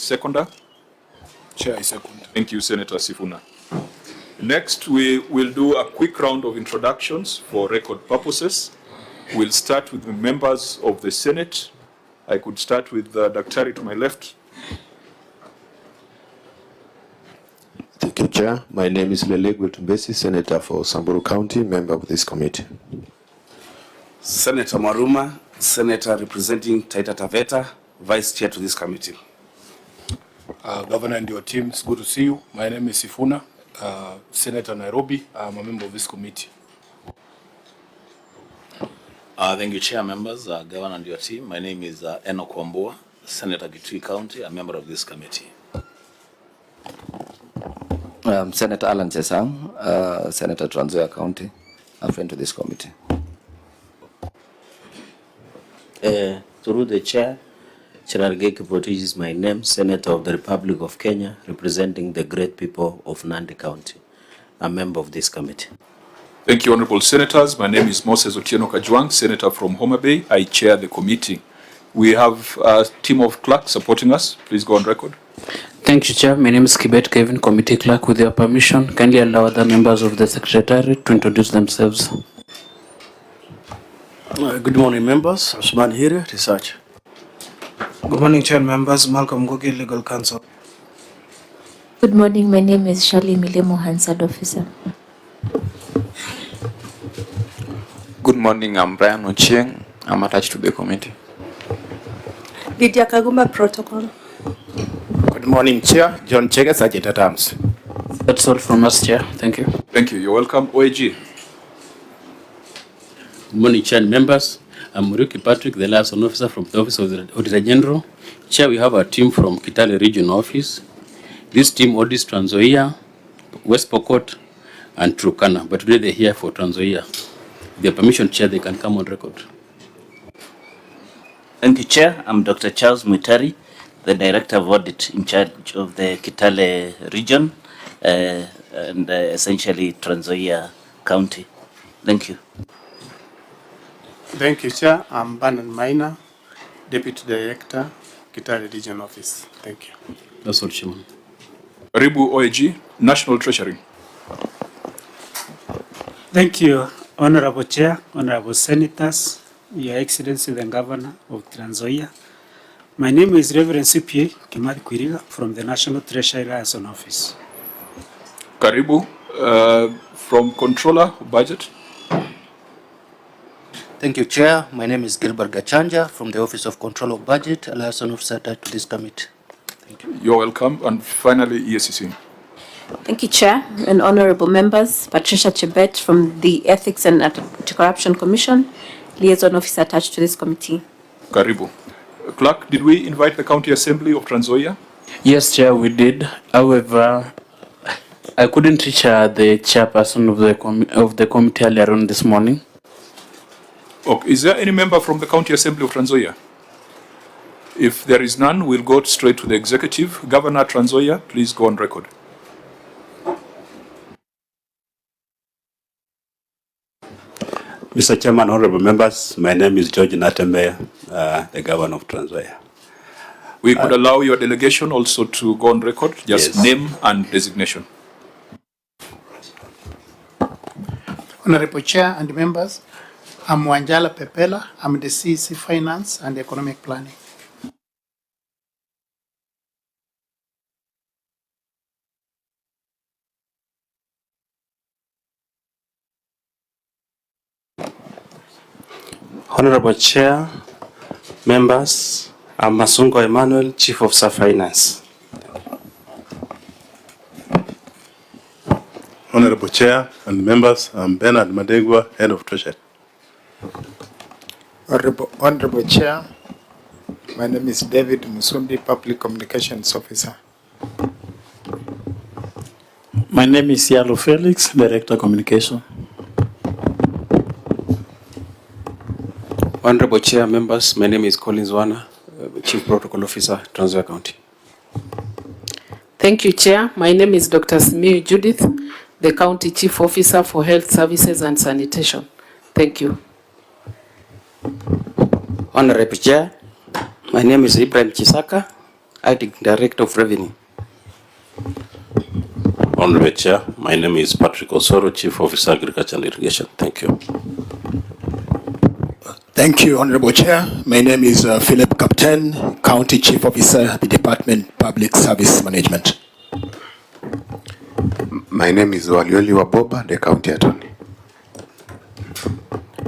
Seconder? Chair, I second. Thank you, Senator Sifuna. Next, we will do a quick round of introductions for record purposes. We'll start with the members of the Senate. I could start with Daktari to my left. Thank you, Chair. My name is Gov.Natembeya, Senator for Samburu County, member of this committee. Senator Maruma, Senator representing Taita Taveta, Vice Chair to this committee. Governor and your team, it's good to see you. My name is Sifuna, Senator Nairobi. I'm a member of this committee. Thank you, Chair, members, Governor and your team. My name is Enoch Wambua, Senator Gitui County, a member of this committee. Senator Alan Chesang, Senator Trans Nzoia County, a friend to this committee. Through the chair, Cherargei Kiprotich is my name, Senator of the Republic of Kenya, representing the great people of Nandi County, a member of this committee. Thank you, Honorable Senators. My name is Moses Otieno Kajwang, Senator from Homa Bay. I chair the committee. We have a team of clerks supporting us. Please go on record. Thank you, Chair. My name is Kibet Kevin, Committee Clerk. With your permission, kindly allow other members of the Secretariat to introduce themselves. Good morning, members. Osman here, Research. Good morning, Chair members. Malcolm Gogi, Legal Counsel. Good morning. My name is Shirley Milemo, Hansard Officer. Good morning. I'm Brian Ochieng. I'm attached to the committee. Lydia Kagumba, Protocol. Good morning, Chair. John Chege, Sergeant at Arms. That's all from us, Chair. Thank you. Thank you. You're welcome. OAG. Good morning, Chair and members. I'm Muriuki Patrick, the liaison officer from the Office of the Auditor General. Chair, we have a team from Kitale Regional Office. This team audits Trans Nzoia, West Pokot, and Turkana, but today they're here for Trans Nzoia. With their permission, Chair, they can come on record. Thank you, Chair. I'm Dr. Charles Mutahi, the Director of Audit in charge of the Kitale region and essentially Trans Nzoia County. Thank you. Thank you, Chair. I'm Banan Maina, Deputy Director, Kitale Region Office. Thank you. That's all, Chairman. Ribu OAG, National Treasury. Thank you, Honorable Chair, Honorable Senators, Your Excellency the Governor of Trans Nzoia. My name is Reverend CPA Kimari Kwiriga from the National Treasury Liaison Office. Karibu, from Controller Budget. Thank you, Chair. My name is Gilbert Gachanja from the Office of Control of Budget, a liaison officer attached to this committee. Thank you. You're welcome. And finally, EACC. Thank you, Chair and honorable members. Patricia Chebet from the Ethics and Anti-Corruption Commission, liaison officer attached to this committee. Karibu. Clerk, did we invite the County Assembly of Trans Nzoia? Yes, Chair, we did. However, I couldn't reach the chairperson of the committee earlier on this morning. Okay. Is there any member from the County Assembly of Trans Nzoia? If there is none, we'll go straight to the executive. Governor Trans Nzoia, please go on record. Mr. Chairman, honorable members, my name is Gov.Natembeya, the Governor of Trans Nzoia. We could allow your delegation also to go on record, just yes. Name and designation. Honorable Chair and members, I'm Wanjala Pepela. I'm the CEC Finance and Economic Planning. Honorable Chair, members, I'm Masungo Emmanuel, Chief Officer Finance. Honorable Chair and members, I'm Bernard Madegwa, Head of Treasury. Honorable Chair, my name is David Musundi, Public Communications Officer. My name is Yalo Felix, Director Communication. Honorable Chair, members, my name is Collins Wana, Chief Protocol Officer, Trans Nzoia County. Thank you, Chair. My name is Dr. Simiyu Judith, the County Chief Officer for Health Services and Sanitation. Thank you. Honorable Chair, my name is Ibrahim Chisaka. Acting Director of Revenue. Honorable Chair, my name is Patrick Osoro, Chief Officer, Agriculture and Irrigation. Thank you. Thank you, Honorable Chair. My name is Philip Captain, County Chief Officer, the Department Public Service Management. My name is Walioli Waboba, the County Attorney.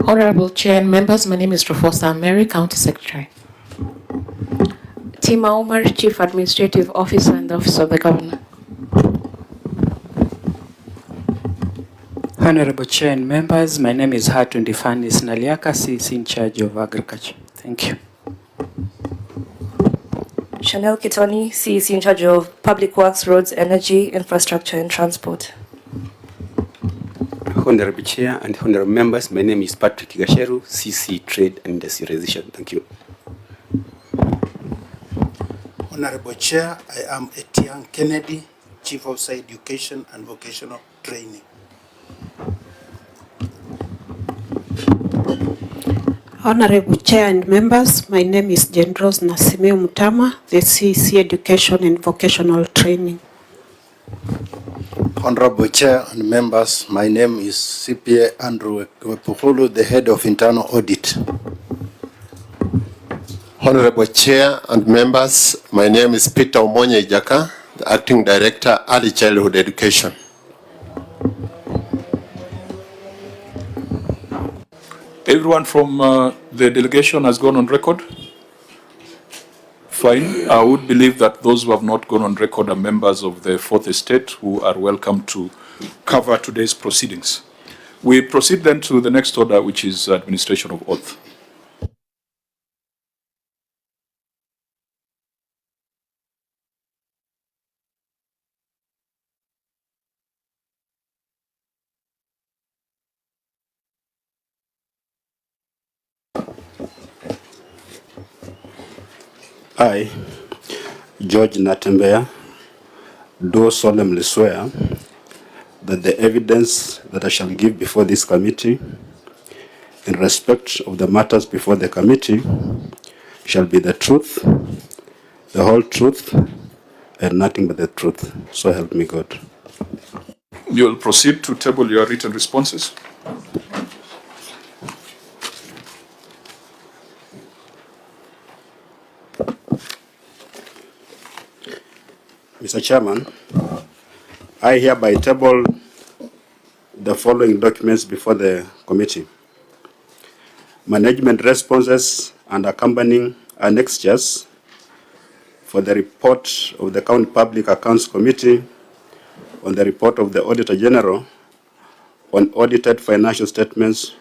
Honorable Chair and members, my name is Rufosa Mary, County Secretary. Tima Omar, Chief Administrative Officer in the Office of the Governor. Honorable Chair and members, my name is Hatundi Fanis Naliaka, CC in charge of agriculture. Thank you. Chanel Kitoni, CEC in charge of Public Works, Roads, Energy, Infrastructure and Transport. Honorable Chair and honorable members, my name is Patrick Gasheru, CC Trade and Industrialization. Thank you. Honorable Chair, I am Etienne Kennedy, Chief Officer Education and Vocational Training. Honorable Chair and members, my name is Jendros Nasimeo Mutama, the CEC Education and Vocational Training. Honorable Chair and members, my name is CPA Andrew Wepuhulu, the Head of Internal Audit. Honorable Chair and members, my name is Peter Omonye Ijaka, the Acting Director, Early Childhood Education. Everyone from the delegation has gone on record? Fine. I would believe that those who have not gone on record are members of the Fourth Estate who are welcome to cover today's proceedings. We proceed then to the next order, which is administration of oath. I, Gov.Natembeya, do solemnly swear that the evidence that I shall give before this committee in respect of the matters before the committee shall be the truth, the whole truth, and nothing but the truth. So help me God. You will proceed to table your written responses. Mr. Chairman, I hereby table the following documents before the committee. Management responses and accompanying annexures for the report of the County Public Accounts Committee on the report of the Auditor General on audited financial statements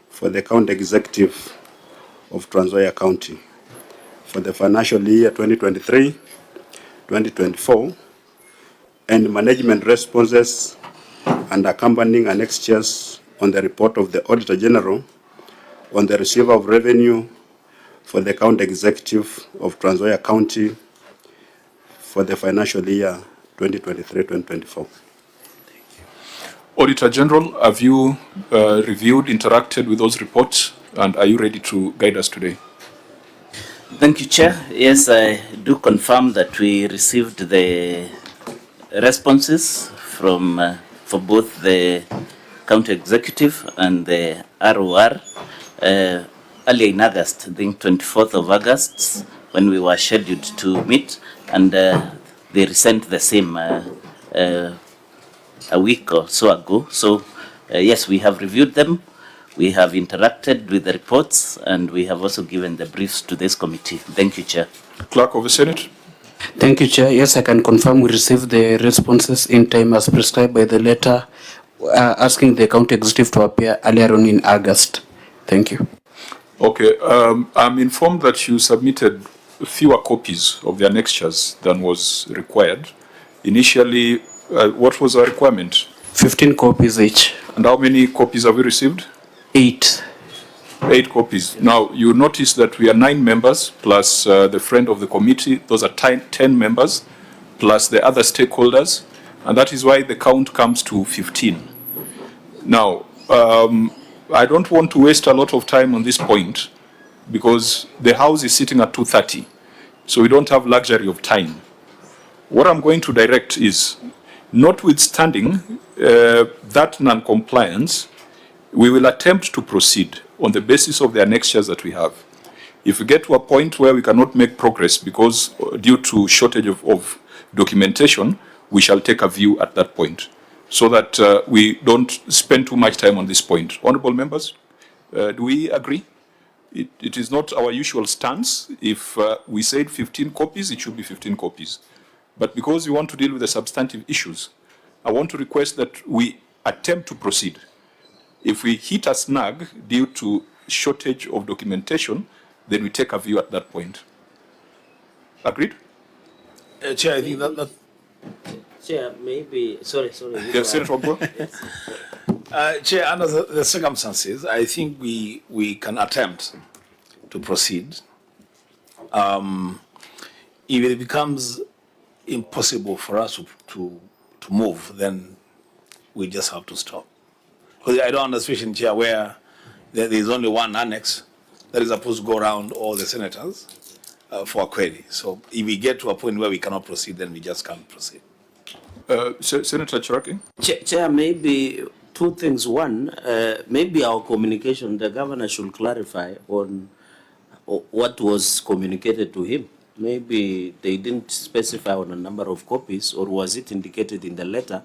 for the County Executive of Trans Nzoia County for the financial year 2023-2024, and management responses and accompanying annexures on the report of the Auditor General on the receiver of revenue for the County Executive of Trans Nzoia County for the financial year 2023-2024. Auditor General, have you reviewed, interacted with those reports, and are you ready to guide us today? Thank you, Chair. Yes, I do confirm that we received the responses from for both the County Executive and the ROR earlier in August, I think 24th of August, when we were scheduled to meet, and they resent the same a week or so ago. So, yes, we have reviewed them. We have interacted with the reports, and we have also given the briefs to this committee. Thank you, Chair. Clerk of the Senate. Thank you, Chair. Yes, I can confirm we received the responses in time as prescribed by the letter asking the County Executive to appear earlier on in August. Thank you. Okay. I'm informed that you submitted fewer copies of the annexures than was required. Initially, what was the requirement? 15 copies each. And how many copies have we received? 8. 8 copies. Now, you notice that we are 9 members, plus the friend of the committee. Those are 10 members, plus the other stakeholders. And that is why the count comes to 15. Now, I don't want to waste a lot of time on this point, because the House is sitting at 2:30. so we don't have luxury of time. What I'm going to direct is, notwithstanding that non-compliance, we will attempt to proceed on the basis of the annexures that we have. If we get to a point where we cannot make progress because due to shortage of documentation, we shall take a view at that point, so that we don't spend too much time on this point. Honorable members, do we agree? It is not our usual stance. If we said 15 copies, it should be 15 copies. But because we want to deal with the substantive issues, I want to request that we attempt to proceed. If we hit a snag due to shortage of documentation, then we take a view at that point. Agreed? Chair, I think that Chair, maybe, sorry. Yes, Senator Wabua. Chair, under the circumstances, I think we can attempt to proceed. If it becomes impossible for us to move, then we just have to stop. Because I don't understand, Chair, where there is only one annex that is supposed to go around all the senators for a query. So if we get to a point where we cannot proceed, then we just can't proceed. Senator Cheraki? Chair, maybe two things. One, maybe our communication, the governor should clarify on what was communicated to him. Maybe they didn't specify on a number of copies, or was it indicated in the letter?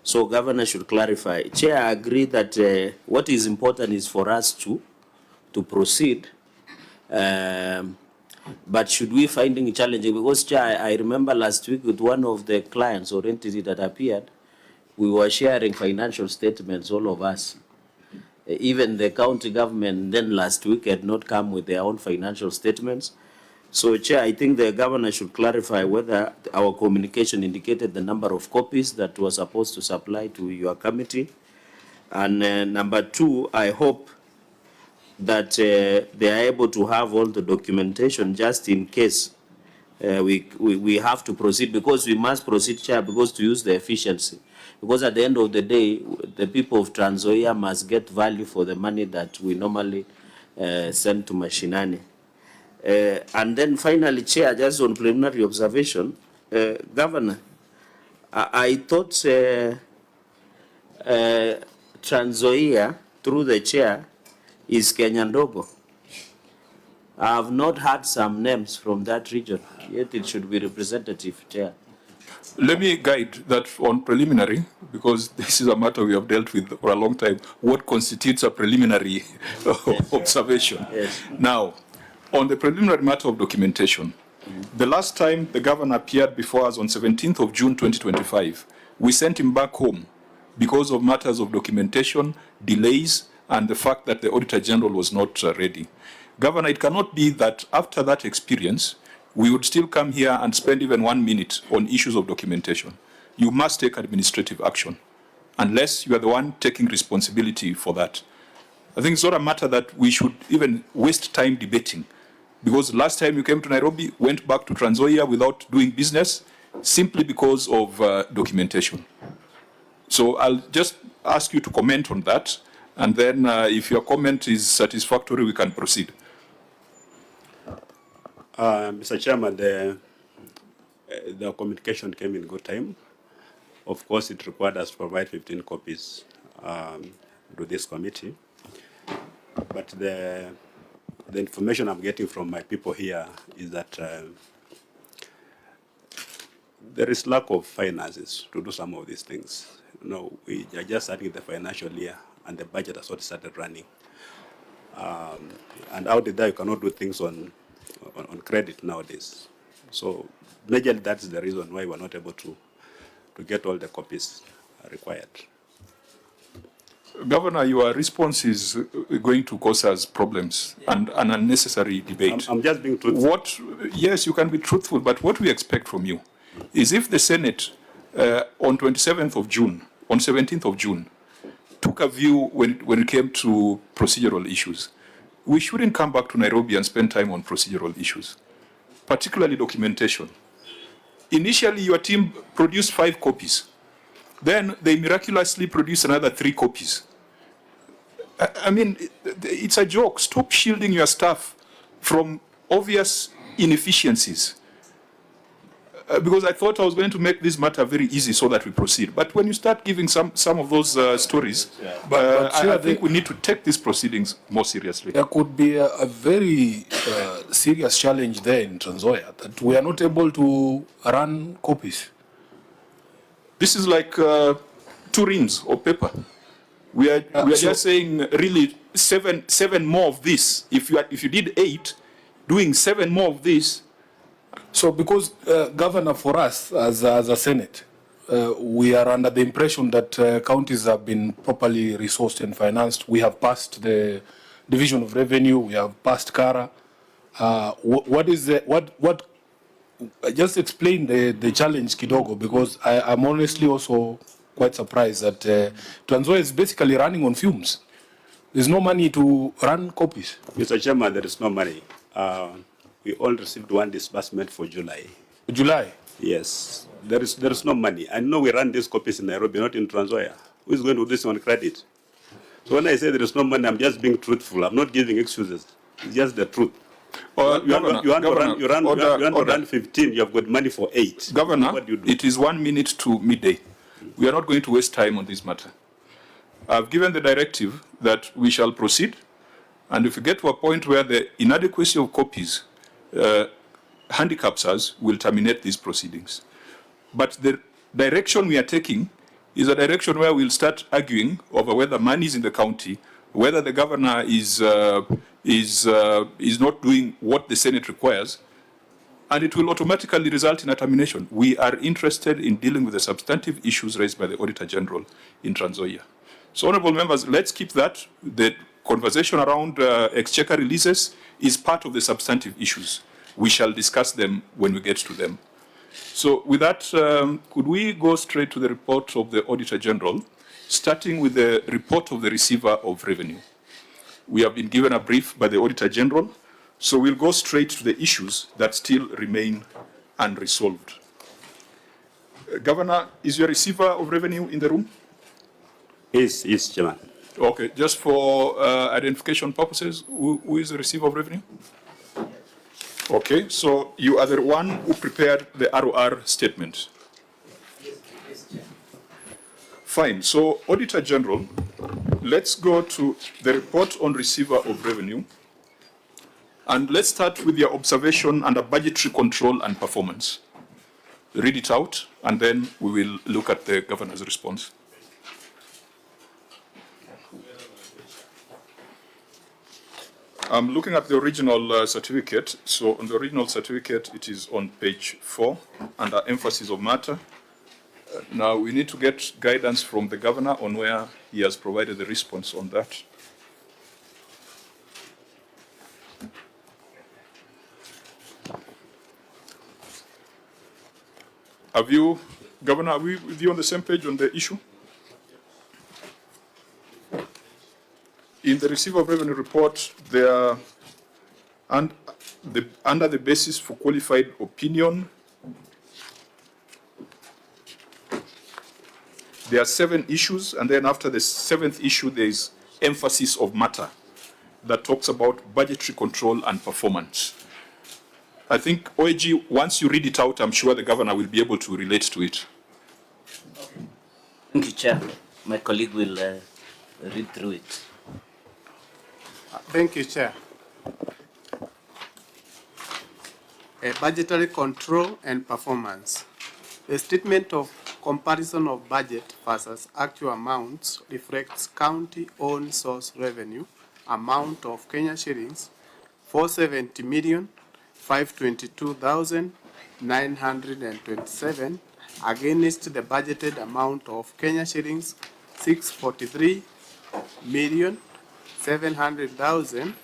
So governor should clarify. Chair, I agree that what is important is for us to proceed. But should we find it challenging? Because, Chair, I remember last week with one of the clients or entity that appeared, we were sharing financial statements, all of us. Even the county government then last week had not come with their own financial statements. So, Chair, I think the governor should clarify whether our communication indicated the number of copies that was supposed to supply to your committee. And number two, I hope that they are able to have all the documentation just in case we have to proceed, because we must proceed, Chair, because to use the efficiency. Because at the end of the day, the people of Trans Nzoia must get value for the money that we normally send to Mashinani. And then finally, Chair, just on preliminary observation, Governor, I thought Trans Nzoia, through the Chair, is kenyandogo. I have not heard some names from that region, yet it should be representative, Chair. Let me guide that on preliminary, because this is a matter we have dealt with for a long time. What constitutes a preliminary observation? Yes. Now, on the preliminary matter of documentation, the last time the governor appeared before us on 17th of June 2025, we sent him back home because of matters of documentation, delays, and the fact that the Auditor General was not ready. Governor, it cannot be that after that experience, we would still come here and spend even 1 minute on issues of documentation. You must take administrative action, unless you are the one taking responsibility for that. I think it's not a matter that we should even waste time debating, because last time you came to Nairobi, went back to Trans Nzoia without doing business, simply because of documentation. So I'll just ask you to comment on that, and then if your comment is satisfactory, we can proceed. Mr. Chairman, the communication came in good time. Of course, it required us to provide 15 copies to this committee. But the information I'm getting from my people here is that there is lack of finances to do some of these things. You know, we are just starting the financial year, and the budget has already started running. And out there, you cannot do things on credit nowadays. So majorly that's the reason why we're not able to get all the copies required. Governor, your response is going to cause us problems and an unnecessary debate. I'm just being truthful. Yes, you can be truthful, but what we expect from you is if the Senate on 27th of June, on 17th of June, took a view when it came to procedural issues, we shouldn't come back to Nairobi and spend time on procedural issues, particularly documentation. Initially, your team produced 5 copies. Then they miraculously produced another 3 copies. I mean, it's a joke. Stop shielding your staff from obvious inefficiencies. Because I thought I was going to make this matter very easy so that we proceed. But when you start giving some of those stories, I think we need to take these proceedings more seriously. There could be a very serious challenge there in Trans Nzoia that we are not able to run copies. This is like 2 reams of paper. We are just saying really seven more of this. If you did 8, doing 7 more of this. So because Governor, for us as a Senate, we are under the impression that counties have been properly resourced and financed. We have passed the Division of Revenue. We have passed CARA. What is the just explain the challenge kidogo, because I'm honestly also quite surprised that Trans Nzoia is basically running on fumes. There's no money to run copies. Mr. Chairman, there is no money. We all received 1 disbursement for July. July? Yes. There is no money. I know we run these copies in Nairobi, not in Trans Nzoia. Who is going to do this on credit? So when I say there is no money, I'm just being truthful. I'm not giving excuses. It's just the truth. You want to run 15, you have got money for 8. Governor, what do you do? It is 1 minute to midday. We are not going to waste time on this matter. I've given the directive that we shall proceed, and if we get to a point where the inadequacy of copies handicaps us, we'll terminate these proceedings. But the direction we are taking is a direction where we'll start arguing over whether money is in the county, whether the governor is not doing what the Senate requires, and it will automatically result in a termination. We are interested in dealing with the substantive issues raised by the Auditor General in Trans Nzoia. So, honorable members, let's keep that. The conversation around exchequer releases is part of the substantive issues. We shall discuss them when we get to them. So with that, could we go straight to the report of the Auditor General, starting with the report of the receiver of revenue? We have been given a brief by the Auditor General, so we'll go straight to the issues that still remain unresolved. Governor, is your receiver of revenue in the room? Yes, Chairman. Okay, just for identification purposes, who is the receiver of revenue? Okay, so you are the one who prepared the ROR statement. Fine, so Auditor General, let's go to the report on receiver of revenue. And let's start with your observation under budgetary control and performance. Read it out, and then we will look at the governor's response. I'm looking at the original certificate. So on the original certificate, it is on page 4 under emphasis of matter. Now we need to get guidance from the governor on where he has provided the response on that. Have you, Governor, are we with you on the same page on the issue? In the receiver of revenue report, there are, under the basis for qualified opinion, there are 7 issues, and then after the 7th issue, there is emphasis of matter that talks about budgetary control and performance. I think, OAG, once you read it out, I'm sure the governor will be able to relate to it. Thank you, Chair. My colleague will read through it. Thank you, Chair. Budgetary control and performance. The statement of comparison of budget versus actual amounts reflects county-owned source revenue amount of Kenya shillings 470,522,927 against the budgeted amount of Kenya shillings 643,700,000,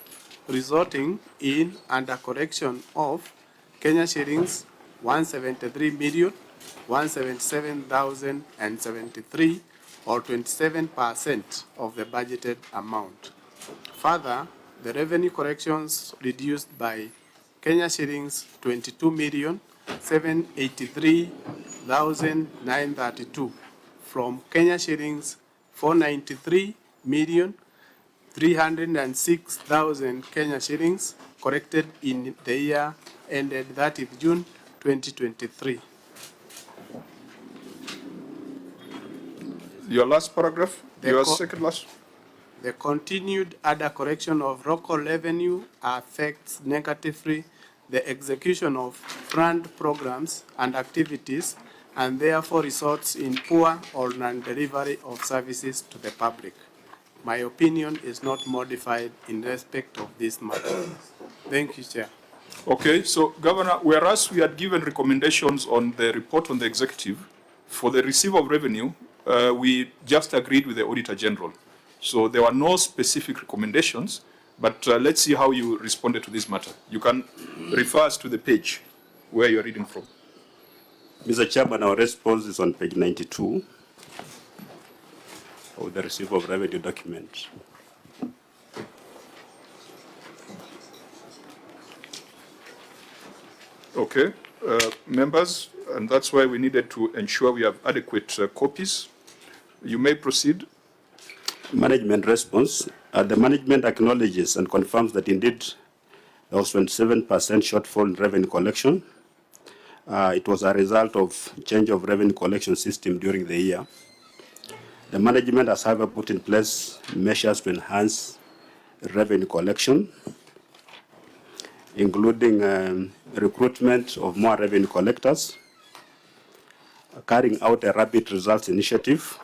resulting in under correction of Kenya shillings 173,177,073, or 27% of the budgeted amount. Further, the revenue corrections reduced by Kenya shillings 22,783,932 from Kenya shillings 493,306,000 Kenya shillings collected in the year ended 30th June 2023. Your last paragraph, your second last. The continued under collection of local revenue affects negatively the execution of planned programs and activities and therefore results in poor or non-delivery of services to the public. My opinion is not modified in respect of this matter. Thank you, Chair. Okay, so Governor, whereas we had given recommendations on the report on the executive, for the receiver of revenue, we just agreed with the Auditor General. So there were no specific recommendations, but let's see how you responded to this matter. You can refer us to the page where you're reading from. Mr. Chairman, our response is on page 92 of the receiver of revenue document. Okay, members, and that's why we needed to ensure we have adequate copies. You may proceed. Management response. The management acknowledges and confirms that indeed there was 27% shortfall in revenue collection. It was a result of change of revenue collection system during the year. The management has, however, put in place measures to enhance revenue collection, including recruitment of more revenue collectors, carrying out a rapid results initiative,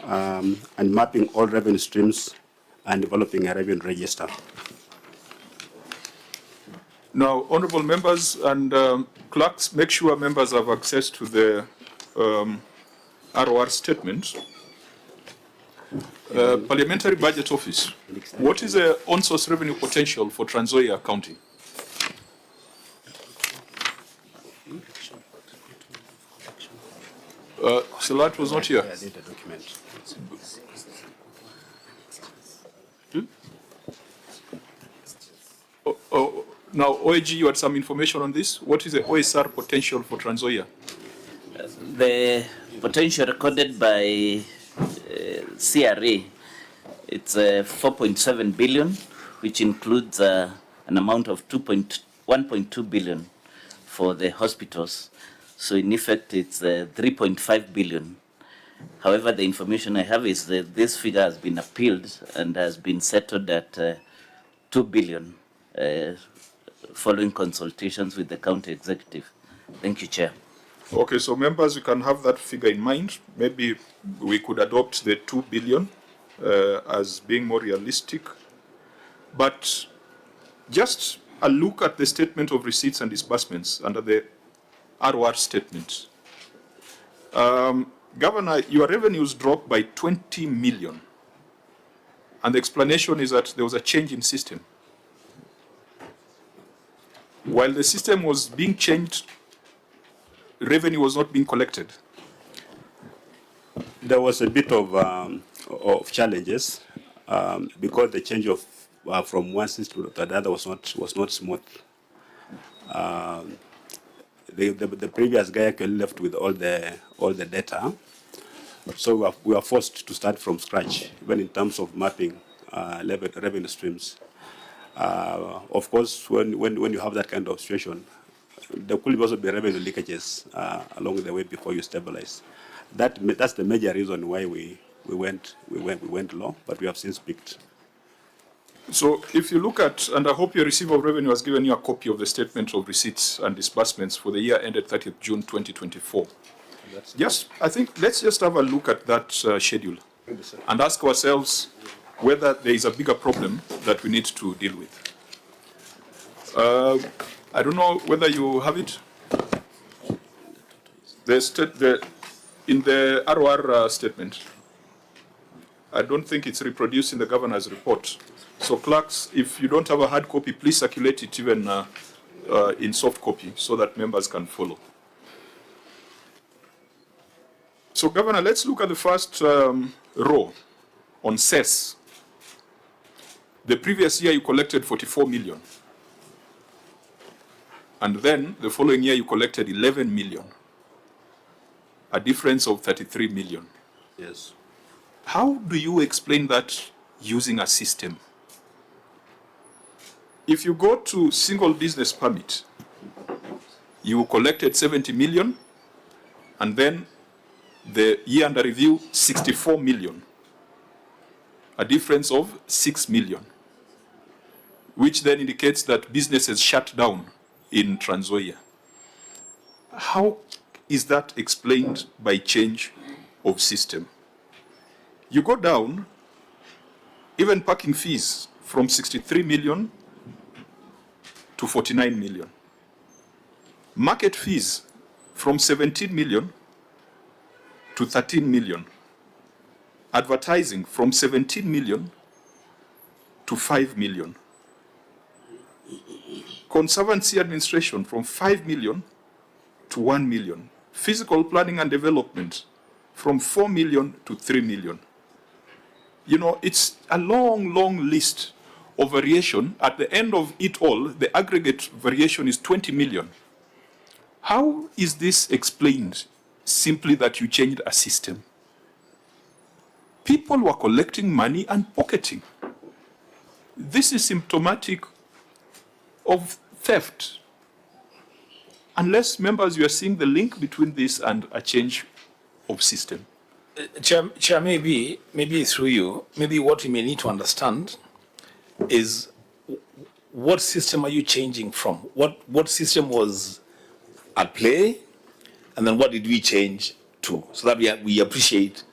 and mapping all revenue streams and developing a revenue register. Now, honorable members and clerks, make sure members have access to the ROR statement. Parliamentary Budget Office. What is the on-source revenue potential for Trans Nzoia County? Salat was not here. Now, OAG, you had some information on this. What is the OSR potential for Trans Nzoia? The potential recorded by CRA, it's 4.7 billion, which includes an amount of 1.2 billion for the hospitals. So in effect, it's 3.5 billion. However, the information I have is that this figure has been appealed and has been settled at 2 billion following consultations with the county executive. Thank you, Chair. Okay, so members, you can have that figure in mind. Maybe we could adopt the 2 billion as being more realistic. But just a look at the statement of receipts and disbursements under the ROR statement. Governor, your revenues dropped by 20 million. And the explanation is that there was a change in system. While the system was being changed, revenue was not being collected. There was a bit of challenges because the change of from one system to the other was not smooth. The previous guy actually left with all the data, so we were forced to start from scratch, even in terms of mapping revenue streams. Of course, when you have that kind of situation, there could also be revenue leakages along the way before you stabilize. That's the major reason why we went low, but we have since picked. So if you look at, and I hope your receiver of revenue has given you a copy of the statement of receipts and disbursements for the year ended 30th June 2024. I think let's just have a look at that schedule and ask ourselves whether there is a bigger problem that we need to deal with. I don't know whether you have it. In the ROR statement, I don't think it's reproduced in the governor's report. So clerks, if you don't have a hard copy, please circulate it even in soft copy so that members can follow. So Governor, let's look at the first row on cess. The previous year you collected 44 million. And then the following year you collected 11 million. A difference of 33 million. Yes. How do you explain that using a system? If you go to single business permit, you collected 70 million, and then the year under review, 64 million. A difference of 6 million, which then indicates that businesses shut down in Trans Nzoia. How is that explained by change of system? You go down, even parking fees from 63 million to 49 million. Market fees from 17 million to 13 million. Advertising from 17 million to 5 million. Conservancy administration from 5 million to 1 million. Physical planning and development from 4 million to 3 million. You know, it's a long, long list of variation. At the end of it all, the aggregate variation is 20 million. How is this explained? Simply that you changed a system. People were collecting money and pocketing. This is symptomatic of theft. Unless, members, you are seeing the link between this and a change of system. Chair, maybe through you, maybe what we may need to understand is what system are you changing from? What system was at play, and then what did we change to, so that we appreciate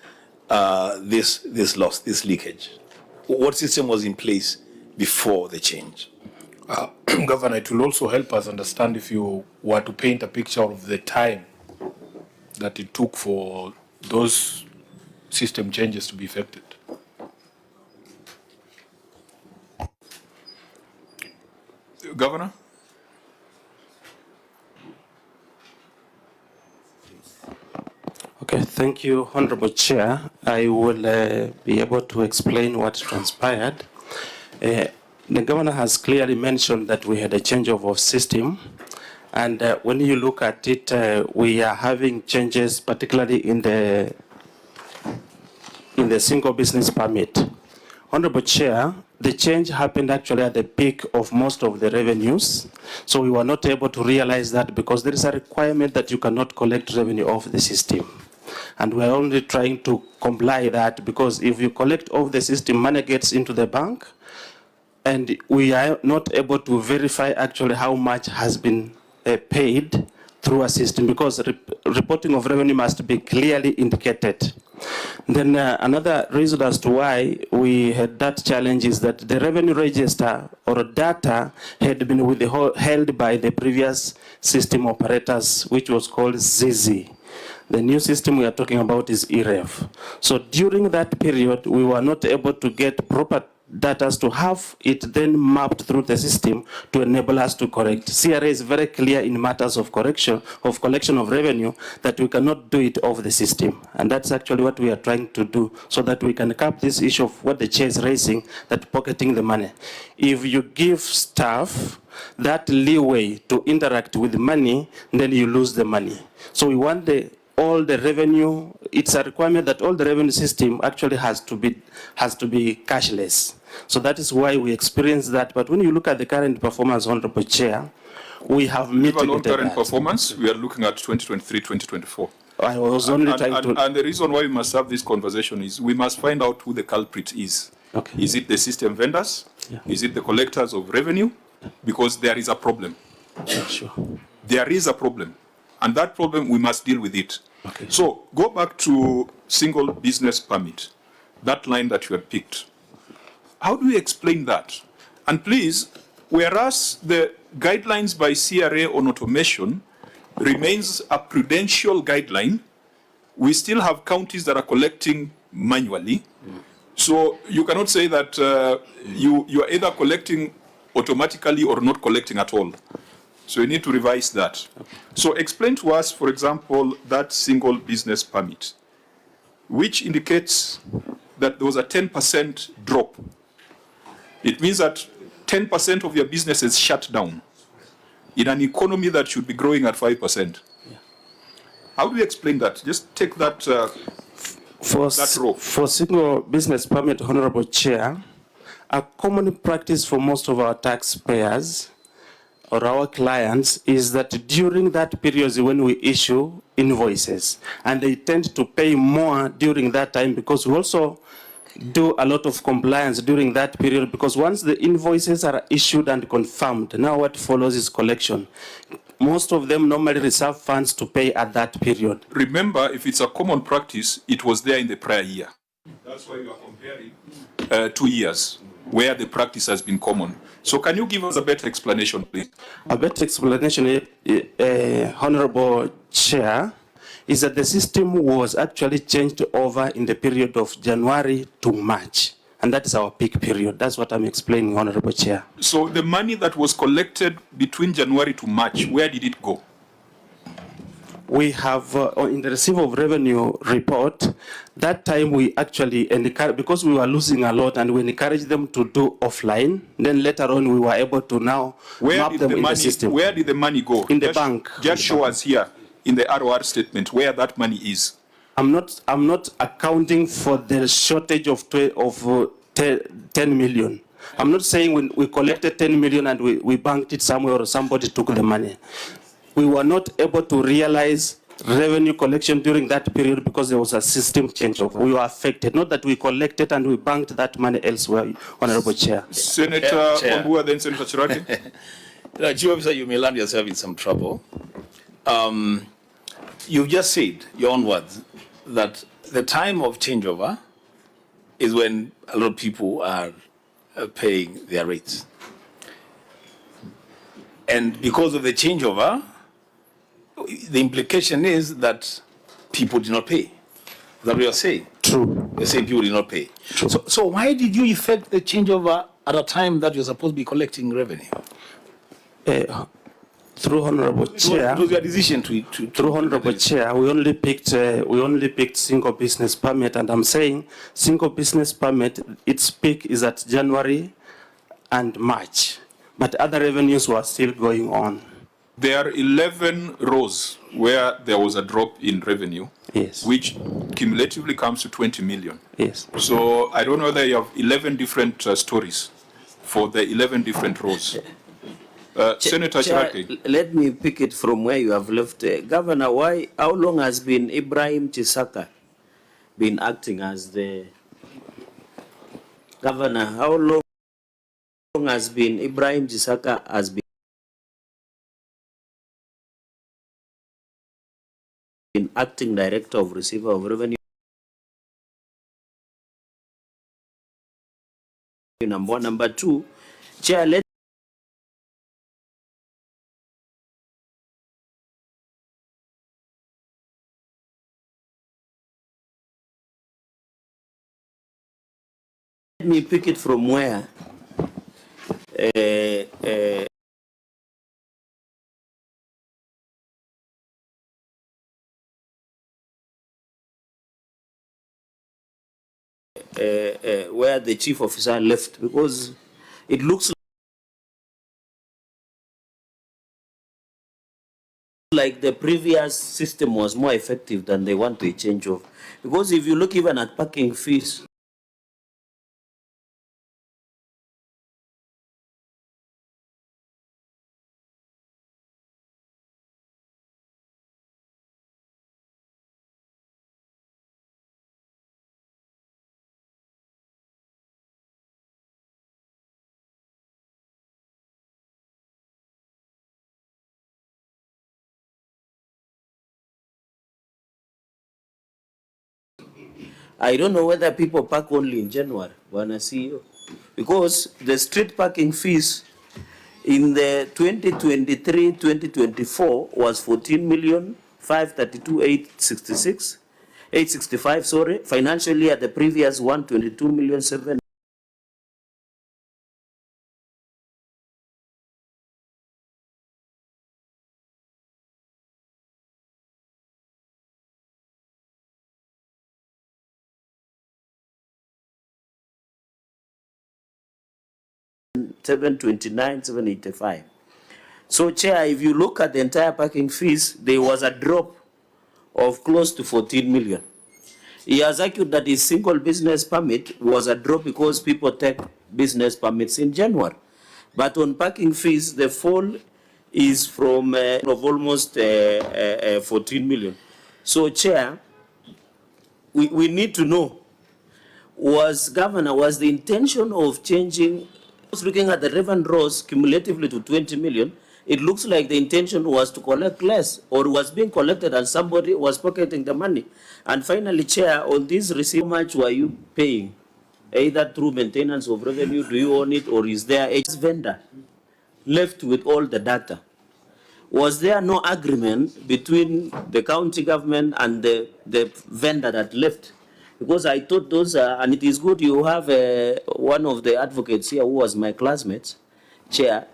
this loss, this leakage? What system was in place before the change? Governor, it will also help us understand if you were to paint a picture of the time that it took for those system changes to be effected. Governor? Okay, thank you, Honorable Chair. I will be able to explain what transpired. The Governor has clearly mentioned that we had a changeover of system, and when you look at it, we are having changes, particularly in the single business permit. Honorable Chair, the change happened actually at the peak of most of the revenues, so we were not able to realize that because there is a requirement that you cannot collect revenue off the system. And we're only trying to comply that, because if you collect off the system, money gets into the bank, and we are not able to verify actually how much has been paid through a system, because reporting of revenue must be clearly indicated. Then another reason as to why we had that challenge is that the revenue register or data had been withheld by the previous system operators, which was called ZZ. The new system we are talking about is EREV. So during that period, we were not able to get proper data to have it then mapped through the system to enable us to correct. CRA is very clear in matters of collection of revenue that we cannot do it off the system. And that's actually what we are trying to do, so that we can cap this issue of what the chair is raising, that pocketing the money. If you give staff that leeway to interact with money, then you lose the money. So we want all the revenue, it's a requirement that all the revenue system actually has to be cashless. So that is why we experience that. But when you look at the current performance, Honorable Chair, we have mitigated that. Current performance, we are looking at 2023, 2024. I was only trying to... And the reason why we must have this conversation is we must find out who the culprit is. Okay. Is it the system vendors? Yeah. Is it the collectors of revenue? Because there is a problem. Yeah, sure. There is a problem. And that problem, we must deal with it. Okay. So go back to single business permit, that line that you had picked. How do we explain that? And please, whereas the guidelines by CRA on automation remains a prudential guideline, we still have counties that are collecting manually. So you cannot say that you are either collecting automatically or not collecting at all. So you need to revise that. Okay. So explain to us, for example, that single business permit, which indicates that there was a 10% drop. It means that 10% of your business is shut down in an economy that should be growing at 5%. Yeah. How do you explain that? Just take that, that row. For single business permit, Honorable Chair, A common practice for most of our taxpayers or our clients is that during that period when we issue invoices, and they tend to pay more during that time because we also do a lot of compliance during that period, because once the invoices are issued and confirmed, now what follows is collection. Most of them normally reserve funds to pay at that period. Remember, if it's a common practice, it was there in the prior year. That's why you are comparing 2 years where the practice has been common. So can you give us a better explanation, please? A better explanation, Honorable Chair, is that the system was actually changed over in the period of January to March. And that is our peak period. That's what I'm explaining, Honorable Chair. So the money that was collected between January to March, where did it go? We have, in the receipt of revenue report, that time we actually encouraged, because we were losing a lot, and we encouraged them to do offline. Then later on, we were able to now map them in the system. Where did the money go? In the bank. Just show us here in the ROR statement where that money is. I'm not accounting for the shortage of 10 million. I'm not saying when we collected 10 million and we banked it somewhere or somebody took the money. We were not able to realize revenue collection during that period because there was a system changeover. We were affected. Not that we collected and we banked that money elsewhere, Honorable Chair. Senator Wambua, then Senator Chirati. Chief Officer, you may land yourself in some trouble. You've just said, your own words, that the time of changeover is when a lot of people are paying their rates. And because of the changeover, the implication is that people did not pay. Is that what you're saying? True. You're saying people did not pay. True. So why did you effect the changeover at a time that you're supposed to be collecting revenue? Through Honorable Chair, it was your decision to through Honorable Chair, we only picked single business permit, and I'm saying single business permit, its peak is at January and March, but other revenues were still going on. There are 11 rows where there was a drop in revenue, yes, which cumulatively comes to 20 million. Yes. So I don't know whether you have 11 different stories for the 11 different rows. Senator Chirati. Let me pick it from where you have left. Governor, how long has been Ibrahim Chisaka been acting as the governor? How long has been Ibrahim Chisaka has been acting director of receiver of revenue? Number one. Number two, Chair, let me pick it from where where the chief officer left, because it looks like the previous system was more effective than they want to change of. Because if you look even at parking fees, I don't know whether people park only in January, because the street parking fees in the 2023-2024 was 14,532,865, sorry. Financially at the previous one, 22,700,000. $729,785. So, Chair, if you look at the entire parking fees, there was a drop of close to 14 million. He has argued that his single business permit was a drop because people take business permits in January. But on parking fees, the fall is from of almost 14 million. So, Chair, we need to know, was the intention of changing, looking at the revenue rose cumulatively to 20 million, it looks like the intention was to collect less, or was being collected and somebody was pocketing the money. And finally, Chair, on this receipt, how much were you paying? Either through maintenance of revenue, do you own it, or is there a vendor left with all the data? Was there no agreement between the county government and the vendor that left? Because I thought those, and it is good you have one of the advocates here who was my classmate, Chair.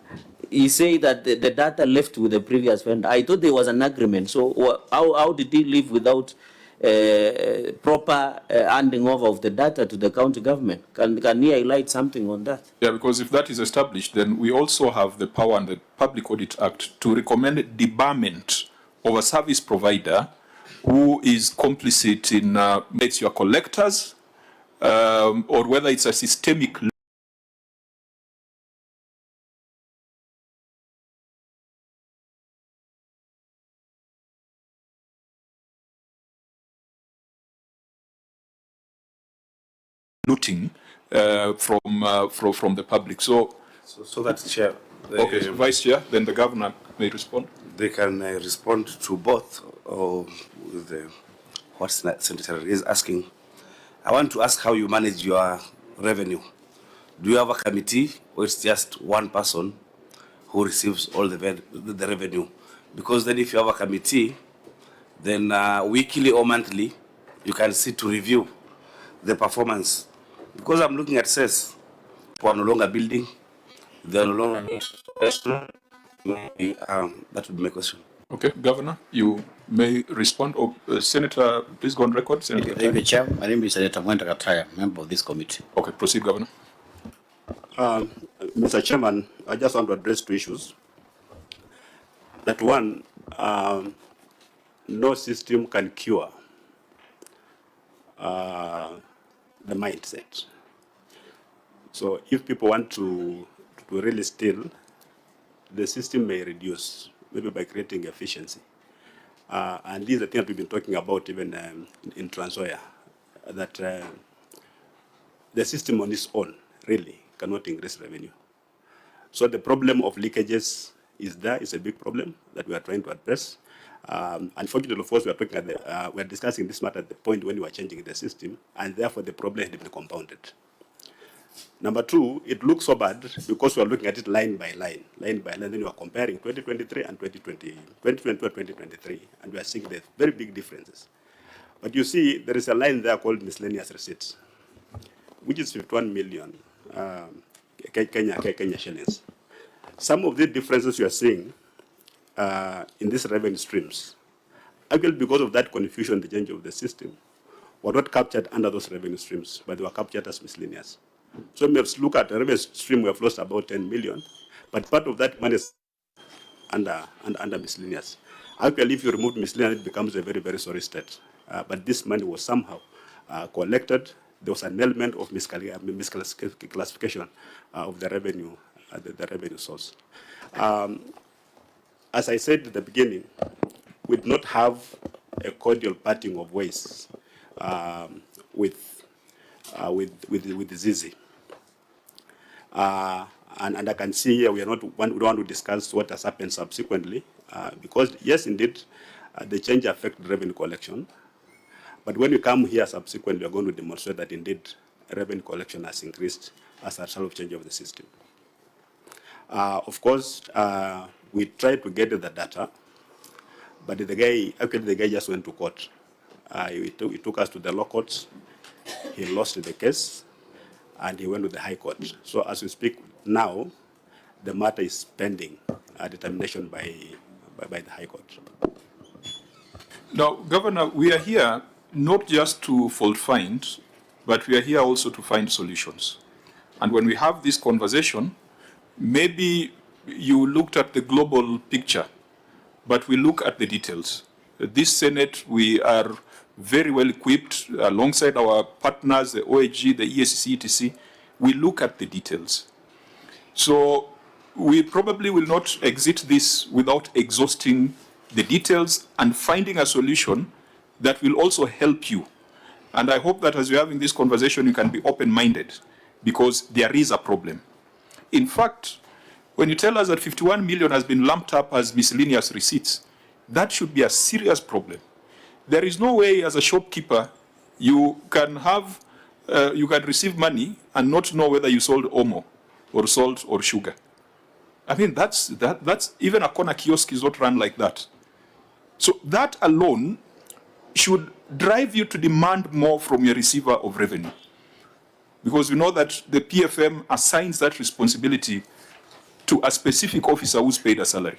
He said that the data left with the previous vendor. I thought there was an agreement. So how did he live without proper handing over of the data to the county government? Can he highlight something on that? Yeah, because if that is established, then we also have the power under the Public Audit Act to recommend debarment of a service provider who is complicit in it's your collectors or whether it's a systemic looting from the public. So that's Chair. Okay, so Vice Chair, then the Governor may respond. They can respond to both with what Senator is asking. I want to ask how you manage your revenue. Do you have a committee, or it's just one person who receives all the revenue? Because then if you have a committee, then weekly or monthly, you can sit to review the performance. Because I'm looking at SES, we are no longer building, they are no longer that would be my question. Okay, Governor, you may respond. Oh, Senator, please go on record. Senator Thank you, Chair. My name is Senator Mwenda Gataya, member of this committee. Okay, proceed, Governor. Mr. Chairman, I just want to address two issues. That one, no system can cure the mindset. So if people want to really steal, the system may reduce, maybe by creating efficiency. And these are things we've been talking about even in Transoya, that the system on its own really cannot increase revenue. So the problem of leakages is there, it's a big problem that we are trying to address. Unfortunately, of course, we are discussing this matter at the point when we are changing the system, and therefore the problem has been compounded. Number two, it looks so bad because we are looking at it line by line, then you are comparing 2023 and 2022 and 2023, and we are seeing the very big differences. But you see, there is a line there called miscellaneous receipts, which is 51 million Kenya shillings. Some of the differences you are seeing in these revenue streams, actually because of that confusion, the change of the system, were not captured under those revenue streams, but they were captured as miscellaneous. So we have look at the revenue stream, we have lost about 10 million, but part of that money is under miscellaneous. Actually, if you remove miscellaneous, it becomes a very, very sorry state. But this money was somehow collected. There was an element of misclassification of the revenue, the revenue source. As I said at the beginning, we did not have a cordial parting of ways with Zizi. And I can see here we don't want to discuss what has happened subsequently, because yes, indeed, the change affected revenue collection. But when we come here subsequently, we are going to demonstrate that indeed revenue collection has increased as a result of change of the system. Of course, we tried to get the data, but the guy just went to court. He took us to the law courts. He lost the case, and he went to the High Court. So as we speak now, the matter is pending determination by the High Court. Now, Governor, we are here not just to fault find, but we are here also to find solutions. And when we have this conversation, maybe you looked at the global picture, but we look at the details. This Senate, we are very well equipped alongside our partners, the OAG, the EACC, etc. we look at the details. So we probably will not exit this without exhausting the details and finding a solution that will also help you. And I hope that as you're having this conversation, you can be open-minded, because there is a problem. In fact, when you tell us that 51 million has been lumped up as miscellaneous receipts, that should be a serious problem. There is no way as a shopkeeper you can have, you can receive money and not know whether you sold omo or salt or sugar. I mean, that's even a corner kiosk is not run like that. So that alone should drive you to demand more from your receiver of revenue. Because we know that the PFM assigns that responsibility to a specific officer who's paid a salary.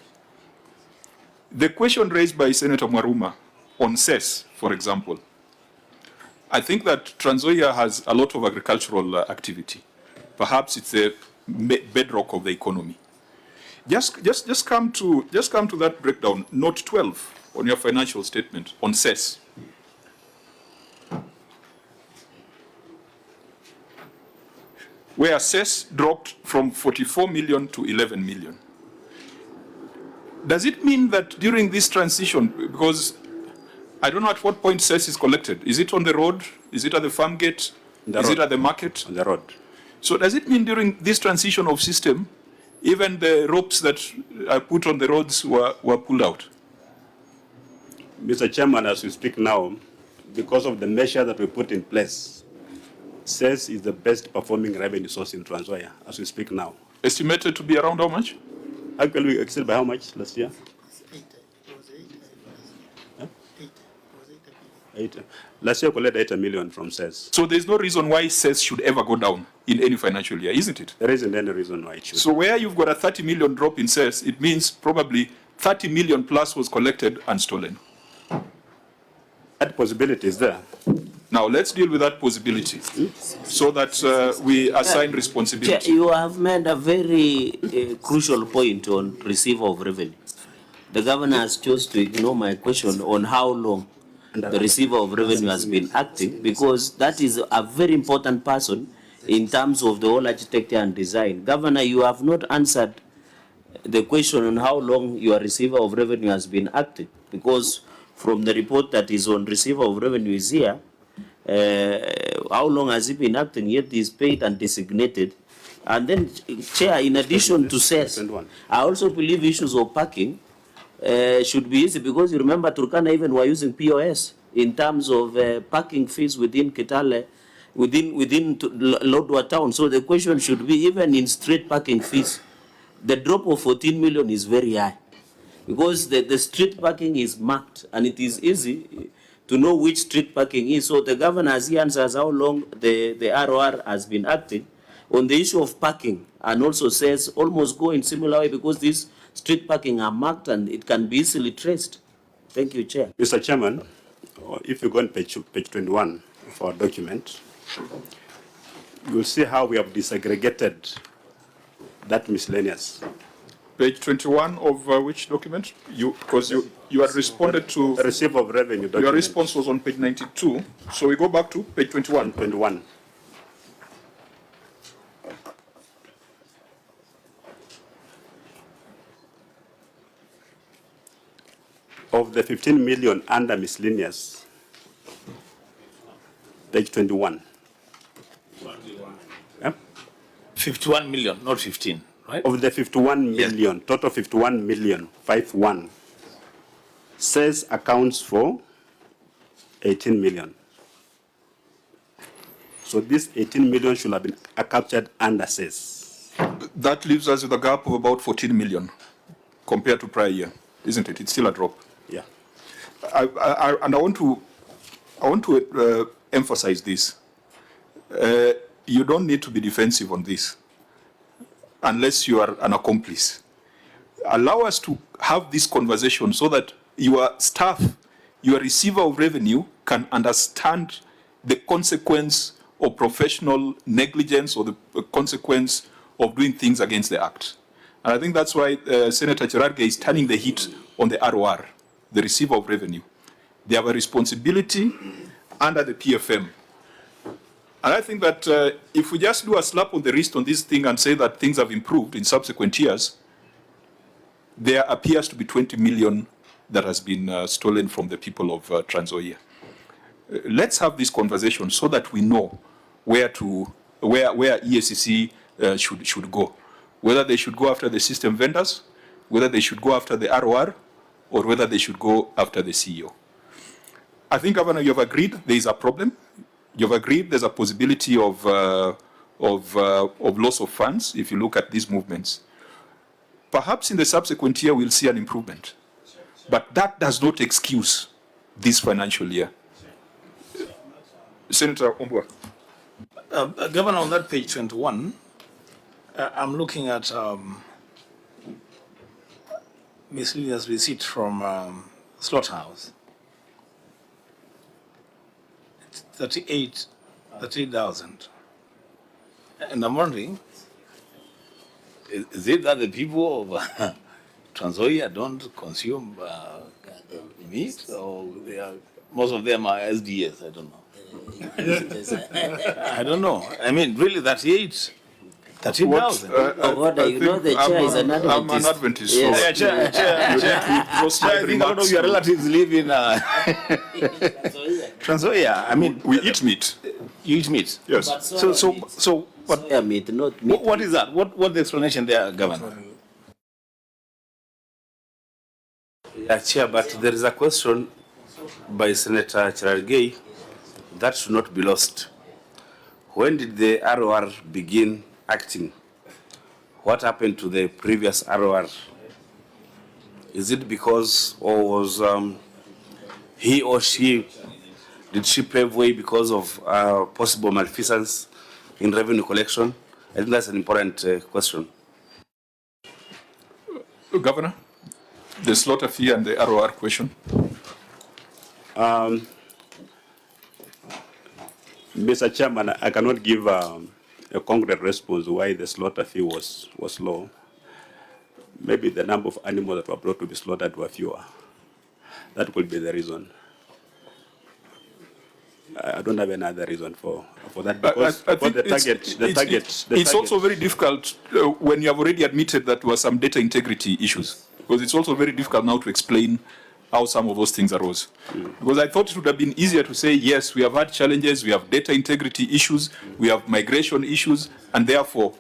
The question raised by Senator Mwaruma on cess, for example, I think that Trans Nzoia has a lot of agricultural activity. Perhaps it's the bedrock of the economy. Just come to that breakdown, note 12 on your financial statement on cess. Where cess dropped from 44 million to 11 million. Does it mean that during this transition, because I don't know at what point cess is collected, is it on the road? Is it at the farm gate? Is it at the market? On the road. So does it mean during this transition of system, even the ropes that are put on the roads were pulled out? Mr. Chairman, as we speak now, because of the measure that we put in place, cess is the best performing revenue source in Trans Nzoia as we speak now. Estimated to be around how much? Actually, we exceeded by how much last year? 8. Last year, we collected 8 million from cess. So there's no reason why cess should ever go down in any financial year, isn't it? There isn't any reason why it should. So where you've got a 30 million drop in cess, it means probably 30 million plus was collected and stolen. That possibility is there. Now let's deal with that possibility so that we assign responsibility. You have made a very crucial point on receiver of revenue. The governor has chosen to ignore my question on how long the receiver of revenue has been acting, because that is a very important person in terms of the whole architecture and design. Governor, you have not answered the question on how long your receiver of revenue has been acting, because from the report that is on receiver of revenue is here, how long has he been acting, yet he is paid and designated. And then, Chair, in addition to cess, I also believe issues of parking should be easy, because you remember Turkana even were using POS in terms of parking fees within Kitale, within Lodwar town. So the question should be, even in street parking fees, the drop of 14 million is very high, because the street parking is marked and it is easy to know which street parking is. So the governor, as he answers how long the ROR has been acting on the issue of parking, and also says almost go in similar way, because these street parking are marked and it can be easily traced. Thank you, Chair. Mr. Chairman, if you go on page 21 of our document, you'll see how we have disaggregated that miscellaneous. Page 21 of which document? Because you had responded to the receiver of revenue document. Your response was on page 92. So we go back to page 21. 21. Of the 15 million under miscellaneous, page 21. 51 million, not 15, right? Of the 51 million, total 51 million, 51, cess accounts for 18 million. So this 18 million should have been captured under cess. That leaves us with a gap of about 14 million compared to prior year, isn't it? It's still a drop. Yeah. And I want to emphasize this. You don't need to be defensive on this unless you are an accomplice. Allow us to have this conversation so that your staff, your receiver of revenue, can understand the consequence of professional negligence or the consequence of doing things against the act. And I think that's why Senator Cherargei is turning the heat on the ROR, the receiver of revenue. They have a responsibility under the PFM And I think that if we just do a slap on the wrist on this thing and say that things have improved in subsequent years, there appears to be 20 million that has been stolen from the people of Trans Nzoia. Let's have this conversation so that we know where EACC should go. Whether they should go after the system vendors, whether they should go after the ROR, or whether they should go after the CEO. I think, Governor, you have agreed there is a problem. You have agreed there's a possibility of loss of funds if you look at these movements. Perhaps in the subsequent year we'll see an improvement. But that does not excuse this financial year. Senator Ombwa. Governor, on that page 21, I'm looking at miscellaneous receipt from slaughterhouse. 38,000. And I'm wondering, is it that the people of Trans Nzoia don't consume meat, or most of them are SDS? I don't know. I don't know. I mean, really, 38,000. You know the chair is an Adventist. I'm an Adventist. Yes. So Chair, I think a lot of your relatives live in Trans Nzoia. I mean, we eat meat. You eat meat? Yes. So what? Soya meat, not meat. What is that? What's the explanation there, Governor? Yeah, Chair, but there is a question by Senator Cherargei that should not be lost. When did the ROR begin acting? What happened to the previous ROR? Is it because, or was he or she, did she pave way because of possible malfeasance in revenue collection? I think that's an important question. Governor, the slaughter fee and the ROR question. Mr. Chairman, I cannot give a concrete response why the slaughter fee was low. Maybe the number of animals that were brought to be slaughtered were fewer. That could be the reason. I don't have another reason for that, because I think it's also very difficult when you have already admitted that there were some data integrity issues, because it's also very difficult now to explain how some of those things arose. Because I thought it would have been easier to say, yes, we have had challenges, we have data integrity issues, we have migration issues, and therefore,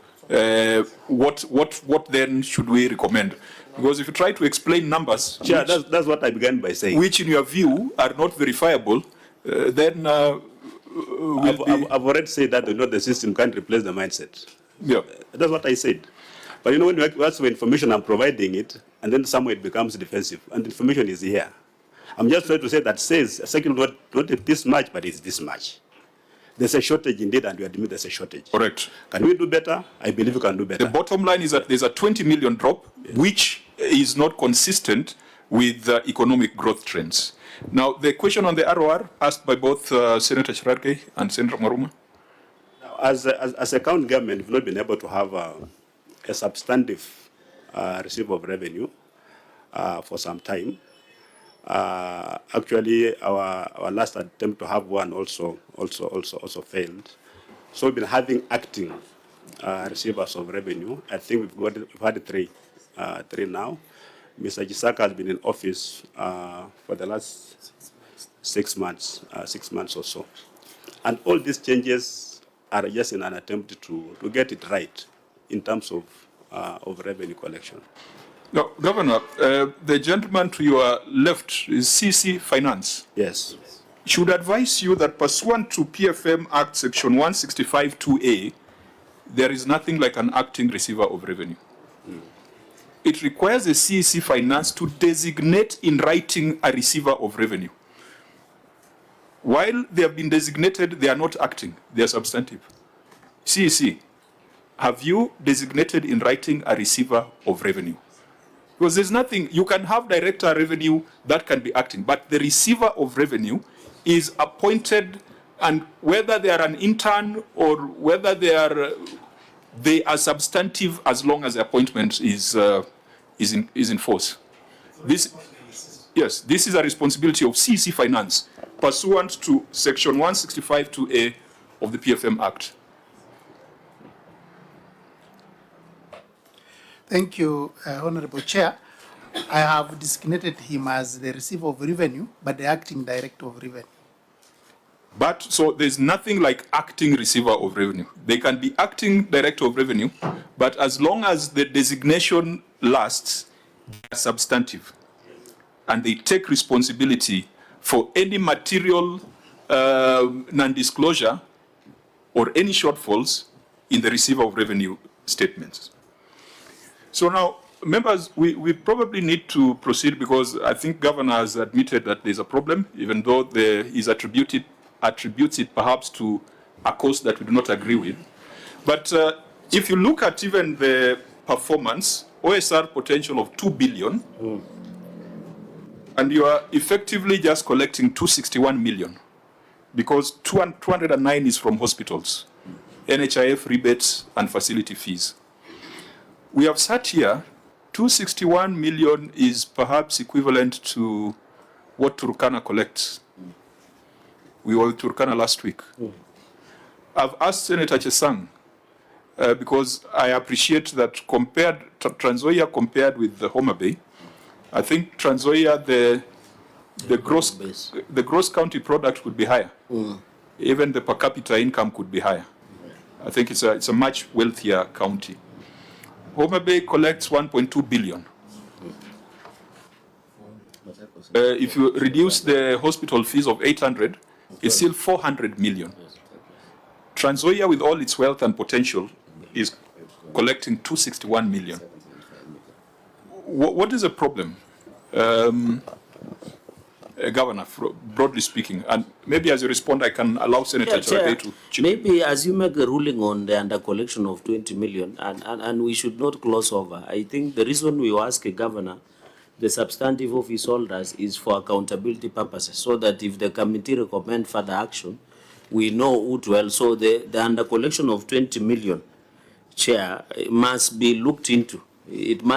what then should we recommend? Because if you try to explain numbers, Chair, that's what I began by saying, which in your view are not verifiable, then I've already said that the system can't replace the mindset. Yeah. That's what I said. But you know, when you ask for information, I'm providing it, and then somewhere it becomes defensive, and the information is here. I'm just trying to say that says, second, not this much, but it's this much. There's a shortage indeed, and we admit there's a shortage. Correct. Can we do better? I believe we can do better. The bottom line is that there's a 20 million drop, yes, which is not consistent with economic growth trends. Now, the question on the ROR asked by both Senator Cherargei and Senator Maruma. As a county government, we've not been able to have a substantive receipt of revenue for some time. Actually, our last attempt to have one also failed. So we've been having acting receivers of revenue. I think we've had three now. Mr. Gisaka has been in office for the last 6 months or so. And all these changes are just in an attempt to get it right in terms of revenue collection. No, Governor, the gentleman to your left is CC Finance. Yes. Should advise you that pursuant to PFM Act Section 165(2)A, there is nothing like an acting receiver of revenue. It requires the CEC Finance to designate in writing a receiver of revenue. While they have been designated, they are not acting, they are substantive. CEC, have you designated in writing a receiver of revenue? Because there's nothing, you can have director revenue that can be acting, but the receiver of revenue is appointed, and whether they are an intern or whether they are substantive as long as the appointment is in force. This is a responsibility of CEC Finance pursuant to Section 165(2)A of the PFM Act. Thank you, Honorable Chair. I have designated him as the receiver of revenue, but the acting director of revenue. But so there's nothing like acting receiver of revenue. They can be acting director of revenue, but as long as the designation lasts, they're substantive. And they take responsibility for any material non-disclosure or any shortfalls in the receiver of revenue statements. So now, members, we probably need to proceed because I think Governor has admitted that there's a problem, even though there is attributes it perhaps to a cost that we do not agree with. But if you look at even the performance, OSR potential of 2 billion, and you are effectively just collecting 261 million because 209 is from hospitals, NHIF rebates and facility fees. We have sat here, 261 million is perhaps equivalent to what Turkana collects. We were with Turkana last week. I've asked Senator Chesang, because I appreciate that Trans Nzoia compared with the Homa Bay, I think Trans Nzoia, the gross county product would be higher. Even the per capita income could be higher. I think it's a much wealthier county. Homa Bay collects 1.2 billion. If you reduce the hospital fees of 800, it's still 400 million. Trans Nzoia, with all its wealth and potential, is collecting 261 million. What is the problem, Governor, broadly speaking? And maybe as you respond, I can allow Senator Cherargei to chip in. Maybe as you make a ruling on the under collection of 20 million, and we should not gloss over. I think the reason we ask a governor, the substantive office holders, is for accountability purposes, so that if the committee recommend further action, we know who to help. So the under collection of 20 million, Chair, must be looked into.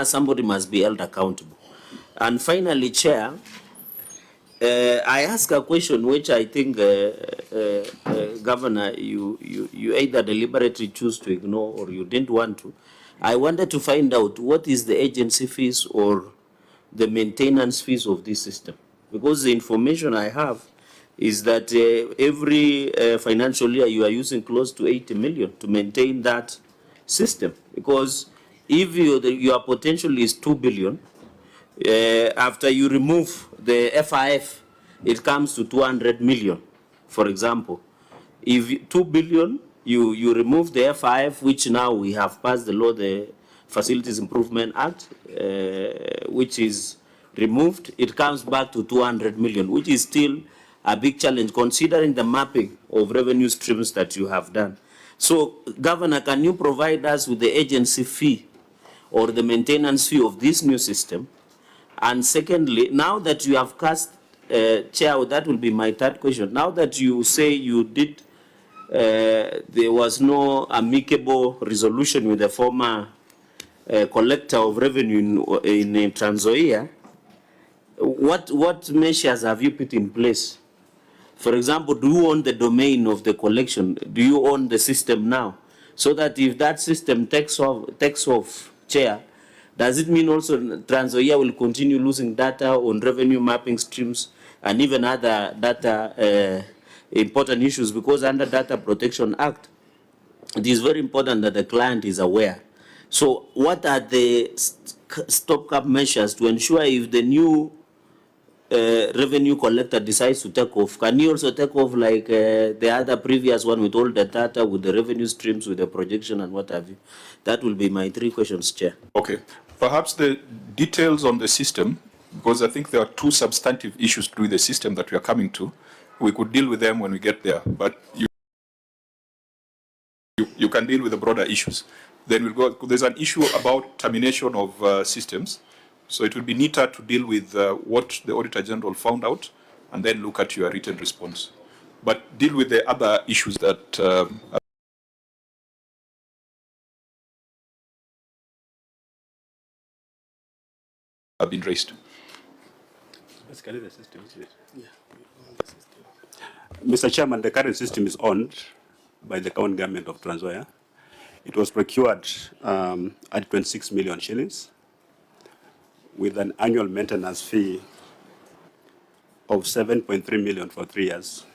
Somebody must be held accountable. And finally, Chair, I ask a question which I think, Governor, you either deliberately choose to ignore or you didn't want to. I wanted to find out what is the agency fees or the maintenance fees of this system. Because the information I have is that every financial year you are using close to 80 million to maintain that system. Because if your potential is 2 billion, after you remove the FIF, it comes to 200 million, for example. If 2 billion, you remove the FIF, which now we have passed the law, the Facilities Improvement Act, which is removed, it comes back to 200 million, which is still a big challenge considering the mapping of revenue streams that you have done. So, Governor, can you provide us with the agency fee or the maintenance fee of this new system? And secondly, now that you have cast, Chair, that will be my third question. Now that you say you did, there was no amicable resolution with the former collector of revenue in Trans Nzoia, what measures have you put in place? For example, do you own the domain of the collection? Do you own the system now? So that if that system takes off, Chair, does it mean also Trans Nzoia will continue losing data on revenue mapping streams and even other data important issues? Because under Data Protection Act, it is very important that the client is aware. So what are the stopgap measures to ensure if the new revenue collector decides to take off, can he also take off like the other previous one with all the data, with the revenue streams, with the projection and what have you? That will be my three questions, Chair. Okay. Perhaps the details on the system, because I think there are two substantive issues to the system that we are coming to. We could deal with them when we get there, but you can deal with the broader issues. Then we'll go, there's an issue about termination of systems. So it would be neater to deal with what the Auditor General found out and then look at your written response. But deal with the other issues that have been raised. Basically, the system is Mr. Chairman, the current system is owned by the county government of Trans Nzoia. It was procured at 26 million shillings with an annual maintenance fee of 7.3 million for 3 years.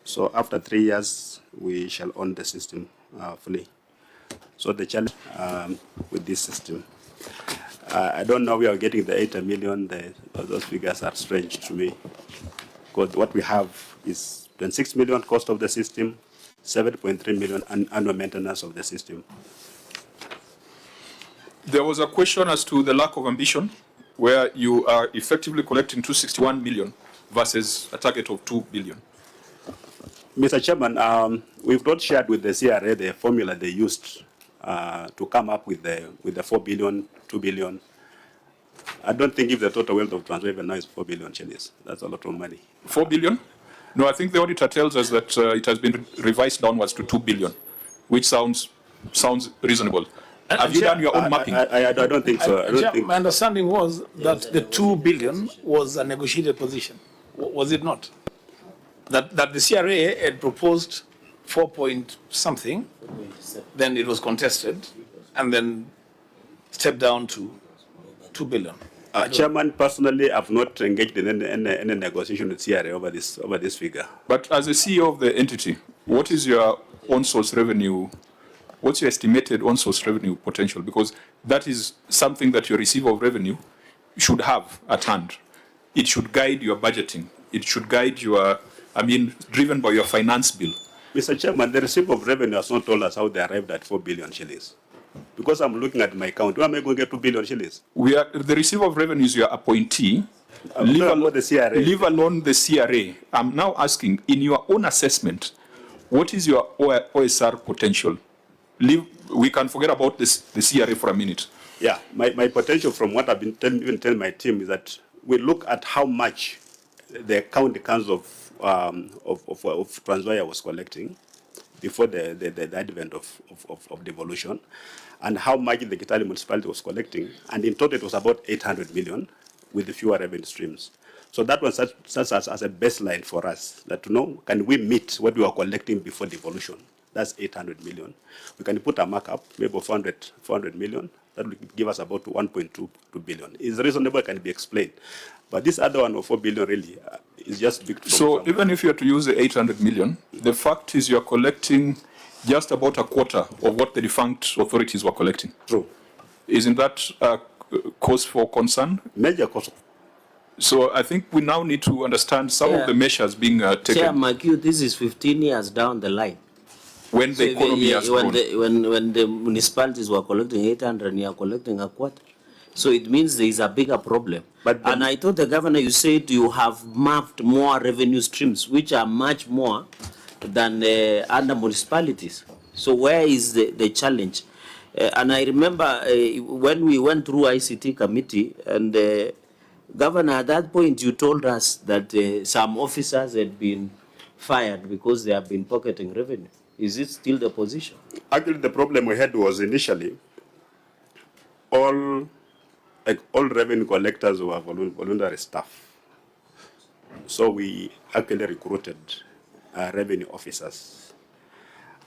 So after 3 years, we shall own the system fully. So the challenge with this system, I don't know where we are getting the 80 million. Those figures are strange to me. Because what we have is 26 million cost of the system, 7.3 million annual maintenance of the system. There was a question as to the lack of ambition, where you are effectively collecting 261 million versus a target of 2 billion. Mr. Chairman, we've not shared with the CRA the formula they used to come up with the 4 billion, 2 billion. I don't think if the total wealth of Trans Nzoia now is 4 billion shillings. That's a lot of money. 4 billion? No, I think the auditor tells us that it has been revised downwards to 2 billion, which sounds reasonable. Have you done your own mapping? I don't think so. I don't think. My understanding was that the 2 billion was a negotiated position. Was it not? That the CRA had proposed 4 point something, then it was contested, and then stepped down to 2 billion. Chairman, personally, I've not engaged in any negotiation with CRA over this figure. But as a CEO of the entity, what is your on-source revenue? What's your estimated on-source revenue potential? Because that is something that your receiver of revenue should have at hand. It should guide your budgeting. It should guide your, driven by your finance bill. Mr. Chairman, the receiver of revenue has not told us how they arrived at 4 billion shillings. Because I'm looking at my account, where am I going to get 2 billion shillings? The receiver of revenue is your appointee. Leave alone the CRA. I'm now asking, in your own assessment, what is your OSR potential? We can forget about the CRA for a minute. Yeah, my potential from what I've been telling my team is that we look at how much the county council of Trans Nzoia was collecting before the advent of devolution, and how much the Kitale municipality was collecting, and in total it was about 800 million with the fewer revenue streams. So that was such as a baseline for us, that to know, can we meet what we were collecting before devolution? That's 800 million. We can put a markup, maybe 400 million. That will give us about 1.2 billion. It's reasonable, can be explained. But this other one of 4 billion really is just big. So even if you are to use the 800 million, the fact is you're collecting just about a quarter of what the defunct authorities were collecting. True. Isn't that a cause for concern? Major cause. So I think we now need to understand some of the measures being taken. Chair Makiu, this is 15 years down the line. When the economy has grown. When the municipalities were collecting 800 and you are collecting a quarter. So it means there is a bigger problem. And I thought the governor, you said you have mapped more revenue streams, which are much more than other municipalities. So where is the challenge? And I remember when we went through ICT committee, and Governor, at that point you told us that some officers had been fired because they have been pocketing revenue. Is it still the position? Actually, the problem we had was initially all revenue collectors were voluntary staff. So we actually recruited revenue officers.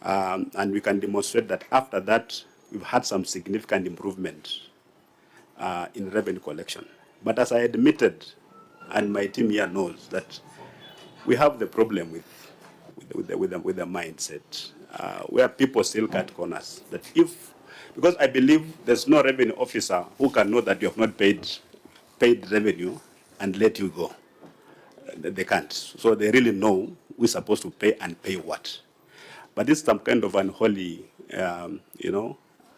And we can demonstrate that after that, we've had some significant improvement in revenue collection. But as I admitted, and my team here knows, that we have the problem with the mindset, where people still cut corners. That because I believe there's no revenue officer who can know that you have not paid revenue and let you go. They can't. So they really know we're supposed to pay and pay what. But it's some kind of unholy,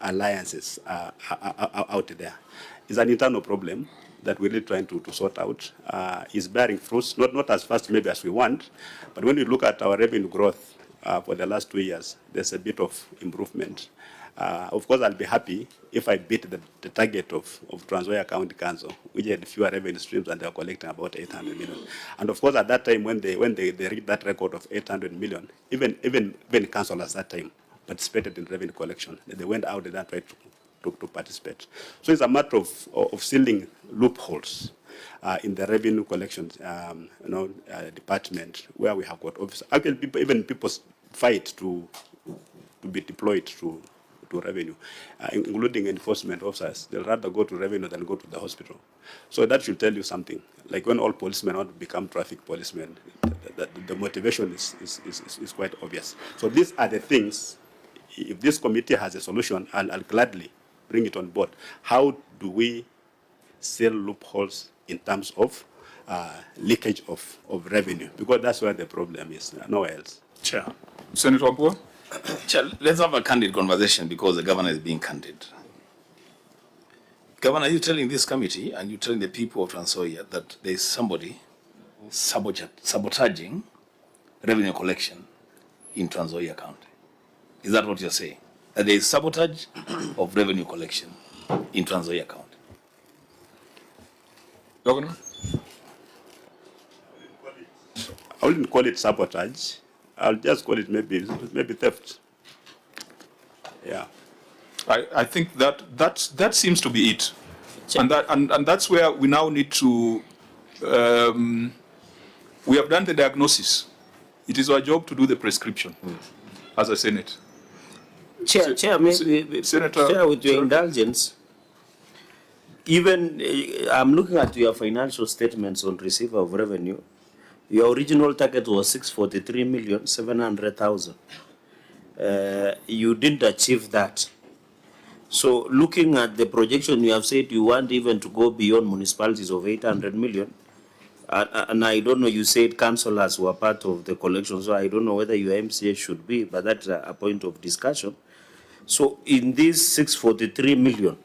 alliances out there. It's an internal problem that we're really trying to sort out. Is bearing fruits, not as fast maybe as we want, but when you look at our revenue growth for the last 2 years, there's a bit of improvement. Of course, I'll be happy if I beat the target of Trans Nzoia County Council, which had fewer revenue streams and they were collecting about 800 million. And of course, at that time, when they reached that record of 800 million, even councillors at that time participated in revenue collection. They went out and tried to participate. So it's a matter of sealing loopholes in the revenue collection department, where we have got officers. Actually, even people fight to be deployed to revenue, including enforcement officers. They'll rather go to revenue than go to the hospital. So that should tell you something. Like when all policemen want to become traffic policemen, the motivation is quite obvious. So these are the things, if this committee has a solution, I'll gladly bring it on board. How do we seal loopholes in terms of leakage of revenue? Because that's where the problem is, nowhere else. Chair. Senator Wambua? Chair, let's have a candid conversation because the governor is being candid. Governor, you're telling this committee and you're telling the people of Trans Nzoia that there is somebody sabotaging revenue collection in Trans Nzoia County. Is that what you're saying? That there is sabotage of revenue collection in Trans Nzoia County? Governor? I wouldn't call it sabotage. I'll just call it maybe theft. Yeah. I think that seems to be it, and that's where we now need to. We have done the diagnosis. It is our job to do the prescription as a Senate. Chair, maybe, Senator, Chair, with your indulgence, even I'm looking at your financial statements on receipt of revenue. Your original target was 643,700,000. You didn't achieve that. So looking at the projection, you have said you want even to go beyond municipalities of 800 million. And I don't know, you said councillors were part of the collection, so I don't know whether your MCA should be, but that's a point of discussion. So in this 643 million,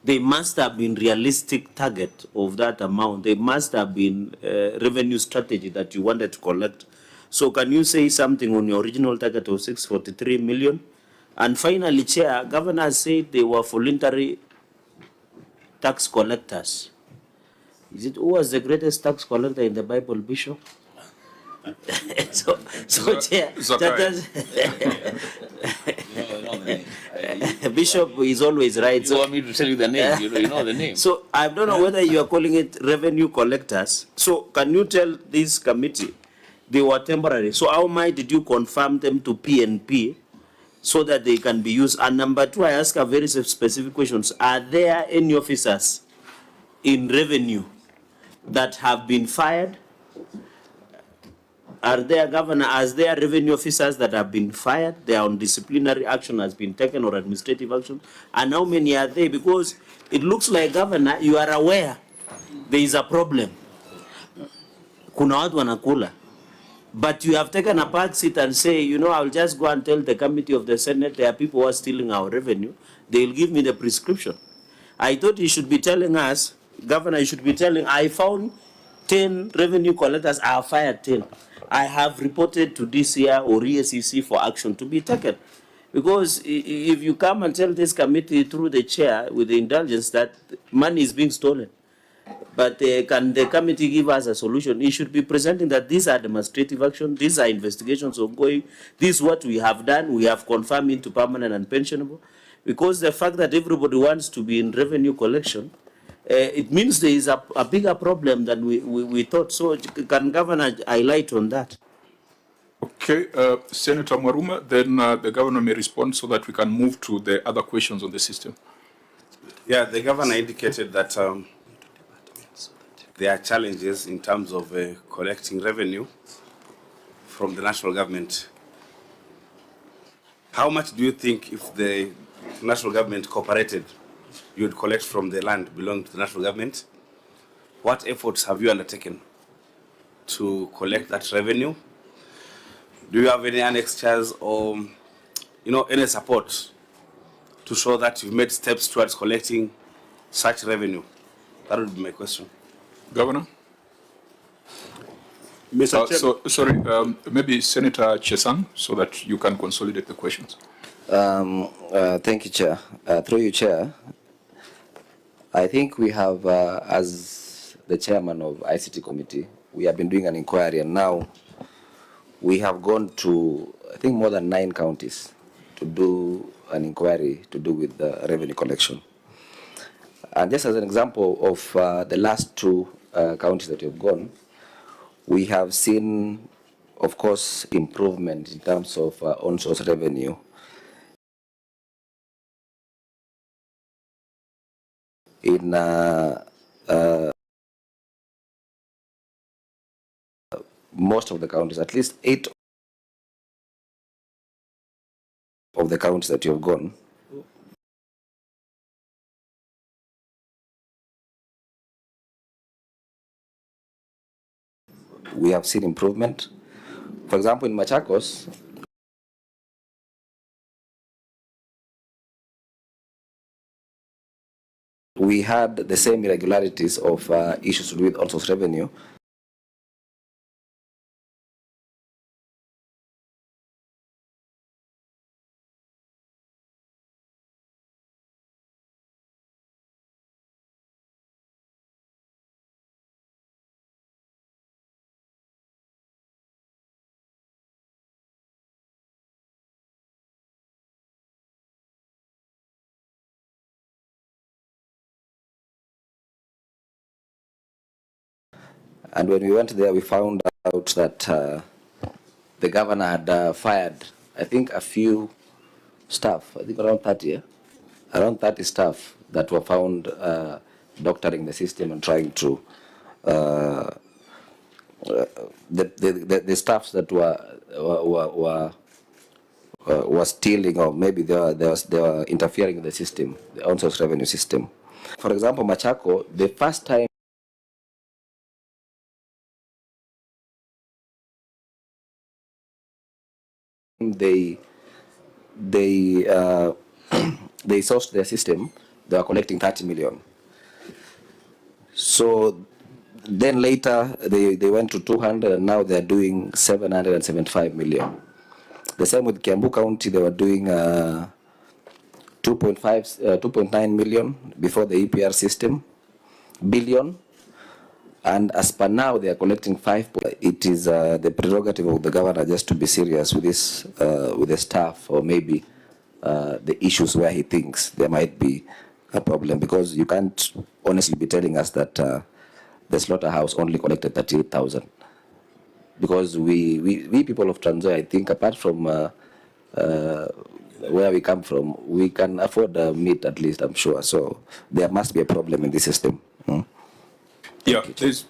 they must have been realistic target of that amount. They must have been revenue strategy that you wanted to collect. So can you say something on your original target of 643 million? And finally, Chair, Governor said they were voluntary tax collectors. Is it who was the greatest tax collector in the Bible, Bishop? so Chair, Bishop is always right. You want me to tell you the name? You know the name. So I don't know whether you are calling it revenue collectors. So can you tell this committee they were temporary? So how much did you confirm them to PNP so that they can be used? And number two, I ask a very specific questions. Are there any officers in revenue that have been fired? Are there, Governor, as there revenue officers that have been fired? They are on disciplinary action has been taken or administrative action. And how many are there? Because it looks like, Governor, you are aware there is a problem. Kuna watu wanakula. But you have taken a back seat and say, you know, I'll just go and tell the committee of the Senate there are people who are stealing our revenue. They'll give me the prescription. I thought you should be telling us, Governor, you should be telling, I found 10 revenue collectors, I have fired 10. I have reported to DCI or EACC for action to be taken. Because if you come and tell this committee through the chair with the indulgence that money is being stolen, but can the committee give us a solution? It should be presenting that these are demonstrative action, these are investigations ongoing, this is what we have done, we have confirmed into permanent and pensionable. Because the fact that everybody wants to be in revenue collection, it means there is a bigger problem than we thought. So can Governor highlight on that? Okay, Senator Mwaruma, then the Governor may respond so that we can move to the other questions on the system. Yeah, the Governor indicated that there are challenges in terms of collecting revenue from the national government. How much do you think if the national government cooperated, you would collect from the land belonging to the national government? What efforts have you undertaken to collect that revenue? Do you have any annexures or, any support to show that you've made steps towards collecting such revenue? That would be my question. Governor? Sorry, maybe Senator Chesang, so that you can consolidate the questions. Thank you, Chair. Through you, Chair, I think we have, as the chairman of ICT committee, we have been doing an inquiry, and now we have gone to, I think, more than 9 counties to do an inquiry to do with the revenue collection. And just as an example of the last 2 counties that we have gone, we have seen of course, improvement in terms of on-source revenue. In most of the counties, at least 8 of the counties that you have gone, we have seen improvement. For example, in Machakos, we had the same irregularities of issues with on-source revenue. And when we went there, we found out that the governor had fired, I think, a few staff, I think around 30, around 30 staff that were found doctoring the system and trying to, the staffs that were stealing, or maybe they were interfering in the system, the on-source revenue system. For example, Machaco, the first time they sourced their system, they were collecting 30 million. So then later they went to 200, and now they're doing 775 million. The same with Kiambu County, they were doing 2.9 million before the EPR system, billion. And as per now, they are collecting 5. It is the prerogative of the governor just to be serious with this, with the staff, or maybe the issues where he thinks there might be a problem, because you can't honestly be telling us that the slaughterhouse only collected 38,000. Because we people of Trans Nzoia, I think, apart from where we come from, we can afford meat at least, I'm sure. So there must be a problem in the system. Yeah, there's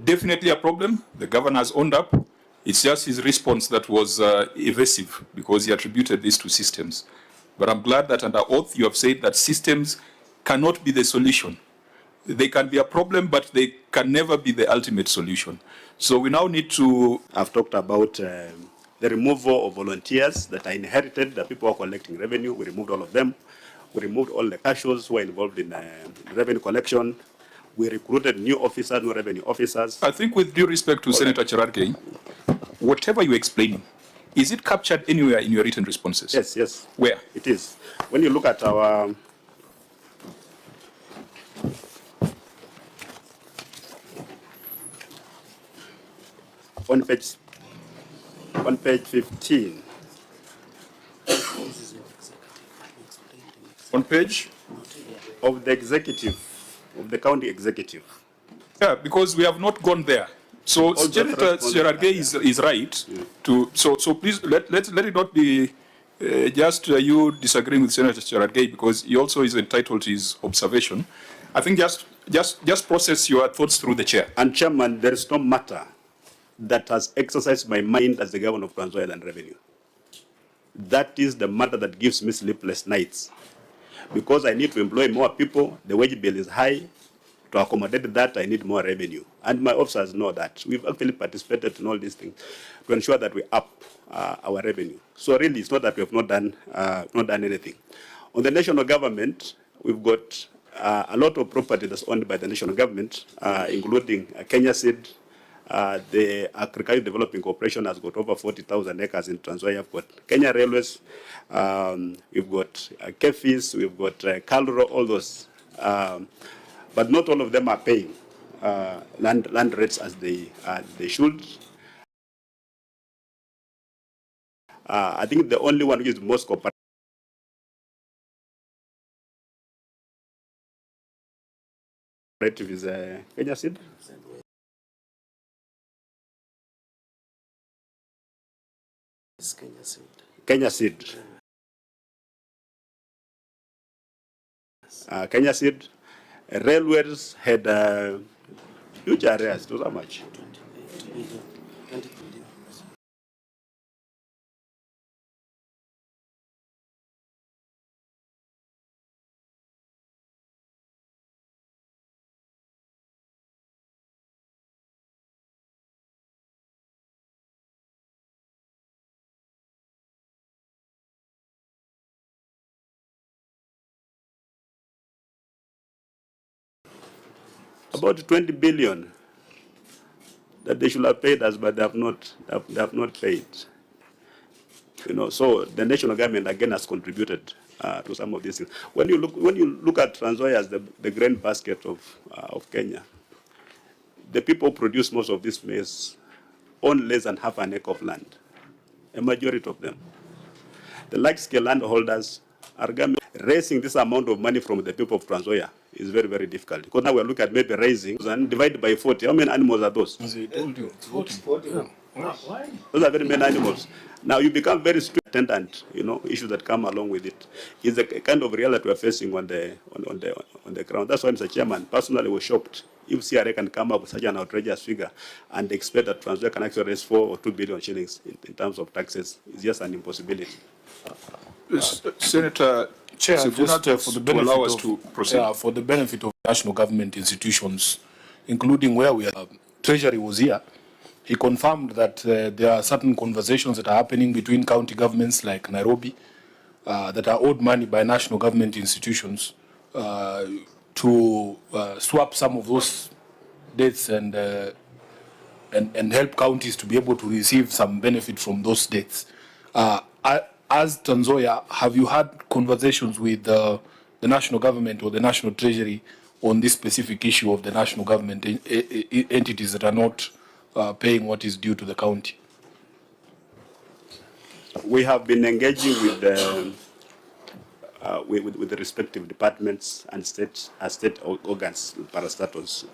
definitely a problem. The governor has owned up. It's just his response that was evasive, because he attributed this to systems. But I'm glad that under oath you have said that systems cannot be the solution. They can be a problem, but they can never be the ultimate solution. So we now need to... I've talked about the removal of volunteers that I inherited, the people who are collecting revenue. We removed all of them. We removed all the cashiers who were involved in revenue collection. We recruited new officers, new revenue officers. I think, with due respect to Senator Cherargei, whatever you're explaining, is it captured anywhere in your written responses? Yes, yes. Where? It is. When you look at our... on page 15. On page? Of the executive, of the county executive. Yeah, because we have not gone there. So Senator Cherargei is right. To so please let it not be just you disagreeing with Senator Cherargei, because he also is entitled to his observation. I think just process your thoughts through the chair. And Chairman, there is no matter that has exercised my mind as the governor of Trans Nzoia and Revenue. That is the matter that gives me sleepless nights. Because I need to employ more people, the wage bill is high. To accommodate that, I need more revenue. And my officers know that. We've actually participated in all these things to ensure that we up our revenue. So really, it's not that we have not done anything. On the national government, we've got a lot of property that's owned by the national government, including Kenya Seed. The Agricultural Development Corporation has got over 40,000 acres in Trans Nzoia. We've got Kenya Railways, we've got Kefis, we've got Kalro, all those. But not all of them are paying land rates as they should. I think the only one who is most cooperative is Kenya Seed. It's Kenya Seed. Kenya Seed. Kenya Seed. Railways had huge arrears. It was how much? About 20 billion that they should have paid us, but they have not. They have not paid. You know, so the national government again has contributed to some of these things. When you look at Trans Nzoia as the grain basket of Kenya, the people who produce most of this maize own less than half an acre of land. A majority of them. The large-scale landholders are raising this amount of money from the people of Trans Nzoia is very, very difficult. Because now we're looking at maybe raising and divide by 40. How many animals are those? I told you, it's 40. Yeah. Why? Those are very many animals. Now you become very strict attendant, you know, issues that come along with it. It's a kind of reality we're facing on the ground. That's why, Mr. Chairman, personally was shocked if CRA can come up with such an outrageous figure and expect that Trans Nzoia can actually raise 4 or 2 billion shillings in terms of taxes. It's just an impossibility. Senator Chair, Sifuna, just for the benefit allow us of, to proceed. for the benefit of national government institutions, including where we are, Treasury was here. He confirmed that there are certain conversations that are happening between county governments like Nairobi that are owed money by national government institutions to swap some of those debts and help counties to be able to receive some benefit from those debts. As Trans Nzoia, have you had conversations with the national government or the national treasury on this specific issue of the national government entities that are not paying what is due to the county? We have been engaging with the respective departments and state organs, parastatals,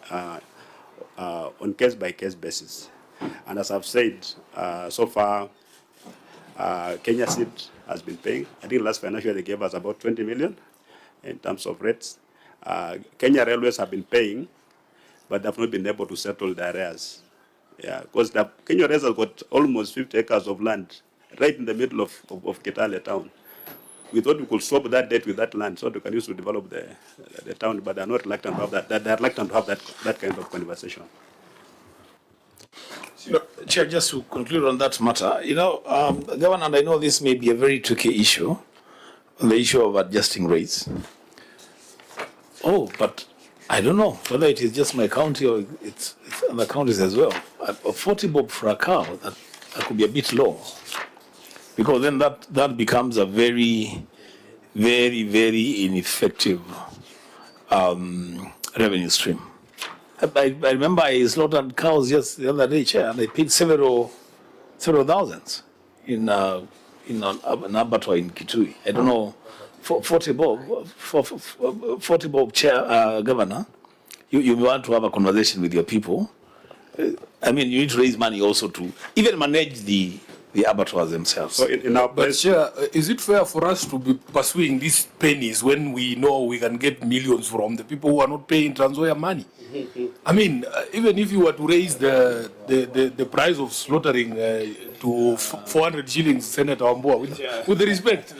on case-by-case basis. And as I've said, so far, Kenya Seed has been paying. I think last financial year they gave us about 20 million in terms of rates. Kenya Railways have been paying, but they've not been able to settle the arrears. Yeah, because the Kenya Railways have got almost 50 acres of land right in the middle of Kitale town. We thought we could swap that debt with that land so they can use to develop the town, but they're not reluctant to have that. They're reluctant to have that kind of conversation. Chair, just to conclude on that matter, Governor, and I know this may be a very tricky issue, on the issue of adjusting rates. Oh, but I don't know whether it is just my county or it's other counties as well. 40 bob for a cow, that could be a bit low. Because then that becomes a very, very, very ineffective revenue stream. I remember I slaughtered cows just the other day, Chair, and I paid several thousands in an abattoir in Kitui. I don't know, 40 bob, Chair, Governor. You want to have a conversation with your people. I mean, you need to raise money also to even manage the abattoirs themselves. So but Chair, is it fair for us to be pursuing these pennies when we know we can get millions from the people who are not paying Trans Nzoia money? I mean, even if you were to raise the price of slaughtering to 400 shillings, Senator Wambua, with the respect,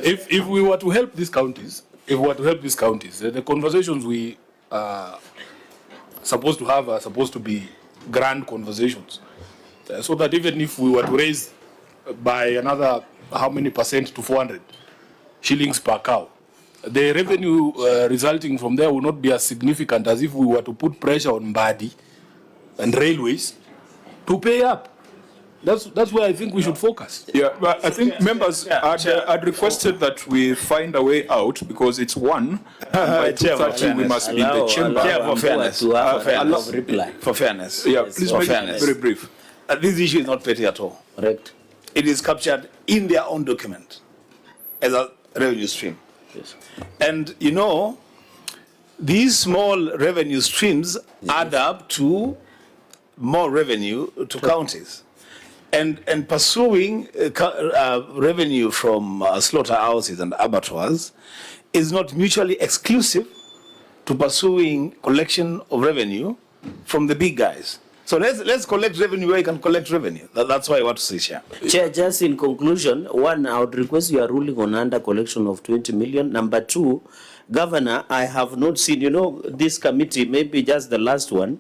if we were to help these counties, the conversations we are supposed to have are supposed to be grand conversations, so that even if we were to raise by another how many percent to 400 shillings per cow, the revenue resulting from there will not be as significant as if we were to put pressure on Mbadi and railways to pay up. That's where I think we should focus. Yeah, but I think members had requested that we find a way out because it's one. By 2:30 we must be in the chamber. For fairness. Yeah, please make it very brief. This issue is not petty at all. Correct. It is captured in their own document as a revenue stream. Yes. And these small revenue streams add up to more revenue to counties. And pursuing revenue from slaughterhouses and abattoirs is not mutually exclusive to pursuing collection of revenue from the big guys. So let's collect revenue where you can collect revenue. That's why I want to say, Chair. Chair, just in conclusion, one, I would request your ruling on under collection of 20 million. Number two, Governor, I have not seen, this committee, maybe just the last one,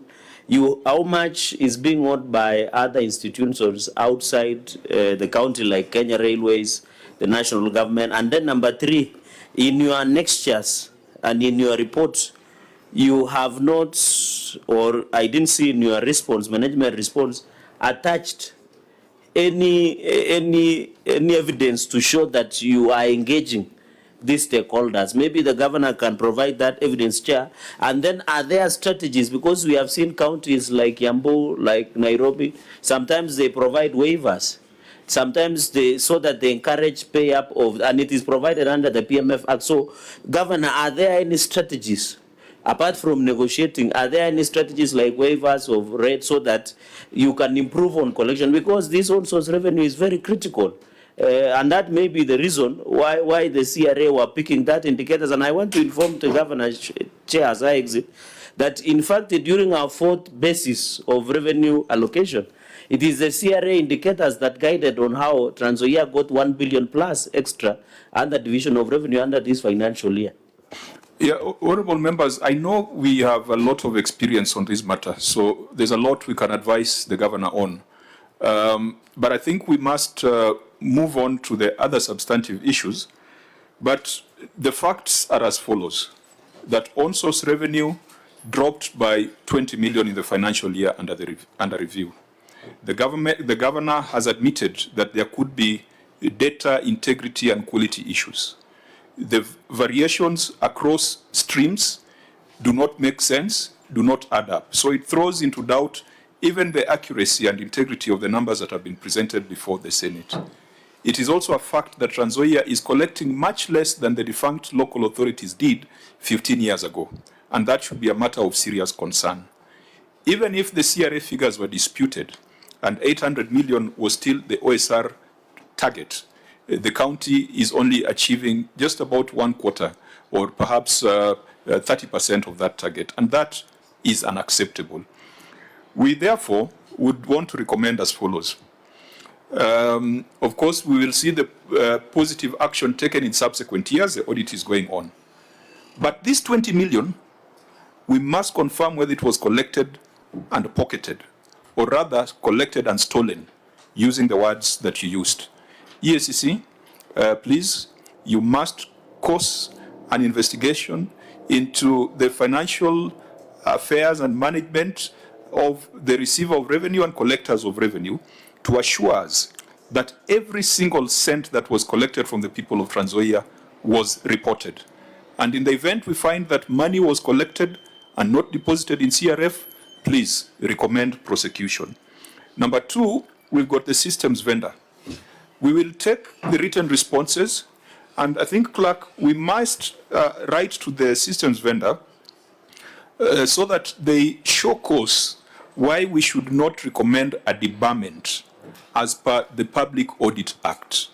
how much is being owed by other institutions outside the county, like Kenya Railways, the national government. And then number three, in your annexures and in your report, you have not, or I didn't see in your response, management response, attached any evidence to show that you are engaging these stakeholders. Maybe the governor can provide that evidence, Chair. And then are there strategies? Because we have seen counties like Yambu, like Nairobi, sometimes they provide waivers. Sometimes so that they encourage pay up of, and it is provided under the PMF Act. So, Governor, are there any strategies? Apart from negotiating, are there any strategies like waivers of rate so that you can improve on collection? Because this own source revenue is very critical. And that may be the reason why the CRA were picking that indicators. And I want to inform the Governor, Chair, as I exit, that in fact, during our fourth basis of revenue allocation, it is the CRA indicators that guided on how Trans Nzoia got 1 billion plus extra under division of revenue under this financial year. Yeah, honorable members, I know we have a lot of experience on this matter, so there's a lot we can advise the governor on. But I think we must move on to the other substantive issues. But the facts are as follows: that on-source revenue dropped by 20 million in the financial year under review. The governor has admitted that there could be data integrity and quality issues. The variations across streams do not make sense, do not add up. So it throws into doubt even the accuracy and integrity of the numbers that have been presented before the Senate. It is also a fact that Trans Nzoia is collecting much less than the defunct local authorities did 15 years ago, and that should be a matter of serious concern. Even if the CRA figures were disputed and 800 million was still the OSR target, the county is only achieving just about 1/4 or perhaps 30% of that target, and that is unacceptable. We therefore would want to recommend as follows. Of course, we will see the positive action taken in subsequent years. The audit is going on. But this 20 million, we must confirm whether it was collected and pocketed, or rather collected and stolen, using the words that you used. EACC, please, you must cause an investigation into the financial affairs and management of the receiver of revenue and collectors of revenue to assure us that every single cent that was collected from the people of Trans Nzoia was reported. And in the event we find that money was collected and not deposited in CRF, please recommend prosecution. Number two, we've got the systems vendor. We will take the written responses, and I think, Clerk, we must write to the systems vendor so that they show cause why we should not recommend a debarment as per the Public Audit Act.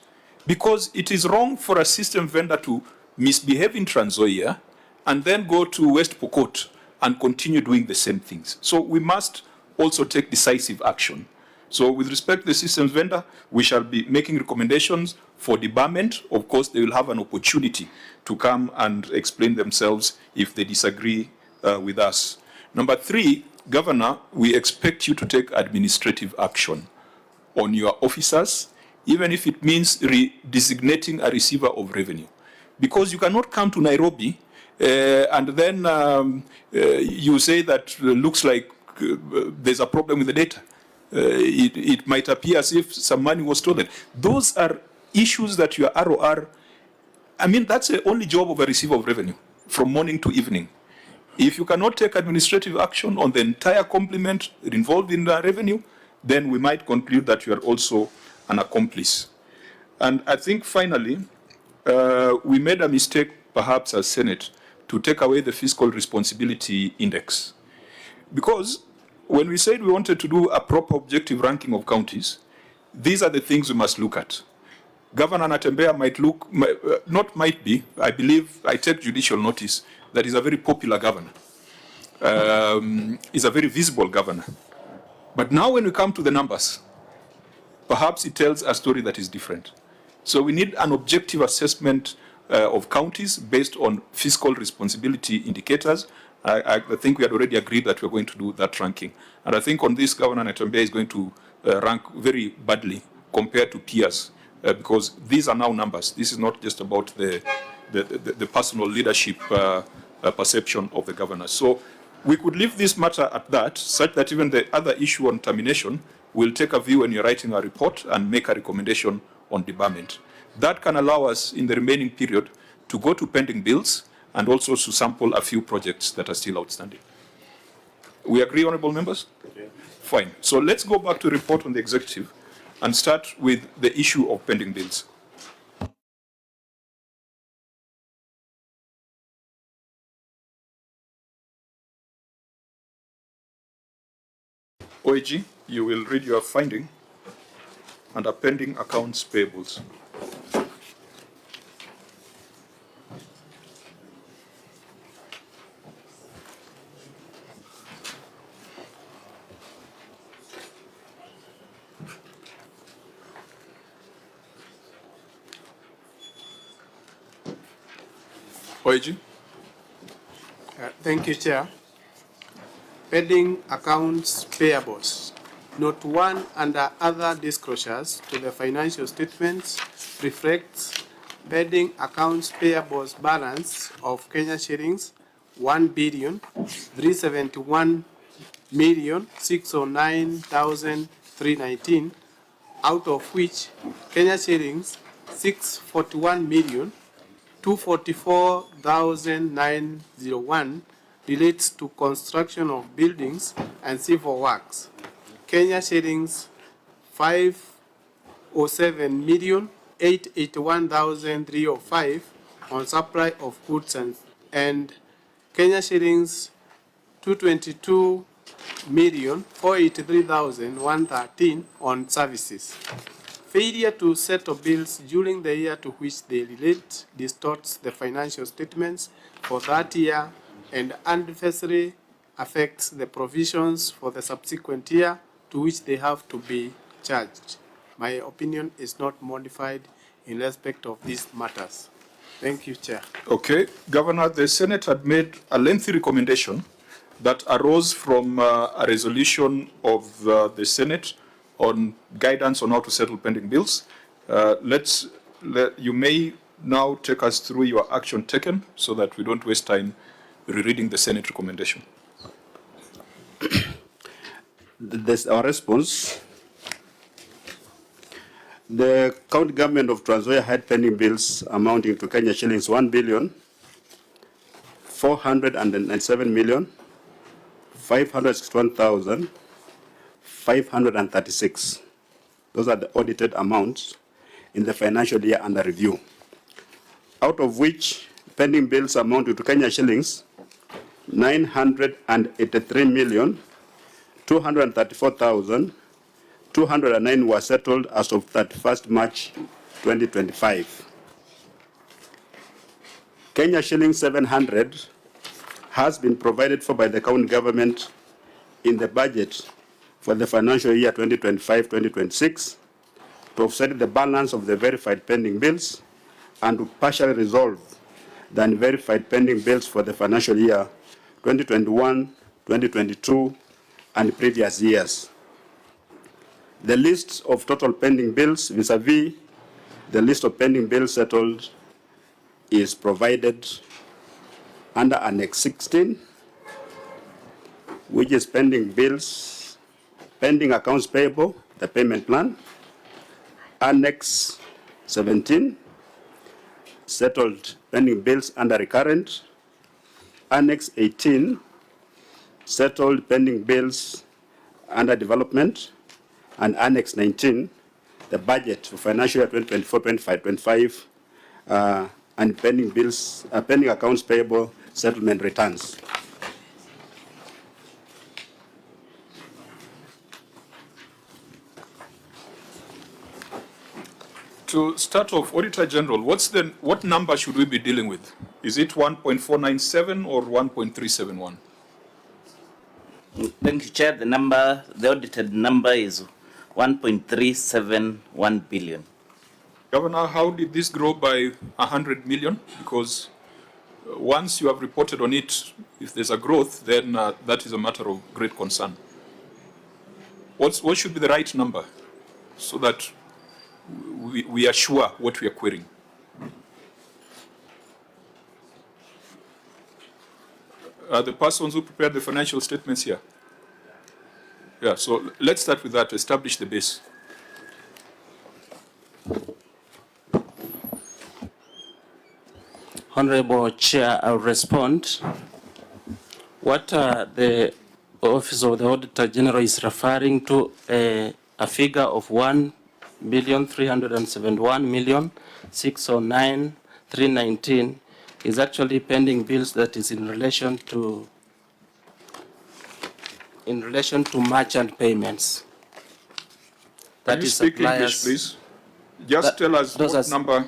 Because it is wrong for a system vendor to misbehave in Trans Nzoia and then go to West Pokot and continue doing the same things. So we must also take decisive action. So with respect to the systems vendor, we shall be making recommendations for debarment. Of course, they will have an opportunity to come and explain themselves if they disagree with us. Number three, Governor, we expect you to take administrative action on your officers, even if it means designating a receiver of revenue. Because you cannot come to Nairobi and then you say that looks like there's a problem with the data. It might appear as if some money was stolen. Those are issues that your ROR, I mean, that's the only job of a receiver of revenue, from morning to evening. If you cannot take administrative action on the entire complement involved in the revenue, then we might conclude that you are also an accomplice. And I think finally, we made a mistake, perhaps as Senate, to take away the fiscal responsibility index. Because when we said we wanted to do a proper objective ranking of counties, these are the things we must look at. Governor Natembeya I believe, I take judicial notice that he's a very popular governor. He's a very visible governor. But now when we come to the numbers, perhaps it tells a story that is different. So we need an objective assessment of counties based on fiscal responsibility indicators. I think we had already agreed that we're going to do that ranking. And I think on this, Governor Natembeya is going to rank very badly compared to peers, because these are now numbers. This is not just about the personal leadership perception of the governor. So we could leave this matter at that, such that even the other issue on termination will take a view when you're writing a report and make a recommendation on debarment. That can allow us in the remaining period to go to pending bills and also to sample a few projects that are still outstanding. We agree, honorable members? Okay. Fine. So let's go back to report on the executive and start with the issue of pending bills. OAG, you will read your finding under pending accounts payables. OAG. Thank you, Chair. Pending accounts payables. Note 1 under other disclosures to the financial statements reflects pending accounts payables balance of Kenya shillings 1,371,609,319, out of which Kenya shillings 641,244,901 relates to construction of buildings and civil works. Kenya shillings 507,881,305 on supply of goods and Kenya shillings 222,483,113 on services. Failure to settle bills during the year to which they relate distorts the financial statements for that year and adversely affects the provisions for the subsequent year to which they have to be charged. My opinion is not modified in respect of these matters. Thank you, Chair. Okay, Governor, the Senate had made a lengthy recommendation that arose from a resolution of the Senate on guidance on how to settle pending bills. You may now take us through your action taken so that we don't waste time rereading the Senate recommendation. This our response. The county government of Trans Nzoia had pending bills amounting to Kenya shillings 1,497,561,536. Those are the audited amounts in the financial year under review. Out of which pending bills amounted to Kenya shillings 983,234,209 were settled as of 31st March 2025. Kenya shillings 700 has been provided for by the county government in the budget for the financial year 2025-2026 to offset the balance of the verified pending bills and to partially resolve the unverified pending bills for the financial year 2021, 2022, and previous years. The list of total pending bills vis-a-vis the list of pending bills settled is provided under Annex 16, which is pending bills, pending accounts payable, the payment plan. Annex 17, settled pending bills under recurrent. Annex 18, settled pending bills under development. And Annex 19, the budget for financial year 2024-25, and pending bills, pending accounts payable settlement returns. To start off, Auditor General, what number should we be dealing with? Is it 1.497 or 1.371? Thank you, Chair. The audited number is 1.371 billion. Governor, how did this grow by 100 million? Because once you have reported on it, if there's a growth, then that is a matter of great concern. What should be the right number so that we are sure what we are querying? Are the persons who prepared the financial statements here? Yeah, so let's start with that to establish the base. Honorable Chair, I'll respond. What the Office of the Auditor General is referring to a figure of 1,371,609,319 is actually pending bills that is in relation to merchant payments. Can you speak English, please? Just tell us what number.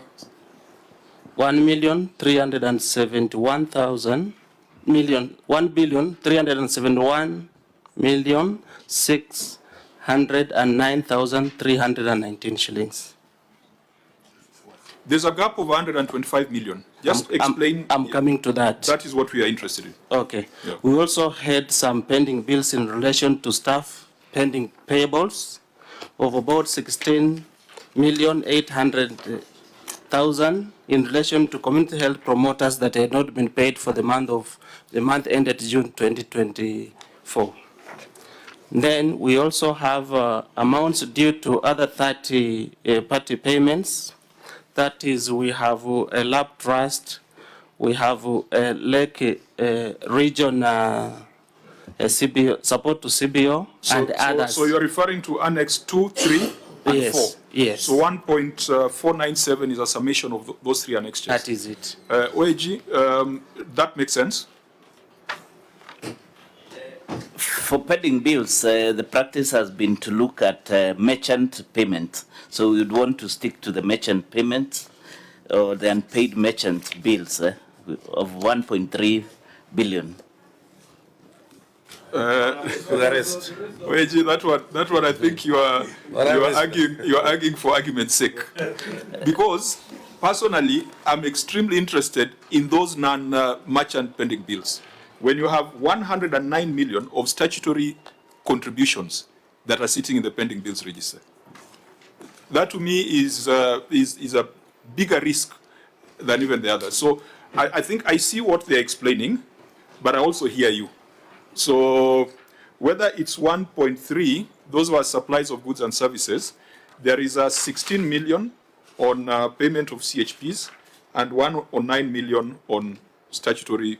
1,371,609,319 shillings. There's a gap of 125 million. Just explain. I'm coming to that. That is what we are interested in. Okay. Yeah. We also had some pending bills in relation to staff pending payables of about 16,800,000 in relation to community health promoters that had not been paid for the month ended June 2024. Then we also have amounts due to other 30-party payments. That is, we have a lab trust, we have a Lake region CBO, support to CBO, and others. So you're referring to Annex 2, 3, and 4? Yes. So 1.497 is a summation of those three annexes. That is it. OAG, that makes sense. For pending bills, the practice has been to look at merchant payments. So we would want to stick to the merchant payments or the unpaid merchant bills of 1.3 billion. The rest. OAG, that one I think you are arguing for argument's sake. Because personally, I'm extremely interested in those non-merchant pending bills. When you have 109 million of statutory contributions that are sitting in the pending bills register, that to me is a bigger risk than even the others. So I think I see what they're explaining, but I also hear you. So whether it's 1.3, those were supplies of goods and services, there is a 16 million on payment of CHPs and 109 million on statutory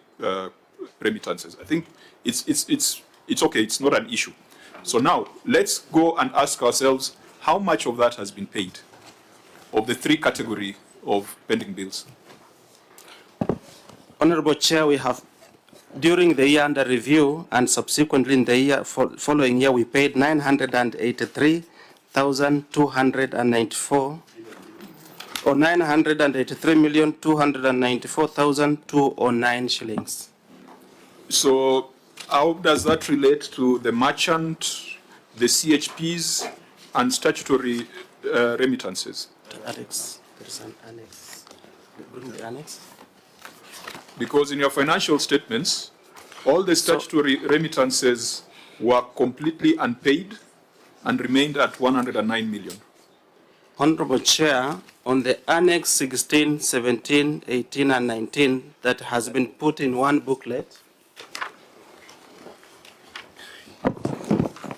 remittances. I think it's okay, it's not an issue. So now let's go and ask ourselves how much of that has been paid of the three category of pending bills. Honorable Chair, we have during the year under review and subsequently in the year following year we paid 983,294 or 983,294,209 shillings. So how does that relate to the merchant, the CHPs, and statutory remittances? Annex. There's an annex. Bring the annex. Because in your financial statements, all the statutory remittances were completely unpaid and remained at 109 million. Honorable Chair, on the Annex 16, 17, 18, and 19 that has been put in one booklet,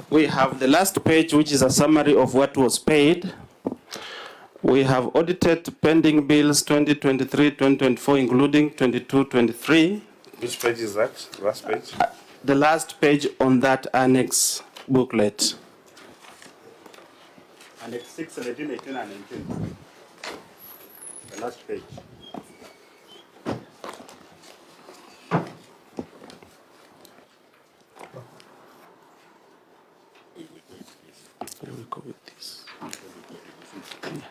we have the last page, which is a summary of what was paid. We have audited pending bills 2023-2024, including 22-23. Which page is that? Last page? The last page on that annex booklet. Annex 6, 17, 18, and 19. The last page. Where we go with this? Yeah.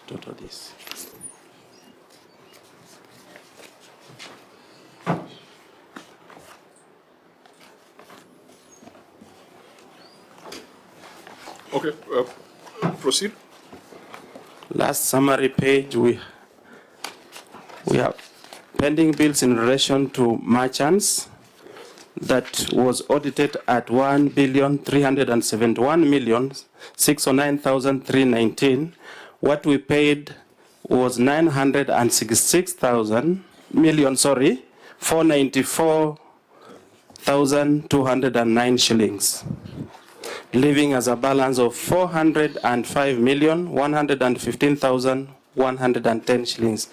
Total this. Okay, proceed. Last summary page, we have pending bills in relation to merchants that was audited at 1,371,609,319. What we paid was 494,209 shillings, leaving as a balance of 405,115,110 shillings.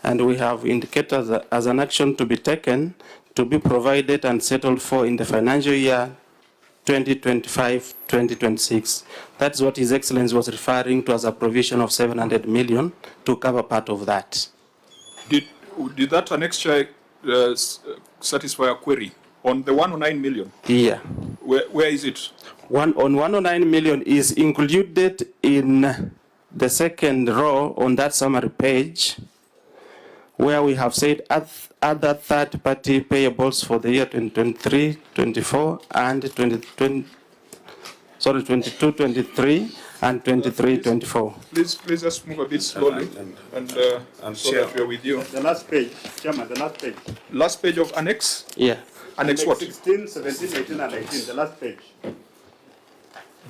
And we have indicated as an action to be taken to be provided and settled for in the financial year 2025-2026. That's what His Excellency was referring to as a provision of 700 million to cover part of that. Did that annexure satisfy a query on the 109 million? Yeah. Where is it? 109 million is included in the second row on that summary page, where we have said other third-party payables for the year 2023, 24, and 22, 23, and 23, 24. Please just move a bit slowly, and so that we are with you. The last page, Chairman, the last page. Last page of annex? Yeah. Annex what? 16, 17, 18, and 19, the last page.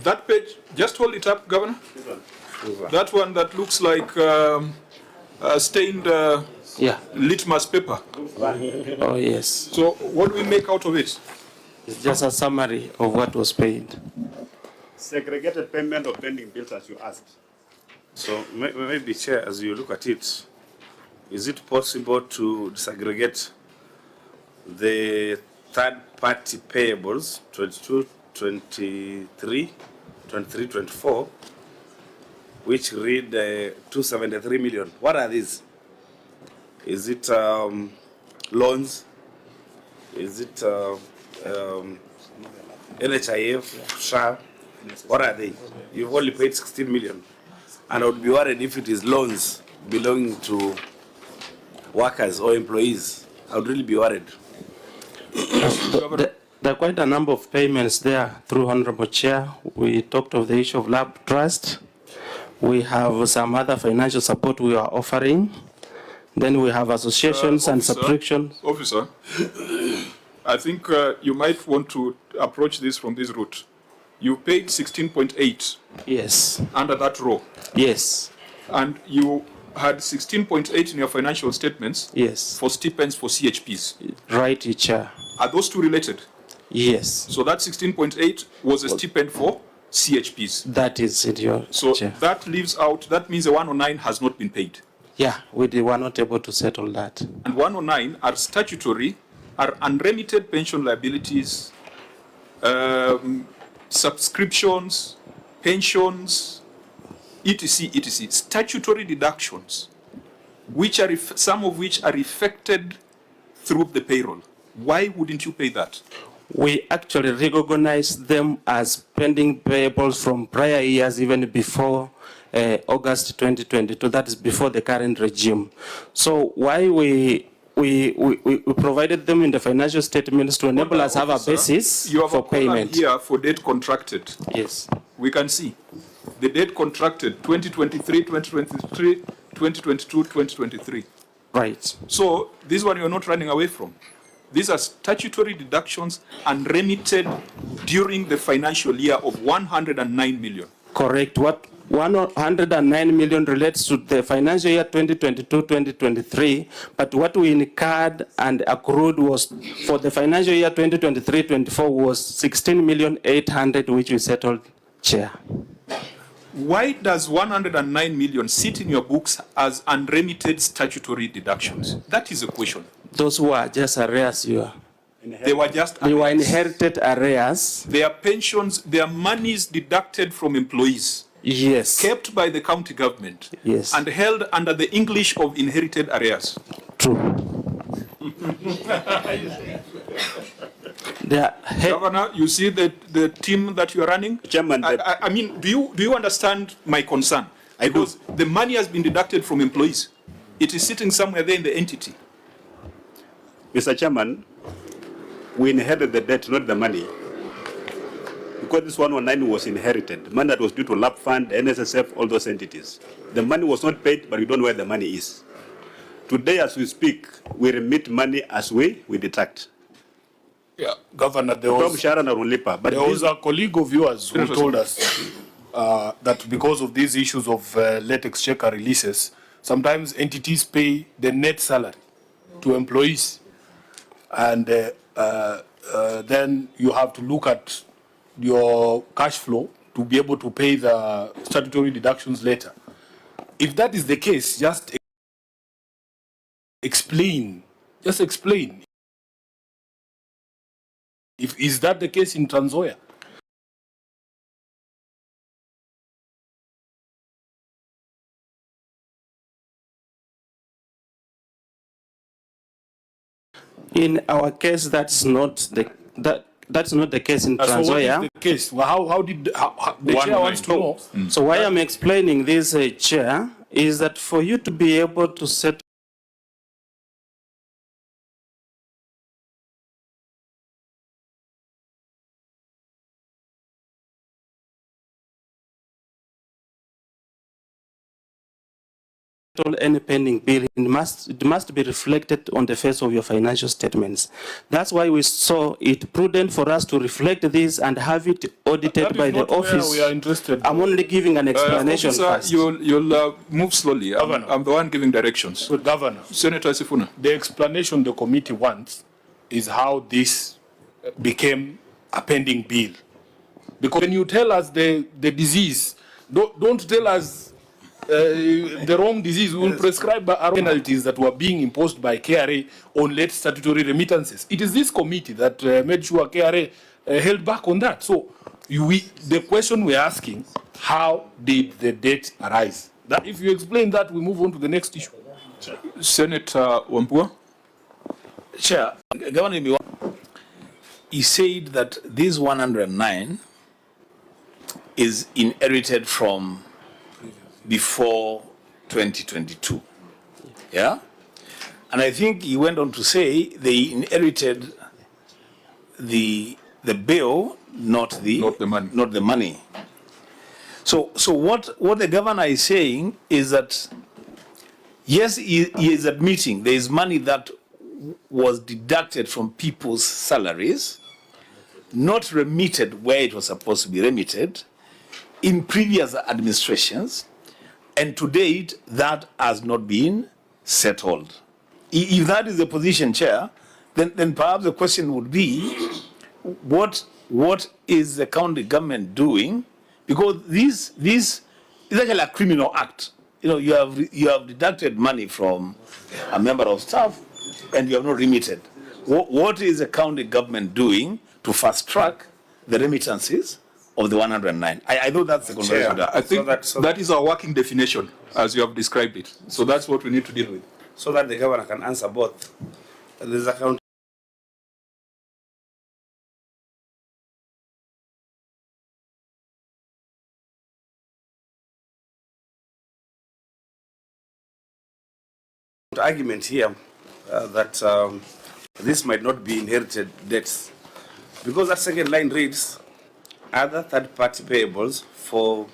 That page, just hold it up, Governor. That one that looks like stained litmus paper. Oh, yes. So what do we make out of it? It's just a summary of what was paid. Segregated payment of pending bills as you asked. So maybe, Chair, as you look at it, is it possible to disaggregate the third-party payables, 22, 23, 23, 24, which read 273 million? What are these? Is it loans? Is it NHIF, SHA? What are they? You've only paid 16 million. And I would be worried if it is loans belonging to workers or employees. I would really be worried. There are quite a number of payments there through Honorable Chair. We talked of the issue of lab trust. We have some other financial support we are offering. Then we have associations and subscriptions. Officer, I think you might want to approach this from this route. You paid 16.8. Yes. Under that row. Yes. And you had 16.8 in your financial statements. Yes. For stipends for CHPs. Right, Chair. Are those two related? Yes. So that 16.8 was a stipend for CHPs. That is it, Your Chair. That leaves out, that means the 109 has not been paid. Yeah, we were not able to settle that. And 109 are statutory, are unremitted pension liabilities, subscriptions, pensions, etc., etc., statutory deductions, which are some of which are effected through the payroll. Why wouldn't you pay that? We actually recognize them as pending payables from prior years, even before August 2022. That is before the current regime. So why we provided them in the financial statements to enable us to have a basis you have for a column payment. Here for date contracted. Yes. We can see the date contracted 2023, 2023, 2022, 2023. Right. So this one you're not running away from. These are statutory deductions unremitted during the financial year of 109 million. Correct. What 109 million relates to the financial year 2022-2023, but what we incurred and accrued was for the financial year 2023-24 was 16,800,000, which we settled, Chair. Why does 109 million sit in your books as unremitted statutory deductions? That is a question. Those were just arrears, They were just They were inherited arrears. Their pensions, their monies deducted from employees. Yes. Kept by the county government. Yes. And held under the English of inherited arrears. True. Governor, you see the team that you are running? Chairman, I mean, do you understand my concern? Because the money has been deducted from employees. It is sitting somewhere there in the entity. Mr. Chairman, we inherited the debt, not the money. Because this 119 was inherited, money that was due to LAP Fund, NSSF, all those entities. The money was not paid, but we don't know where the money is. Today, as we speak, we remit money as we deduct. Yeah, Governor, there was a colleague of yours who told us that because of these issues of late exchequer releases, sometimes entities pay the net salary to employees. And then you have to look at your cash flow to be able to pay the statutory deductions later. If that is the case, just explain. Just explain. Is that the case in Trans Nzoia? In our case, that's not the case in Trans Nzoia. So what is the case? Well, how did the chair wants to know? So why I'm explaining this, Chair, is that for you to be able to set any pending bill, it must be reflected on the face of your financial statements. That's why we saw it prudent for us to reflect this and have it audited by the office. We are interested. I'm only giving an explanation first. You'll move slowly. I'm the one giving directions. Good, Governor. Senator Sifuna. The explanation the committee wants is how this became a pending bill. Because when you tell us the disease, don't tell us the wrong disease. We will prescribe penalties that were being imposed by KRA on late statutory remittances. It is this committee that made sure KRA held back on that. So the question we're asking, how did the debt arise? That if you explain that, we move on to the next issue. Senator Wambua. Chair, Governor, he said that this 109 is inherited from before 2022. Yeah? And I think he went on to say they inherited the bill, not the money. So what the governor is saying is that yes, he is admitting there is money that was deducted from people's salaries, not remitted where it was supposed to be remitted in previous administrations, and to date that has not been settled. If that is the position, Chair, then perhaps the question would be, what is the county government doing? Because this is actually a criminal act. You know, you have deducted money from a member of staff and you have not remitted. What is the county government doing to fast track the remittances of the 109? I know that's the conversation. I think that is our working definition as you have described it. So that's what we need to deal with. So that the governor can answer both. There's account. Argument here that this might not be inherited debts, because that second line reads other third-party payables for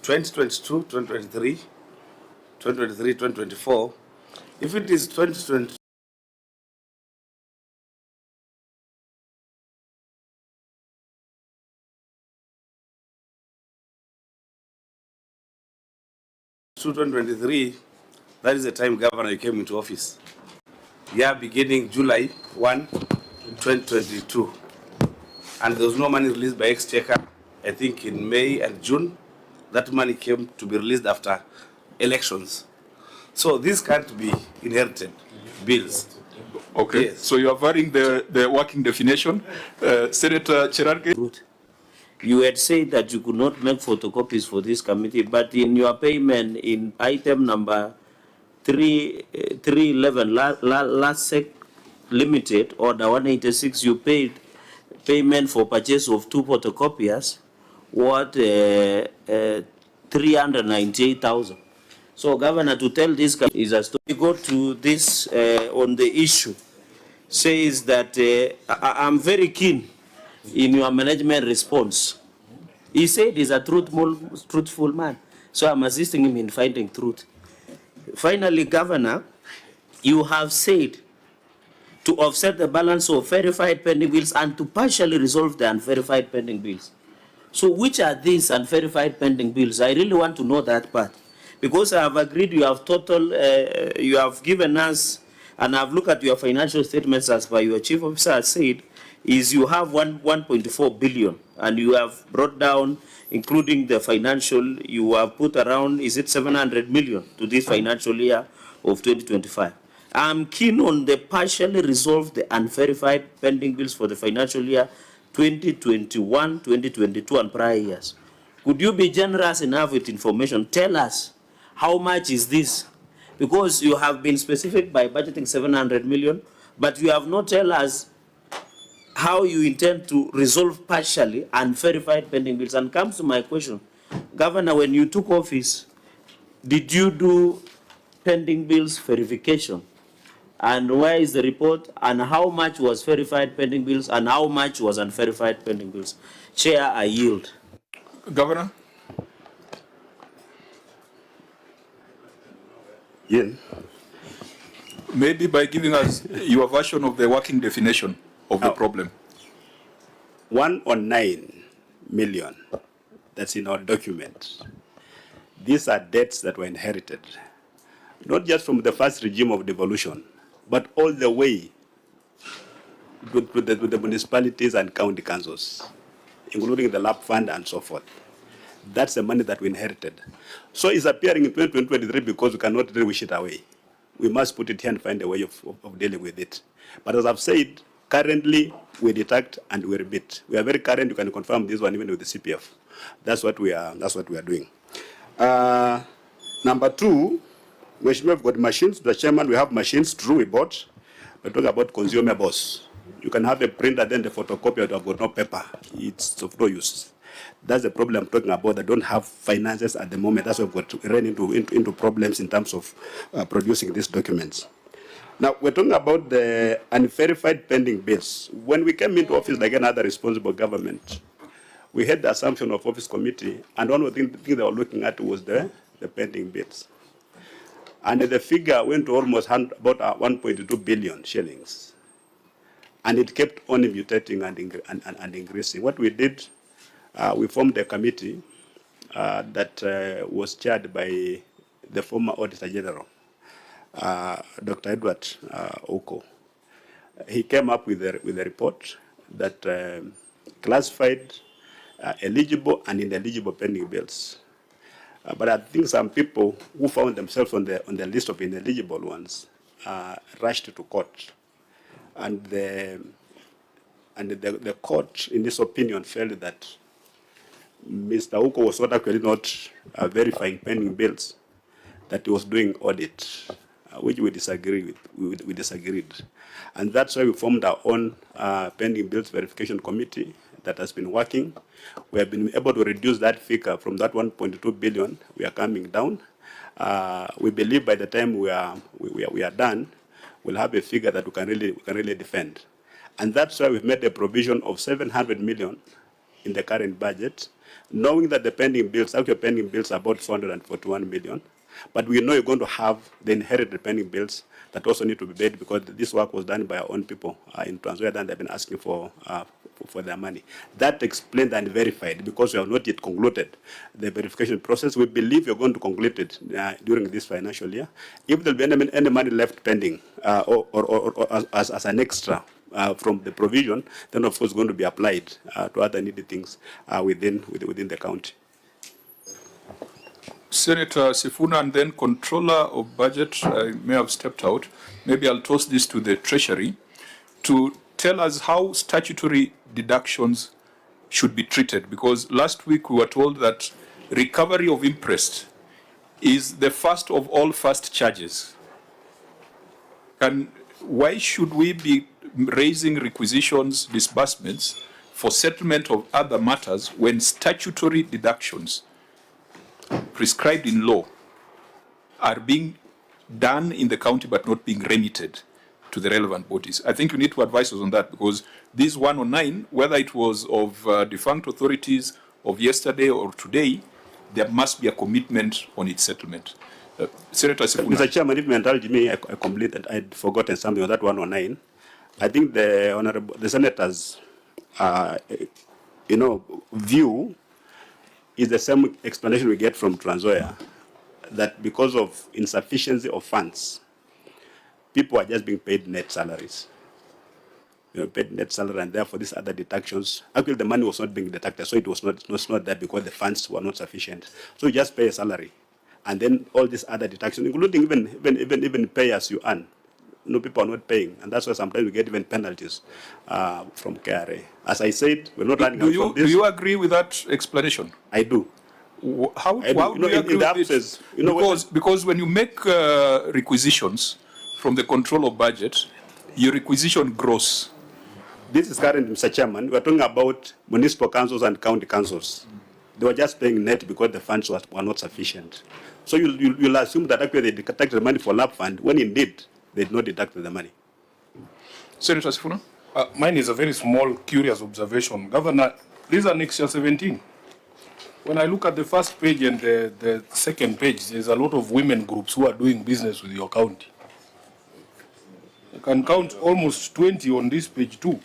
2022, 2023, 2023, 2024. If it is 2020, that is the time, Governor, you came into office. Yeah, beginning July 1, 2022. And there was no money released by Exchequer, I think in May and June. That money came to be released after elections. So this can't be inherited bills. Okay, yes. So you are varying the working definition. Senator Cherargei. You had said that you could not make photocopies for this committee, but in your payment in item number 311, last sec limited, order 186, you paid payment for purchase of 2 photocopiers worth 398,000. So, Governor, to tell this guy is a story. We go to this on the issue, says that I'm very keen in your management response. He said he's a truthful man, so I'm assisting him in finding truth. Finally, Governor, you have said to offset the balance of verified pending bills and to partially resolve the unverified pending bills. So which are these unverified pending bills? I really want to know that part. Because I have agreed you have you have given us, and I've looked at your financial statements as by your chief officer has said, is you have 1.4 billion, and you have brought down, including the financial, you have put around, is it 700 million to this financial year of 2025. I'm keen on the partially resolve the unverified pending bills for the financial year 2021, 2022, and prior years. Could you be generous enough with information? Tell us how much is this? Because you have been specific by budgeting 700 million, but you have not tell us how you intend to resolve partially unverified pending bills. And comes to my question, Governor, when you took office, did you do pending bills verification? And where is the report? And how much was verified pending bills? And how much was unverified pending bills? Chair, I yield. Governor? Yeah. Maybe by giving us your version of the working definition of the problem. 109 million, that's in our document. These are debts that were inherited, not just from the first regime of devolution, but all the way to the municipalities and county councils, including the LAP fund and so forth. That's the money that we inherited. So it's appearing in 2023 because we cannot really wish it away. We must put it here and find a way of dealing with it. But as I've said, currently we detect and we rebate. We are very current. You can confirm this one even with the CPF. That's what we are doing. Number two, we've got machines. The chairman, we have machines. True, we bought. We're talking about consumables. You can have a printer, then the photocopier, have got no paper. It's of no use. That's the problem I'm talking about. I don't have finances at the moment. That's why we've got to run into problems in terms of producing these documents. Now, we're talking about the unverified pending bills. When we came into office like another responsible government, we had the assumption of office committee, and one of the things they were looking at was the pending bills. And the figure went to almost about 1.2 billion shillings. And it kept on mutating and increasing. What we did, we formed a committee that was chaired by the former Auditor General, Dr. Edward Oko. He came up with a report that classified eligible and ineligible pending bills. But I think some people who found themselves on the list of ineligible ones rushed to court. And the court, in this opinion, felt that Mr. Oko was not actually not verifying pending bills, that he was doing audit, which we disagree with. We disagreed. And that's why we formed our own pending bills verification committee that has been working. We have been able to reduce that figure from that 1.2 billion. We are coming down. We believe by the time we are done, we'll have a figure that we can really defend. And that's why we've made a provision of 700 million in the current budget, knowing that the pending bills, actual pending bills are about 441 million. But we know you're going to have the inherited pending bills that also need to be paid because this work was done by our own people in Tanzania, and they've been asking for their money. That explained and verified because we have not yet concluded the verification process. We believe we're going to conclude it during this financial year. If there'll be any money left pending or as an extra from the provision, then of course it's going to be applied to other needed things within the county. Senator Sifuna, and then Controller of Budget, may have stepped out. Maybe I'll toss this to the Treasury to tell us how statutory deductions should be treated, because last week we were told that recovery of interest is the first of all first charges. Why should we be raising requisitions, disbursements, for settlement of other matters when statutory deductions prescribed in law are being done in the county but not being remitted to the relevant bodies. I think you need to advise us on that, because this 109, whether it was of defunct authorities of yesterday or today, there must be a commitment on its settlement. Senator Sifuna. Mr. Chairman, if you indulge me, I completed, I'd forgotten something on that 109. I think the senators, view is the same explanation we get from Trans Nzoia, that because of insufficiency of funds, people are just being paid net salaries. Paid net salary, and therefore these other deductions, actually the money was not being deducted, so it was not there because the funds were not sufficient. So you just pay a salary, and then all these other deductions, including even pay as you earn. People are not paying, and that's why sometimes we get even penalties from KRA. As I said, we're not running out from this. Do you agree with that explanation? I do. How do you agree with it? Because when you make requisitions from the control of budget, your requisition grows. This is current, Mr. Chairman. We're talking about municipal councils and county councils. They were just paying net because the funds were not sufficient. So you'll assume that actually they deducted the money for lab fund, when indeed they did not deduct the money. Senator Sifuna? Mine is a very small, curious observation. Governor, these are next year 17. When I look at the first page and the second page, there's a lot of women groups who are doing business with your county. You can count almost 20 on this page too.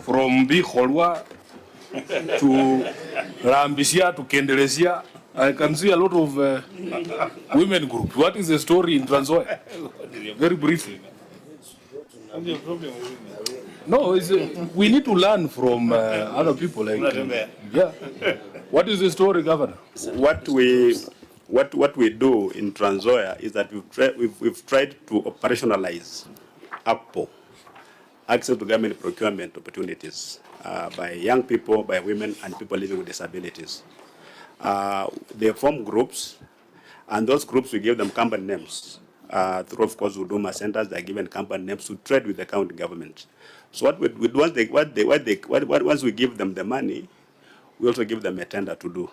From Bikholwa to Rambisia to Kendelesia, I can see a lot of women groups. What is the story in Trans Nzoia? Very briefly. No, we need to learn from other people. Yeah. What is the story, Governor? What we do in Trans Nzoia is that we've tried to operationalize APO, access to government procurement opportunities, by young people, by women, and people living with disabilities. They form groups, and those groups, we give them company names. Through, of course, Huduma centers, they're given company names to trade with the county government. So what we do, once we give them the money, we also give them a tender to do.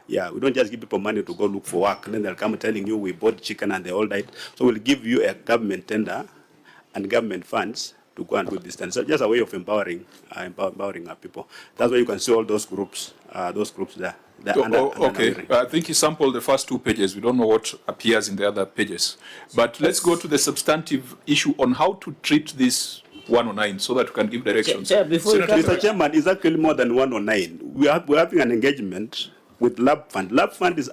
Yeah, we don't just give people money to go look for work, and then they'll come telling you we bought chicken and they all died. So we'll give you a government tender and government funds to go and do this. So just a way of empowering our people. That's why you can see all those groups there. Okay, I think he sampled the first 2 pages. We don't know what appears in the other pages. But let's go to the substantive issue on how to treat this 109 so that we can give directions. Mr. Chairman, it's actually more than 109. We're having an engagement with Lab Fund. Lab Fund is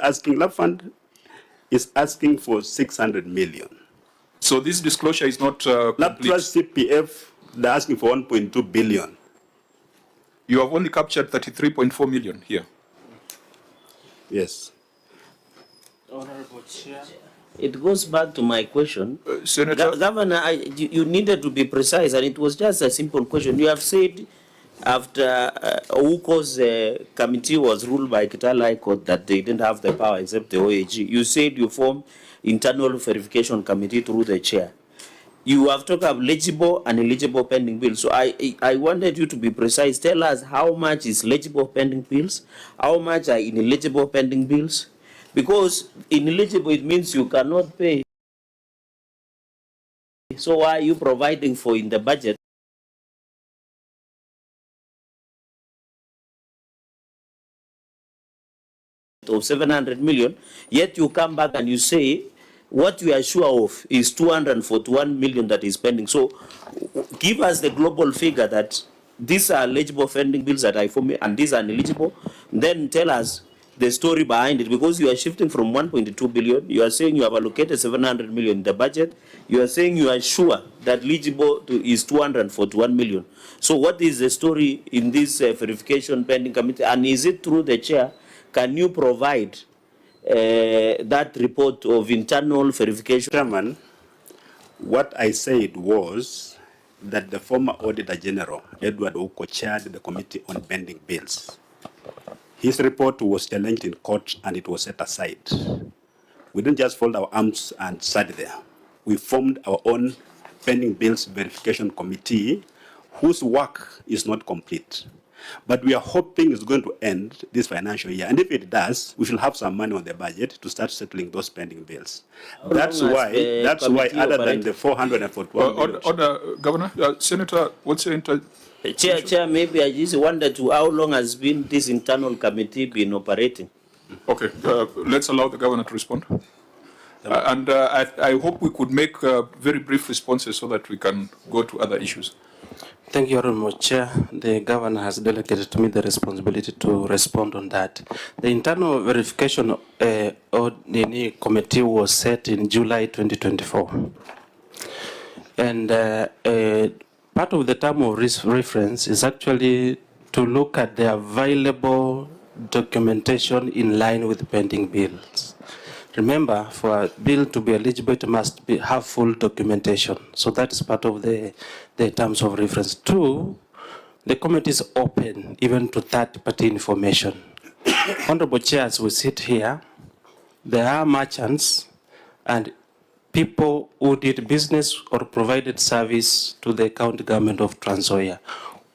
asking for 600 million. So this disclosure is not Lab Trust CPF, they're asking for 1.2 billion. You have only captured 33.4 million here. Yes. Honorable Chair. It goes back to my question. Senator? Governor, you needed to be precise, and it was just a simple question. You have said after Ouko's committee was ruled by Kitale High Court that they didn't have the power except the OAG. You said you formed internal verification committee through the chair. You have talked about legible and illegible pending bills. So I wanted you to be precise. Tell us how much is legible pending bills, how much are ineligible pending bills. Because ineligible, it means you cannot pay. So why are you providing for in the budget? Of 700 million, yet you come back and you say what you are sure of is 241 million that is pending. So give us the global figure that these are eligible pending bills that I form and these are ineligible. Then tell us the story behind it, because you are shifting from 1.2 billion. You are saying you have allocated 700 million in the budget. You are saying you are sure that eligible is 241 million. So what is the story in this verification pending committee? And is it through the chair? Can you provide that report of internal verification? Chairman, what I said was that the former Auditor General, Edward Ouko, chaired the committee on pending bills. His report was challenged in court and it was set aside. We didn't just fold our arms and sat there. We formed our own pending bills verification committee whose work is not complete. But we are hoping it's going to end this financial year. And if it does, we should have some money on the budget to start settling those pending bills. That's why other than the 441 million. Order, Governor. Senator, what's your Chair, maybe I just wonder to how long has been this internal committee been operating? Okay, let's allow the Governor to respond. I hope we could make very brief responses so that we can go to other issues. Thank you very much, Chair. The Governor has delegated to me the responsibility to respond on that. The internal verification committee was set in July 2024. And part of the term of reference is actually to look at the available documentation in line with pending bills. Remember, for a bill to be eligible, it must have full documentation. So that is part of the terms of reference. Two, the committee is open even to third-party information. Honorable Chair, as we sit here, there are merchants and people who did business or provided service to the county government of Trans Nzoia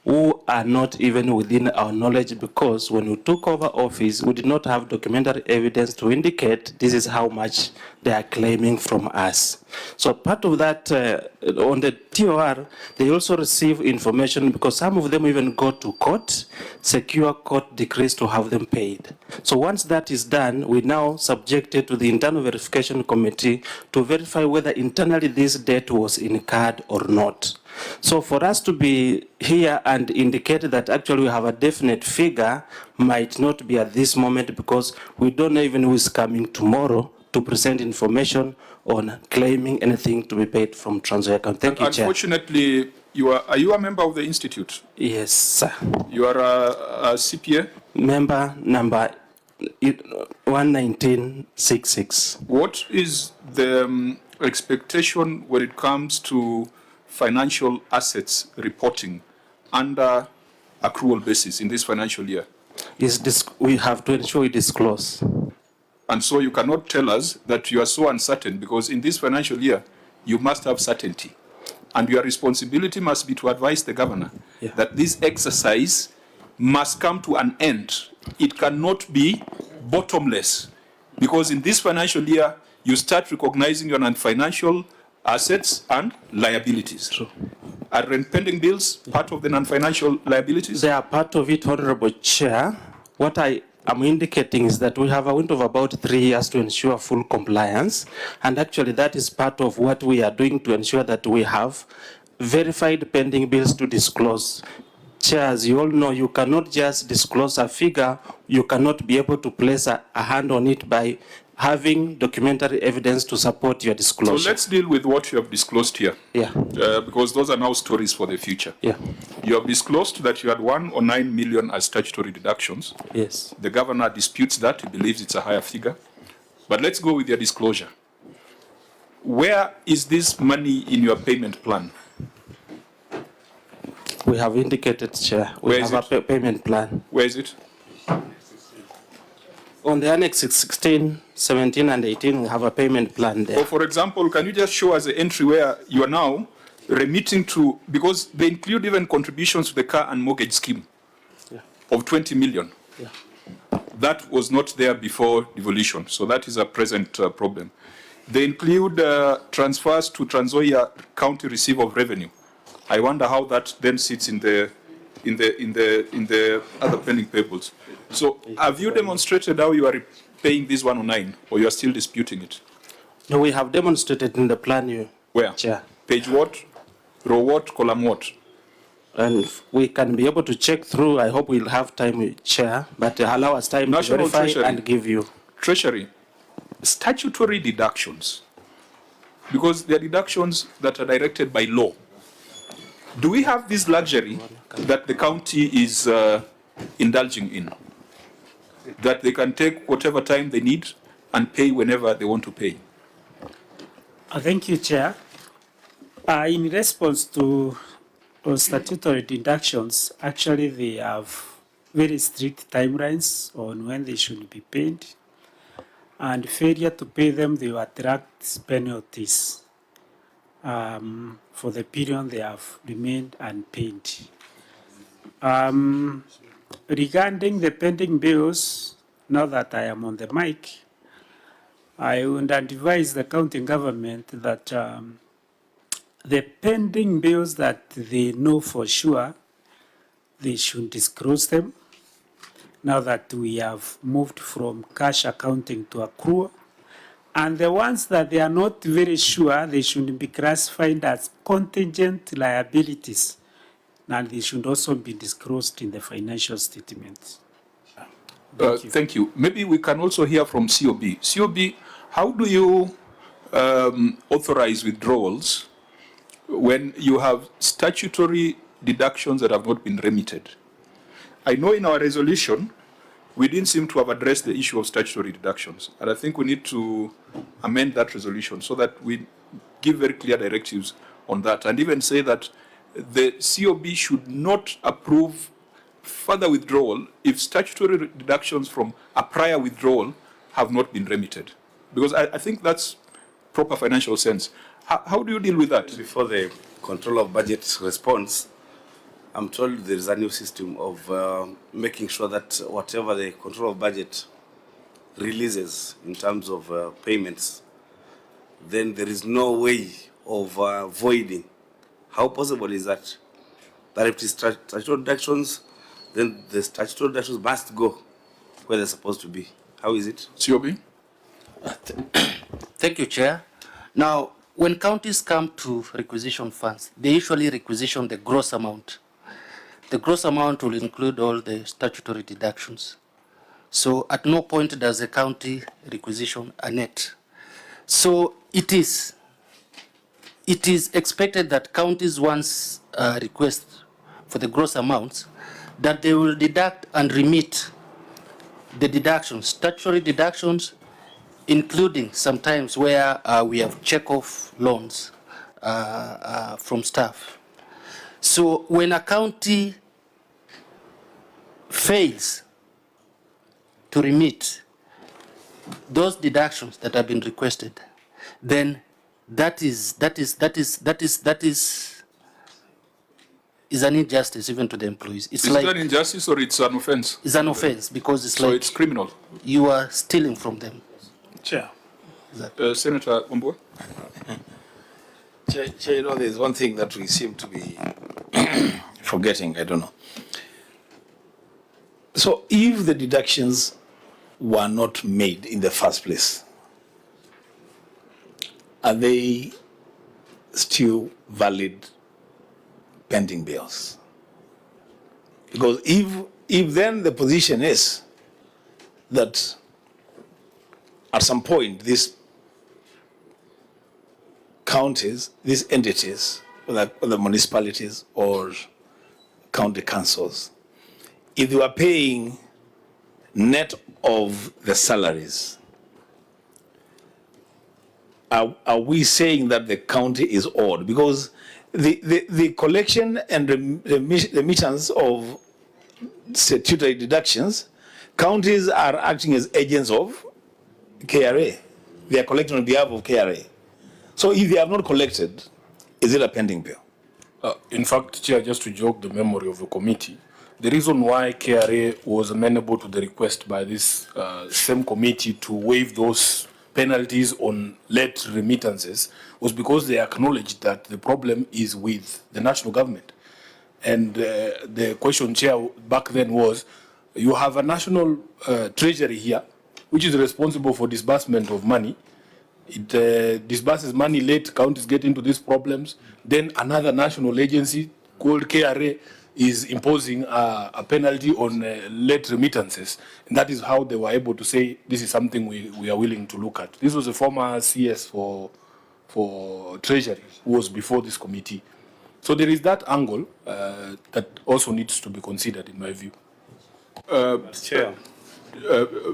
who are not even within our knowledge, because when we took over office, we did not have documentary evidence to indicate this is how much they are claiming from us. So part of that, on the TOR, they also receive information because some of them even go to court, secure court decrees to have them paid. So once that is done, we now subjected to the internal verification committee to verify whether internally this debt was incurred or not. So for us to be here and indicate that actually we have a definite figure might not be at this moment, because we don't know even who is coming tomorrow to present information on claiming anything to be paid from Trans Nzoia County. Thank you, Chair. Unfortunately, are you a member of the institute? Yes, sir. You are a CPA? Member number 11966. What is the expectation when it comes to financial assets reporting under accrual basis in this financial year? We have to ensure we disclose. And so you cannot tell us that you are so uncertain, because in this financial year, you must have certainty. And your responsibility must be to advise the governor that this exercise must come to an end. It cannot be bottomless, because in this financial year, you start recognizing your non-financial assets and liabilities. True. Are rent pending bills part of the non-financial liabilities? They are part of it, Honorable Chair. What I am indicating is that we have a window of about 3 years to ensure full compliance. And actually that is part of what we are doing to ensure that we have verified pending bills to disclose. Chair, as you all know, you cannot just disclose a figure. You cannot be able to place a hand on it by having documentary evidence to support your disclosure. So let's deal with what you have disclosed here. Yeah. Because those are now stories for the future. Yeah. You have disclosed that you had 109 million as statutory deductions. Yes. The governor disputes that. He believes it's a higher figure. But let's go with your disclosure. Where is this money in your payment plan? We have indicated, Chair. We have a payment plan. Where is it? On the Annex 16, 17, and 18, we have a payment plan there. So, for example, can you just show us the entry where you are now remitting to, because they include even contributions to the car and mortgage scheme of 20 million. Yeah. That was not there before devolution, so that is a present problem. They include transfers to Trans Nzoia County Receive of Revenue. I wonder how that then sits in the other pending payables. So have you demonstrated how you are paying this 109, or you are still disputing it? No, we have demonstrated in the plan. Where? Chair. Page what? Row what? Column what? And we can be able to check through. I hope we'll have time, Chair, but allow us time to verify Treasury. And give you. Treasury, statutory deductions, because they are deductions that are directed by law. Do we have this luxury that the county is indulging in? That they can take whatever time they need and pay whenever they want to pay? Thank you, Chair. In response to statutory deductions, actually they have very strict timelines on when they should be paid, and failure to pay them, they will attract penalties. for the period they have remained unpaid. Regarding the pending bills, now that I am on the mic, I would advise the county government that the pending bills that they know for sure, they should disclose them. Now that we have moved from cash accounting to accrual, and the ones that they are not very sure, they should be classified as contingent liabilities, and they should also be disclosed in the financial statements. Thank you. Maybe we can also hear from COB. COB, how do you authorize withdrawals when you have statutory deductions that have not been remitted? I know in our resolution, we didn't seem to have addressed the issue of statutory deductions. And I think we need to amend that resolution so that we give very clear directives on that, and even say that the COB should not approve further withdrawal if statutory deductions from a prior withdrawal have not been remitted. Because I think that's proper financial sense. How do you deal with that? Before the control of budget response, I'm told there is a new system of making sure that whatever the control of budget releases in terms of payments, then there is no way of voiding. How possible is that? That if it is statutory deductions, then the statutory deductions must go where they're supposed to be. How is it? COB? Thank you, Chair. Now, when counties come to requisition funds, they usually requisition the gross amount. The gross amount will include all the statutory deductions. So at no point does the county requisition a net. So it is expected that counties once request for the gross amounts, that they will deduct and remit the deductions, statutory deductions, including sometimes where we have check-off loans from staff. So when a county fails to remit those deductions that have been requested, then that is an injustice even to the employees. It's Is it an injustice or it's an offense? It's an offense because it's so like it's criminal. You are stealing from them. Chair. Senator Wambua. Chair, you know, there's one thing that we seem to be forgetting. I don't know. So if the deductions were not made in the first place, are they still valid pending bills? Because if then the position is that at some point these counties, these entities, whether municipalities or county councils, if they were paying net of the salaries, are we saying that the county is odd? Because the collection and remittance of statutory deductions, counties are acting as agents of KRA. They are collecting on behalf of KRA. So if they have not collected, is it a pending bill? In fact, Chair, just to jog the memory of the committee, the reason why KRA was amenable to the request by this same committee to waive those penalties on late remittances was because they acknowledged that the problem is with the national government. And the question, Chair, back then was, you have a national treasury here, which is responsible for disbursement of money. It disburses money late, counties get into these problems. Then another national agency called KRA is imposing a penalty on late remittances. And that is how they were able to say, this is something we are willing to look at. This was a former CS for Treasury who was before this committee. So there is that angle that also needs to be considered, in my view. Chair.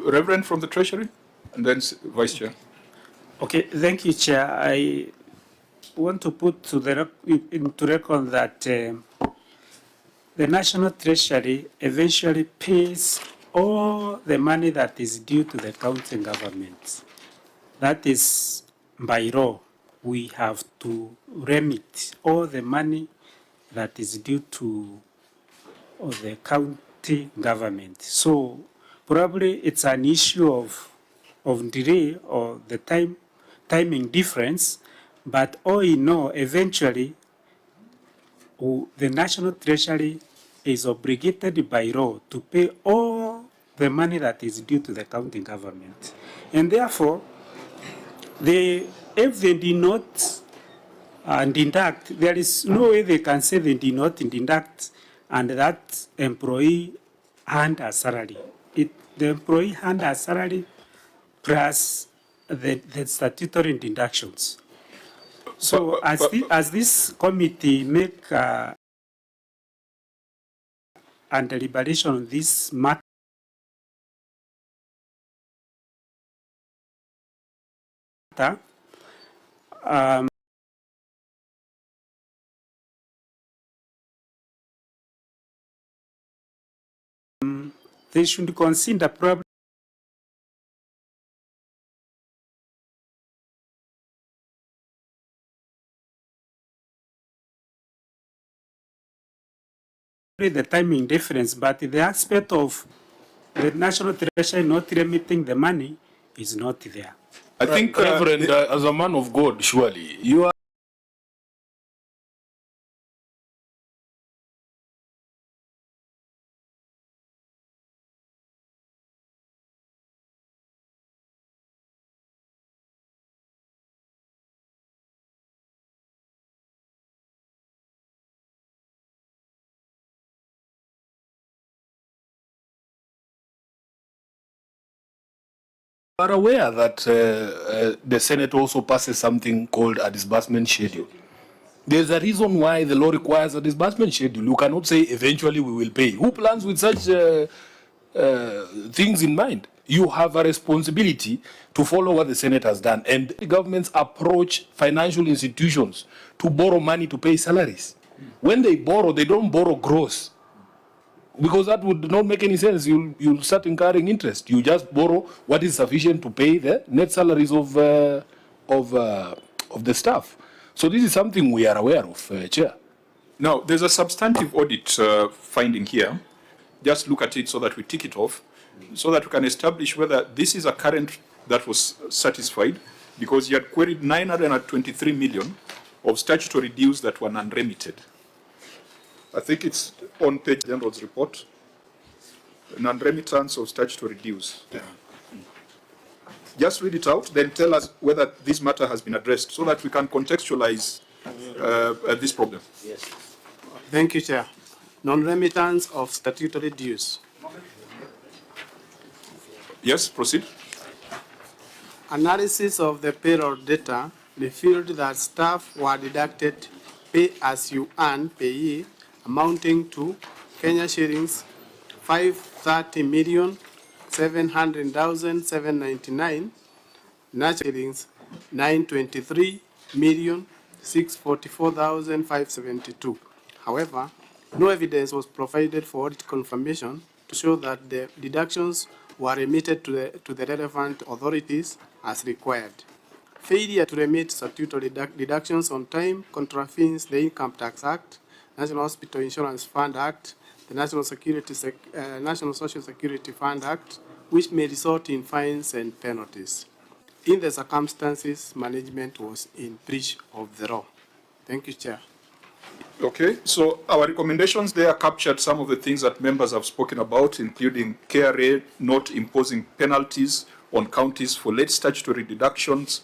Reverend from the Treasury, and then Vice Chair. Okay, thank you, Chair. I want to put into record that the National Treasury eventually pays all the money that is due to the county government. That is by law we have to remit all the money that is due to the county government. So probably it's an issue of delay or the timing difference, but all in all, eventually, the National Treasury is obligated by law to pay all the money that is due to the county government. And therefore, if they did not deduct, there is no way they can say they did not deduct and that employee earned a salary. The employee earned a salary plus the statutory deductions. So as this committee make a deliberation on this matter, they should consider probably the timing difference, but the aspect of the National Treasury not remitting the money is not there. I think, Reverend, as a man of God, surely you are. Are aware that the Senate also passes something called a disbursement schedule. There's a reason why the law requires a disbursement schedule. You cannot say eventually we will pay. Who plans with such things in mind? You have a responsibility to follow what the Senate has done. And the governments approach financial institutions to borrow money to pay salaries. When they borrow, they don't borrow gross. Because that would not make any sense. You'll start incurring interest. You just borrow what is sufficient to pay the net salaries of the staff. So this is something we are aware of, Chair. Now, there's a substantive audit finding here. Just look at it so that we tick it off, so that we can establish whether this is a current that was satisfied, because you had queried 923 million of statutory dues that were non-remitted. I think it's on page General's report, non-remittance of statutory dues. Yeah. Just read it out, then tell us whether this matter has been addressed so that we can contextualize this problem. Yes. Thank you, Chair. Non-remittance of statutory dues. Yes, proceed. Analysis of the payroll data revealed that staff were deducted pay-as-you-earn payee amounting to Kenya shillings 530,700,799, national shillings 923,644,572. However, no evidence was provided for audit confirmation to show that the deductions were remitted to the relevant authorities as required. Failure to remit statutory deductions on time contravenes the Income Tax Act, National Hospital Insurance Fund Act, the National Social Security Fund Act, which may result in fines and penalties. In the circumstances, management was in breach of the law. Thank you, Chair. Okay, so our recommendations there captured some of the things that members have spoken about, including KRA not imposing penalties on counties for late statutory deductions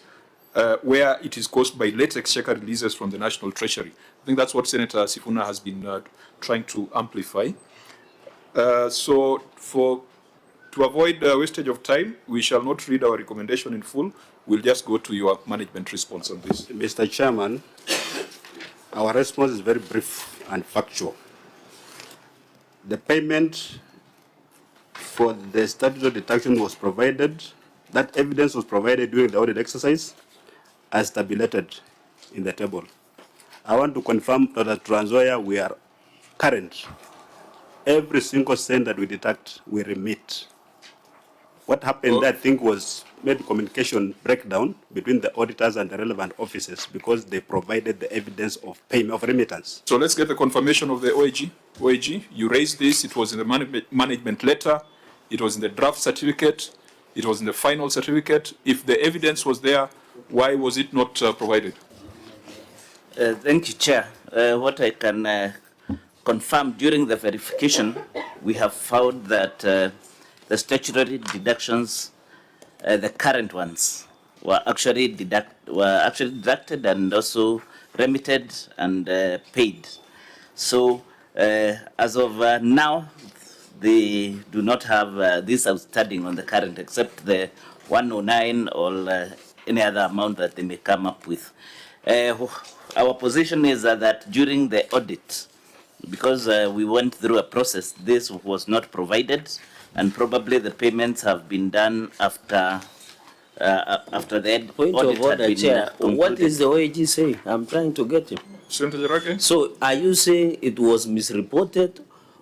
where it is caused by late exchequer releases from the National Treasury. I think that's what Senator Sifuna has been trying to amplify. So to avoid wastage of time, we shall not read our recommendation in full. We'll just go to your management response on this. Mr. Chairman, our response is very brief and factual. The payment for the statutory deduction was provided, that evidence was provided during the audit exercise as tabulated in the table. I want to confirm that at Trans Nzoia we are current. Every single cent that we deduct, we remit. What happened, I think, was maybe communication breakdown between the auditors and the relevant offices because they provided the evidence of payment of remittance. So let's get the confirmation of the OAG. OAG, you raised this, it was in the management letter, it was in the draft certificate, it was in the final certificate. If the evidence was there, why was it not provided? Thank you, Chair. What I can confirm during the verification, we have found that the statutory deductions, the current ones, were actually deducted and also remitted and paid. So as of now, they do not have this outstanding on the current, except the 109 or any other amount that they may come up with. Our position is that during the audit, because we went through a process, this was not provided, and probably the payments have been done after the Point audit of order, had been Chair. concluded. What is the OAG saying? I'm trying to get him. Senator Jarake? So are you saying it was misreported,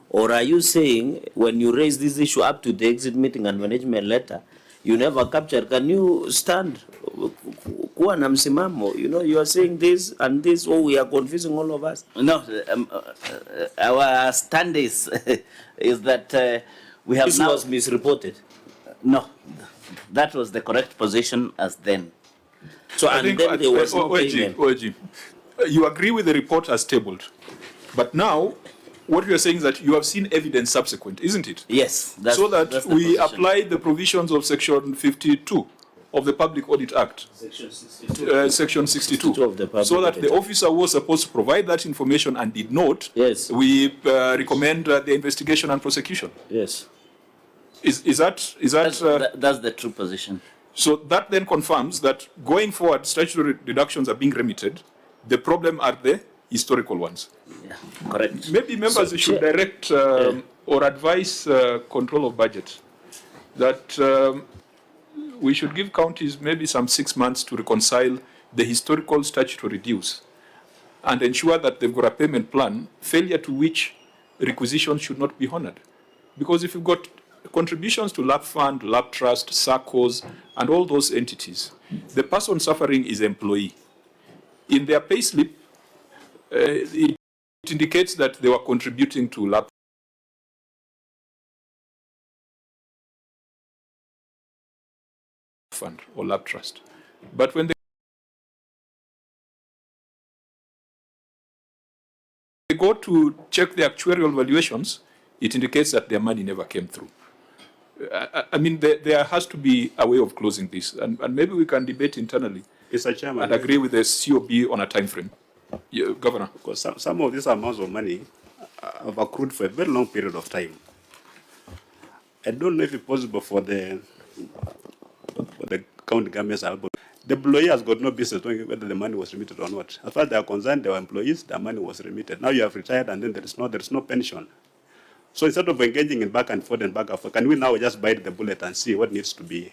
or are you saying when you raise this issue up to the exit meeting and management letter, you never captured? Can you stand? Kuwa na msimamo. You know, you are saying this and this, oh, we are confusing all of us. No, our stand is that we have this now... was misreported. No, that was the correct position as then. So and then there was no payment. OAG, you agree with the report as tabled, but now what you are saying is that you have seen evidence subsequent, isn't it? Yes. So that we apply the provisions of Section 52 of the Public Audit Act. Section 62. Section 62 of the Public so that Audit the officer was supposed to provide that information and did not. Yes. We recommend the investigation and prosecution. Yes. Is that that's the true position. So that then confirms that going forward, statutory deductions are being remitted. The problem are the historical ones. Yeah, correct. Maybe members should direct or advise control of budget that we should give counties maybe some 6 months to reconcile the historical statutory dues and ensure that they've got a payment plan, failure to which requisitions should not be honored. Because if you've got contributions to LAP Fund, LAP Trust, SACCOs, and all those entities, the person suffering is employee. In their payslip, it indicates that they were contributing to LAP Fund or LAP Trust. But when they go to check the actuarial valuations, it indicates that their money never came through. I mean, there has to be a way of closing this, and maybe we can debate internally Mr. Chairman, and agree with the COB on a time frame. Yeah, Governor. Because some of these amounts of money have accrued for a very long period of time. I don't know if it's possible for the county governments. The employee has got no business knowing whether the money was remitted or not. As far as they are concerned, they were employees, their money was remitted. Now you have retired and then there is no pension. So instead of engaging in back and forth, can we now just bite the bullet and see what needs to be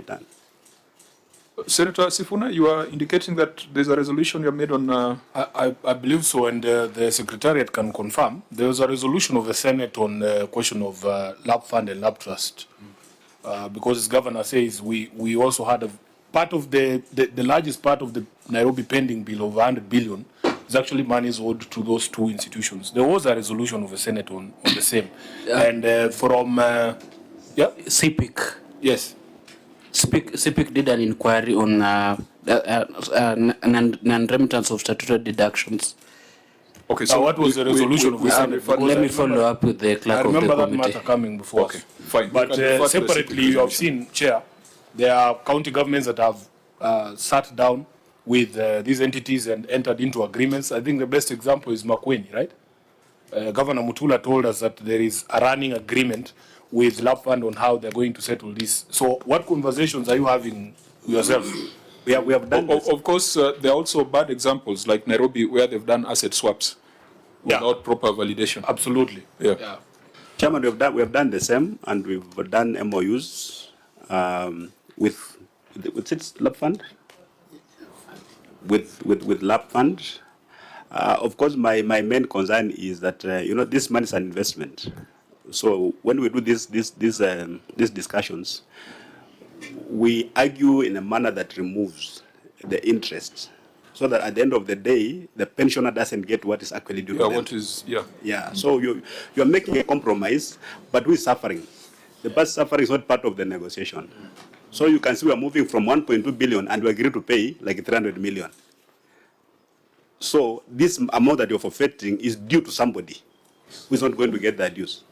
done? Senator Sifuna, you are indicating that there's a resolution you have made on... I believe so, and the Secretariat can confirm. There was a resolution of the Senate on the question of LAP Fund and LAP Trust. Because as Governor says, we also had a part of the largest part of the Nairobi pending bill of 100 billion is actually monies owed to those two institutions. There was a resolution of the Senate on the same. And from... CPIC. Yes. CPIC did an inquiry on non-remittance of statutory deductions. Okay, so what was the resolution of the Senate? Let me follow up with the clerk of the committee. I remember that matter coming before. Okay, fine. But separately, you have seen, Chair, there are county governments that have sat down with these entities and entered into agreements. I think the best example is makwiny, right? Governor Mutula told us that there is a running agreement with LAP Fund on how they're going to settle this. So what conversations are you having yourself? We have done of course, there are also bad examples like Nairobi where they've done asset swaps without proper validation. Absolutely. Yeah. Chairman, we have done the same, and we've done MOUs with LAP Fund, with LAP Fund. Of course, my main concern is that this money is an investment. So when we do these discussions, we argue in a manner that removes the interest, so that at the end of the day, the pensioner doesn't get what is actually due to them. Yeah. So you're making a compromise, but we're suffering. The past suffering is not part of the negotiation. So you can see we're moving from 1.2 billion and we agreed to pay like 300 million. So this amount that you're forfeiting is due to somebody who is not going to get that dues.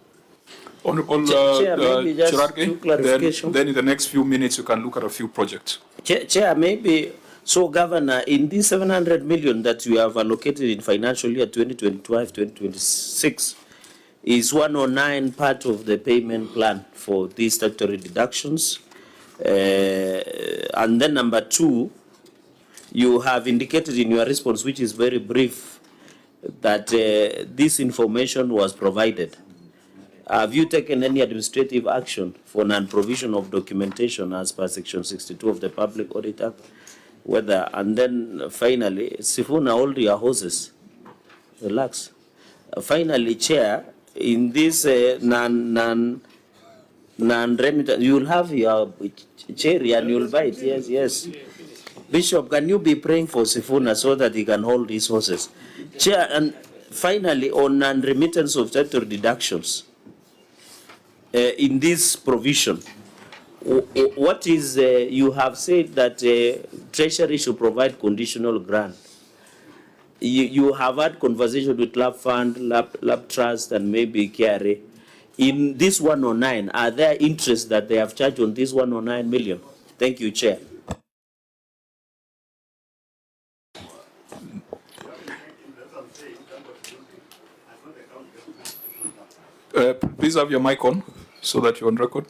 Honorable Chirarge, then in the next few minutes you can look at a few projects. Chair, maybe, so Governor, in this 700 million that you have allocated in financial year 2025-2026, is 109 part of the payment plan for these statutory deductions? And then number two, you have indicated in your response, which is very brief, that this information was provided. Have you taken any administrative action for non-provision of documentation as per section 62 of the Public Audit Act? Whether, and then finally, Sifuna, hold your horses. Relax. Finally, Chair, in this non-remittance, you'll have your cherry and you'll bite. Yes, yes. Bishop, can you be praying for Sifuna so that he can hold his horses? Chair, and finally, on non-remittance of statutory deductions, in this provision, what is, you have said that Treasury should provide conditional grant. You have had conversation with Lab Fund, Lab Trust, and maybe KRA. In this 109, are there interests that they have charged on this 109 million? Thank you, Chair. Please have your mic on so that you're on record.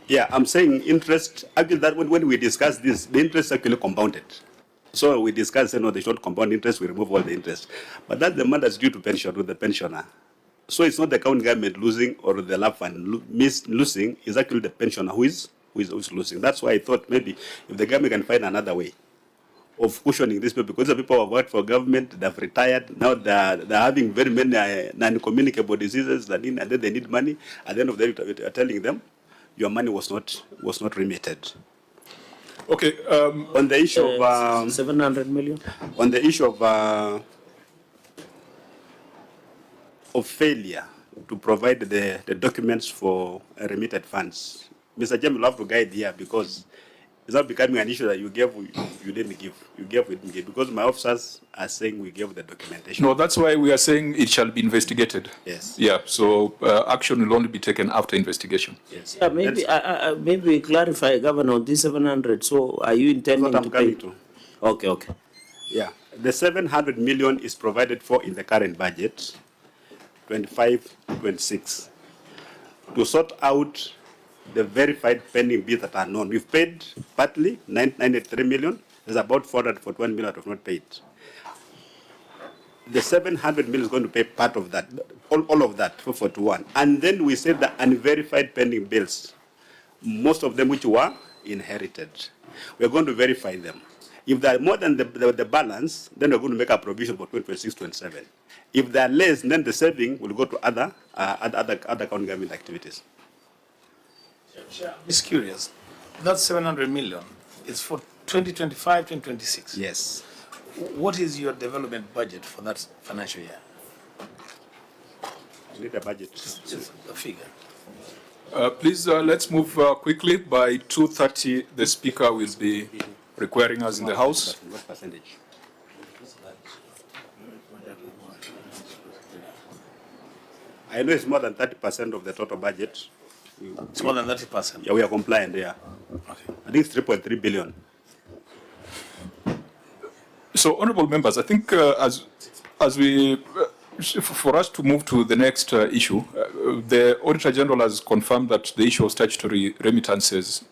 Yeah, I'm saying interest, actually that when we discuss this, the interest actually compounded. So we discussed, you know, they should compound interest, we remove all the interest. But that's the amount that's due to pension with the pensioner. So it's not the county government losing or the lab fund losing, it's actually the pensioner who is losing. That's why I thought maybe if the government can find another way of cushioning these people, because the people who have worked for government, they've retired, now they're having very many non-communicable diseases, and then they need money. At the end of the day, you're telling them, your money was not remitted. Okay. On the issue of 700 million. On the issue of failure to provide the documents for remitted funds, Mr. Jem will have to guide here, because it's not becoming an issue that you gave, you didn't give. You gave, we didn't give. Because my officers are saying we gave the documentation. No, that's why we are saying it shall be investigated. Yes. Yeah, so action will only be taken after investigation. Yes. Yeah, maybe clarify, Governor, on this 700. So are you intending to pay? Okay, okay. Yeah, the 700 million is provided for in the current budget, 25-26, to sort out the verified pending bills that are known. We've paid partly 993 million. There's about 441 million that have not paid. The 700 million is going to pay part of that, all of that, 441. And then we said the unverified pending bills, most of them which were inherited. We're going to verify them. If they're more than the balance, then we're going to make a provision for 2026-27. If they're less, then the saving will go to other county government activities. I'm just curious. That 700 million is for 2025-2026. Yes. What is your development budget for that financial year? You need a budget. Just a figure. Please, let's move quickly. By 2:30, the Speaker will be requiring us in the House. What percentage? I know it's more than 30% of the total budget. It's more than 30%? Yeah, we are compliant, yeah. Okay. I think it's 3.3 billion. So, honourable members, I think as we, for us to move to the next issue, the Auditor General has confirmed that the issue of statutory remittances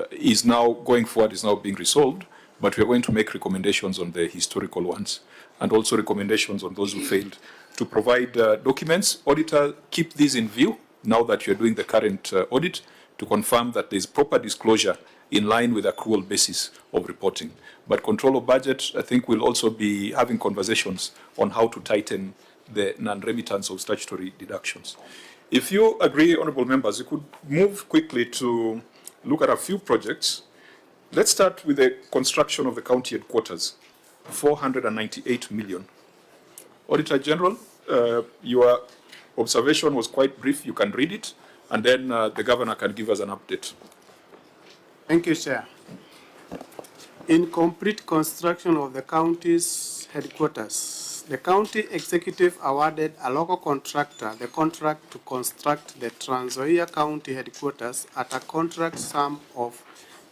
is now going forward, is now being resolved, but we are going to make recommendations on the historical ones and also recommendations on those who failed to provide documents. Auditor, keep these in view now that you're doing the current audit, to confirm that there's proper disclosure in line with accrual basis of reporting. But control of budget, I think we'll also be having conversations on how to tighten the non-remittance of statutory deductions. If you agree, honorable members, you could move quickly to look at a few projects. Let's start with the construction of the county headquarters, 498 million. Auditor General, your observation was quite brief. You can read it, and then the governor can give us an update. Thank you, Chair. In complete construction of the county's headquarters, the county executive awarded a local contractor the contract to construct the Trans Nzoia County headquarters at a contract sum of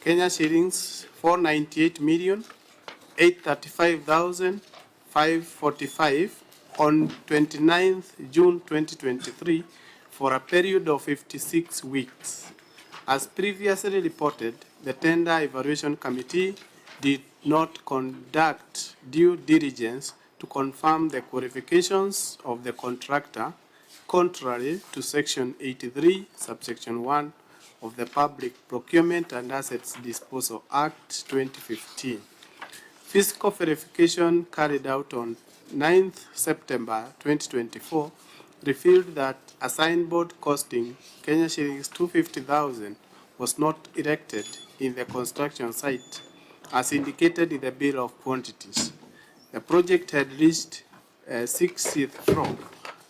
Kenya shillings 498,835,545 on 29th June 2023 for a period of 56 weeks. As previously reported, the Tender Evaluation Committee did not conduct due diligence to confirm the qualifications of the contractor, contrary to Section 83, subsection 1 of the Public Procurement and Assets Disposal Act 2015. Fiscal verification carried out on 9th September 2024 revealed that a signboard costing Kenya shillings 250,000 was not erected in the construction site as indicated in the bill of quantities. The project had reached 60th floor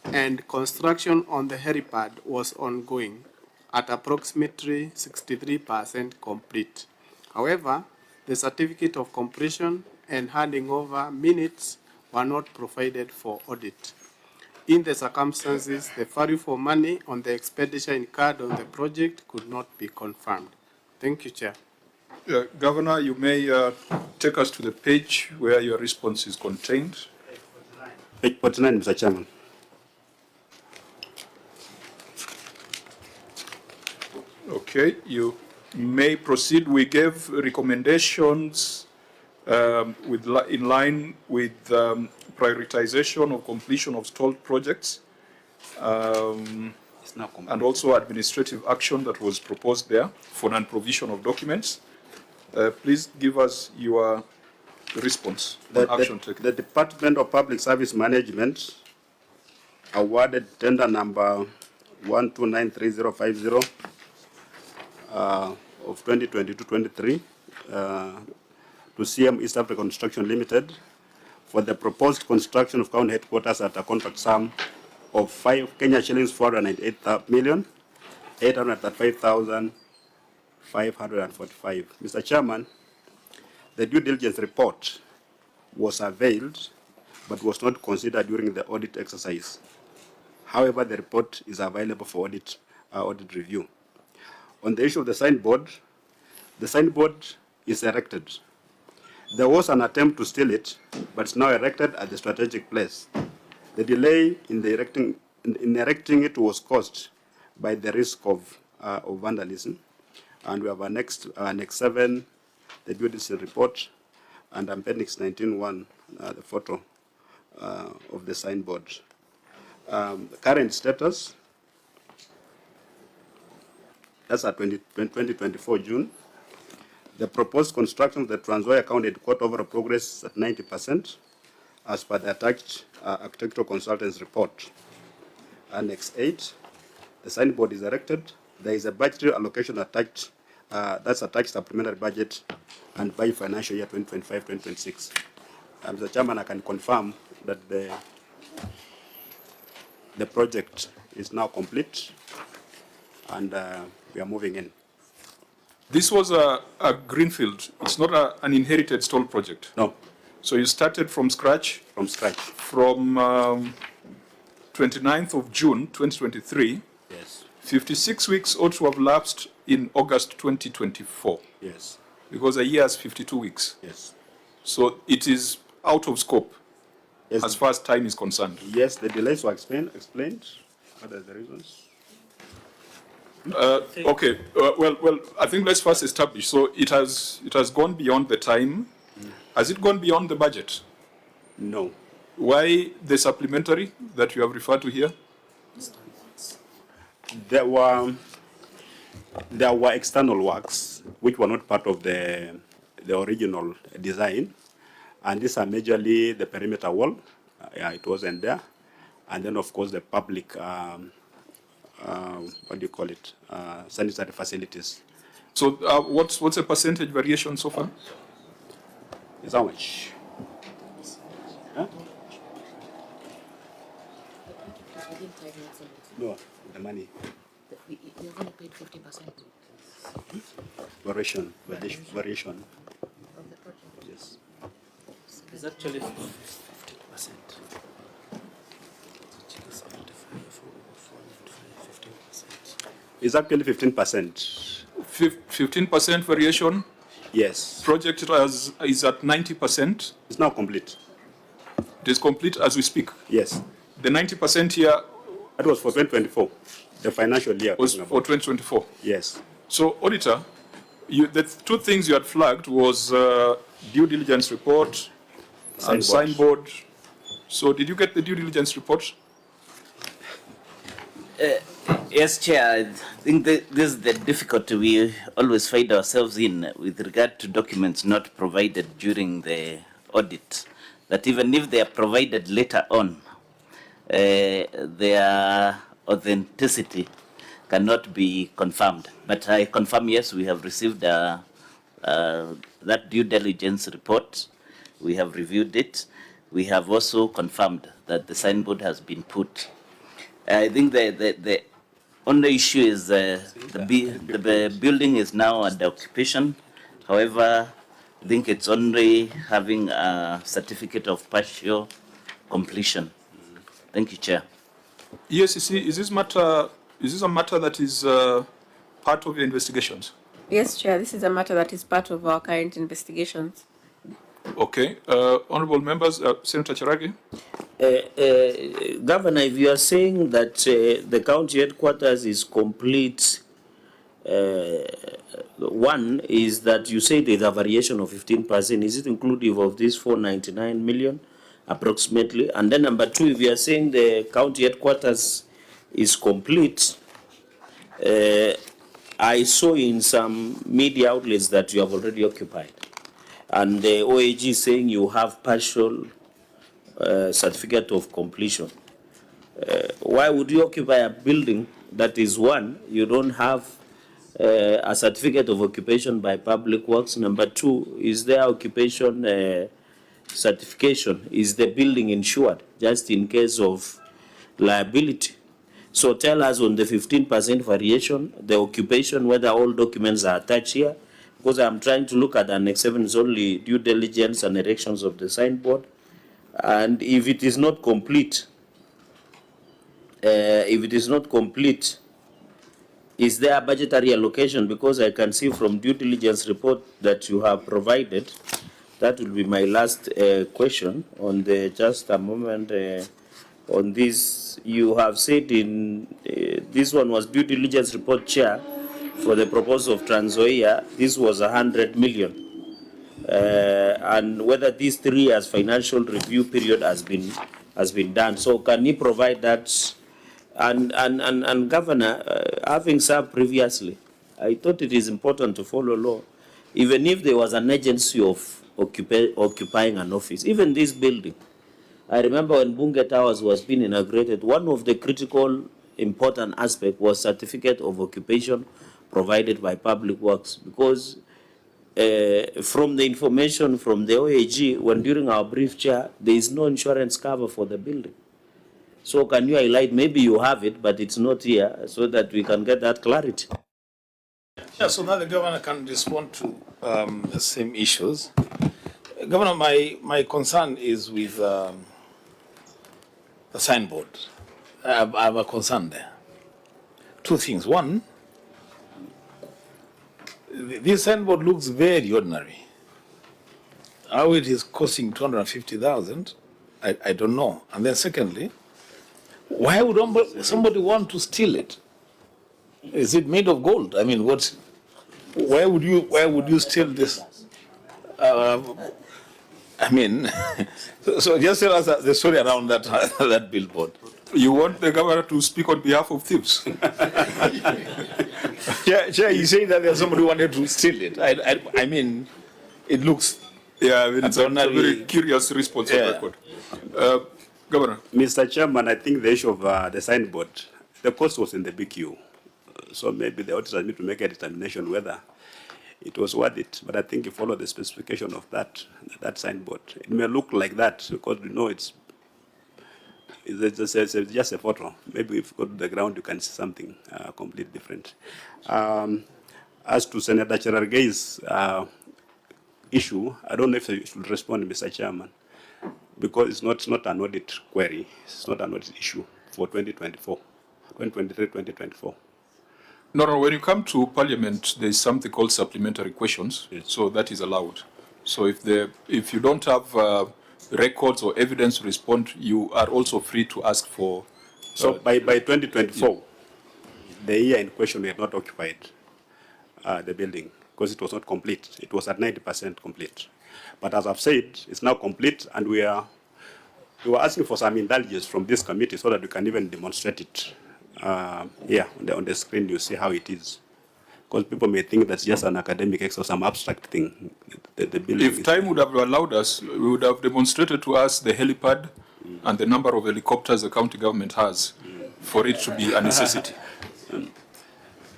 and construction on the helipad was ongoing at approximately 63% complete. However, the certificate of completion and handing over minutes were not provided for audit. In the circumstances, the value for money on the expenditure incurred on the project could not be confirmed. Thank you, Chair. Governor, you may take us to the page where your response is contained. Page 49, Mr. Chairman. Okay, you may proceed. We gave recommendations in line with prioritization of completion of stalled projects and also administrative action that was proposed there for non-provision of documents. Please give us your response on action taken. The Department of Public Service Management awarded tender number 1293050 of 2022-23 to CM East Africa Construction Limited for the proposed construction of county headquarters at a contract sum of 5 Kenya shillings 498,835,545. Mr. Chairman, the due diligence report was availed but was not considered during the audit exercise. However, the report is available for audit review. On the issue of the signboard is erected. There was an attempt to steal it, but it's now erected at the strategic place. The delay in erecting it was caused by the risk of vandalism, and we have Annex 7, the due diligence report, and Appendix 19.1, the photo of the signboard. The current status, that's at 2024 June. The proposed construction of the Trans Nzoia County Headquarters overall progress is at 90%, as per the attached architectural consultant's report. Annex 8, the signboard is erected. There is a budgetary allocation attached, that's attached supplementary budget and by financial year 2025-2026. Mr. Chairman, I can confirm that the project is now complete and we are moving in. This was a greenfield. It's not an inherited stall project. No. So you started from scratch? From scratch. From 29th of June, 2023. Yes. 56 weeks ought to have lapsed in August 2024. Yes. Because a year has 52 weeks. Yes. So it is out of scope, yes, as far as time is concerned. Yes, the delays were explained. What are the reasons? Okay. Well, I think let's first establish. So it has gone beyond the time. Has it gone beyond the budget? No. Why the supplementary that you have referred to here? There were external works which were not part of the original design, and these are majorly the perimeter wall. It wasn't there, and then of course the public what do you call it, sanitary facilities. So what's the percentage variation so far? It's how much? Huh? No, the money. You're going to pay 50%. Variation. Yes. It's actually 50%. It's actually 15%. 15% variation? Yes. Project is at 90%? It's now complete. It is complete as we speak? Yes. The 90% here? That was for 2024, the financial year. Was for 2024? Yes. So, Auditor, the two things you had flagged was due diligence report and signboard. So, did you get the due diligence report? Yes, Chair. I think this is the difficulty we always find ourselves in with regard to documents not provided during the audit. That even if they are provided later on, their authenticity cannot be confirmed. But I confirm, yes, we have received that due diligence report. We have reviewed it. We have also confirmed that the signboard has been put. I think the only issue is the building is now under occupation. However, I think it's only having a certificate of partial completion. Thank you, Chair. EACC, is this a matter that is part of your investigations? Yes, Chair. This is a matter that is part of our current investigations. Okay. Honorable members, Senator Cheragi. Governor, if you are saying that the county headquarters is complete, one is that you say there's a variation of 15%. Is it inclusive of this 499 million approximately? And then number two, if you are saying the county headquarters is complete, I saw in some media outlets that you have already occupied. And the OAG is saying you have partial certificate of completion. Why would you occupy a building that is one, you don't have a certificate of occupation by Public Works? Number two, is there occupation certification? Is the building insured just in case of liability? So tell us on the 15% variation, the occupation, whether all documents are attached here, because I'm trying to look at Annex 7 is only due diligence and erections of the signboard. And if it is not complete, is there a budgetary allocation? Because I can see from due diligence report that you have provided. That will be my last question on the, just a moment, on this. You have said in, this one was due diligence report, Chair, for the proposal of Trans Nzoia, this was 100 million. And whether these 3 years financial review period has been done. So can you provide that? And Governor, having served previously, I thought it is important to follow law. Even if there was an agency of occupying an office, even this building. I remember when Bunge Towers was being inaugurated, one of the critical important aspect was certificate of occupation provided by Public Works, because from the information from the OAG, when during our brief, Chair, there is no insurance cover for the building. So can you highlight, maybe you have it, but it's not here, so that we can get that clarity? Yeah, so now the Governor can respond to the same issues. Governor, my concern is with the signboard. I have a concern there. 2 things. One, this signboard looks very ordinary. How it is costing 250,000, I don't know. And then secondly, why would somebody want to steal it? Is it made of gold? I mean, why would you steal this? I mean, so just tell us the story around that billboard. You want the governor to speak on behalf of thieves? Yeah, you say that there's somebody who wanted to steal it. I mean, it looks. Yeah, I mean, it's a very curious response on record. Governor. Mr. Chairman, I think the issue of the signboard, the cost was in the BQ. So maybe the auditors need to make a determination whether it was worth it. But I think you follow the specification of that signboard. It may look like that because we know it's just a photo. Maybe if you go to the ground, you can see something completely different. As to Senator Cherargei's issue, I don't know if you should respond, Mr. Chairman, because it's not an audit query. It's not an audit issue for 2024, 2023, 2024. No, when you come to Parliament, there is something called supplementary questions, so that is allowed. So if you don't have records or evidence to respond, you are also free to ask for... So by 2024, the year in question we had not occupied the building because it was not complete. It was at 90% complete. But as I've said, it's now complete, and we were asking for some indulgence from this committee so that we can even demonstrate it. Yeah, on the screen you see how it is. Because people may think that's just an academic exercise, some abstract thing. The building if time would have allowed us, we would have demonstrated to us the helipad and the number of helicopters the county government has for it to be a necessity.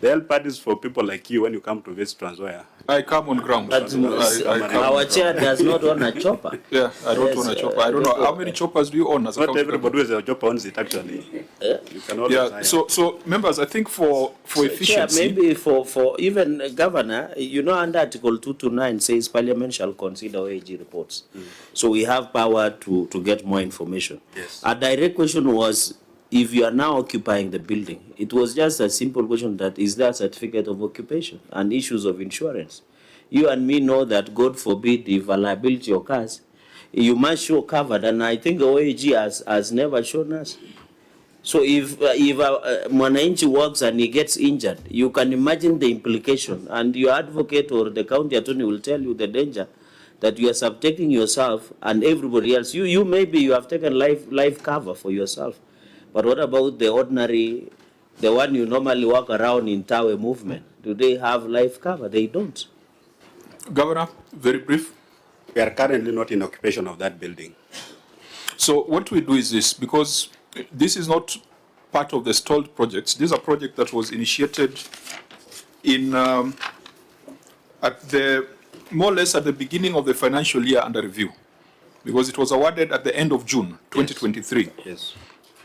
The helipad is for people like you when you come to visit Trans Nzoia. I come on ground. Our chair does not own a chopper. Yeah, I don't own a chopper. I don't know how many choppers do you own as a Not county everybody who has a chopper owns it actually. You can always hire. So members, I think for efficiency, Chair, maybe for even governor, you know, under Article 229 says Parliament shall consider OAG reports. So we have power to get more information. Yes. A direct question was, if you are now occupying the building, it was just a simple question that, is there a certificate of occupation and issues of insurance? You and me know that, God forbid, if a liability occurs, you must show covered, and I think the OAG has never shown us. So if Mwananchi works and he gets injured, you can imagine the implication, and your advocate or the county attorney will tell you the danger that you are subjecting yourself and everybody else. You maybe you have taken life cover for yourself. But what about the ordinary, the one you normally walk around in Tawe movement? Do they have life cover? They don't. Governor, very brief. We are currently not in occupation of that building. So what we do is this, because this is not part of the stalled projects. This is a project that was initiated in at the more or less at the beginning of the financial year under review, because it was awarded at the end of June 2023. Yes.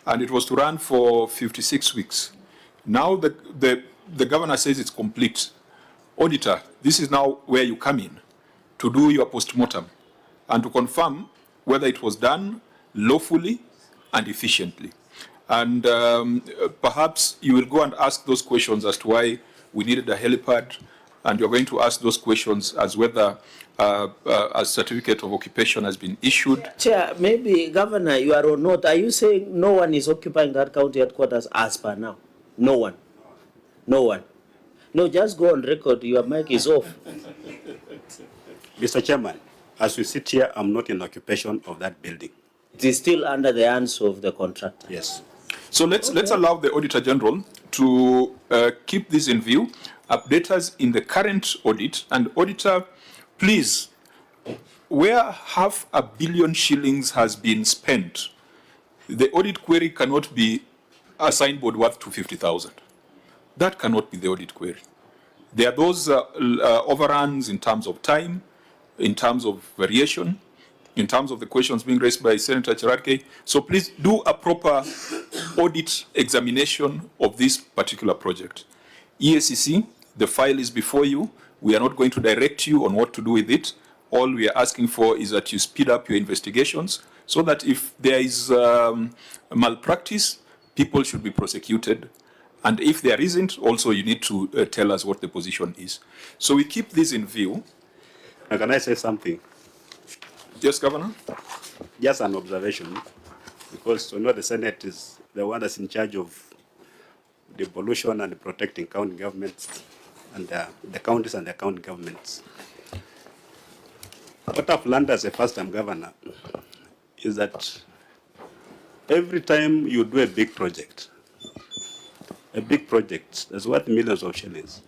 And it was to run for 56 weeks. Now the governor says it's complete. Auditor, this is now where you come in to do your post-mortem and to confirm whether it was done lawfully and efficiently. And perhaps you will go and ask those questions as to why we needed a helipad, and you're going to ask those questions as whether a certificate of occupation has been issued. Chair, maybe Governor, you are or not, are you saying no one is occupying that county headquarters as per now? No one. No one. No, just go on record. Your mic is off. Mr. Chairman, as we sit here, I'm not in occupation of that building. It is still under the hands of the contractor. Yes. So let's allow the Auditor General to keep this in view, update us in the current audit, and Auditor, please, where $500 million shillings has been spent, the audit query cannot be a signboard worth 250,000. That cannot be the audit query. There are those overruns in terms of time, in terms of variation, in terms of the questions being raised by Senator Cherargei. So please do a proper audit examination of this particular project. EACC, the file is before you. We are not going to direct you on what to do with it. All we are asking for is that you speed up your investigations so that if there is malpractice, people should be prosecuted. And if there isn't, also you need to tell us what the position is. So we keep this in view. Now, can I say something? Yes, Governor? Just an observation, because we know the Senate is the one that's in charge of the evolution and protecting county governments and the counties and the county governments. What I've learned as a first-time governor is that every time you do a big project that's worth millions of shillings,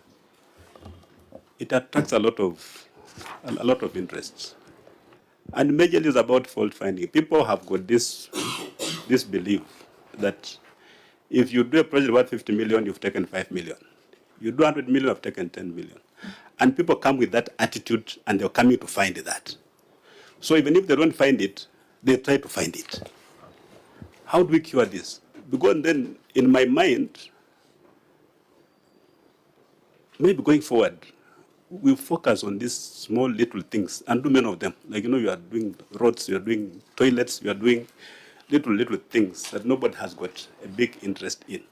it attracts a lot of interest. And majorly is about fault finding. People have got this belief that If you do a project worth 50 million, you've taken 5 million. You do 100 million, you've taken 10 million. And people come with that attitude, and they're coming to find that. So even if they don't find it, they try to find it. How do we cure this? Because then, in my mind, maybe going forward, we focus on these small little things and do many of them. Like, you are doing roads, you are doing toilets, you are doing little things that nobody has got a big interest in.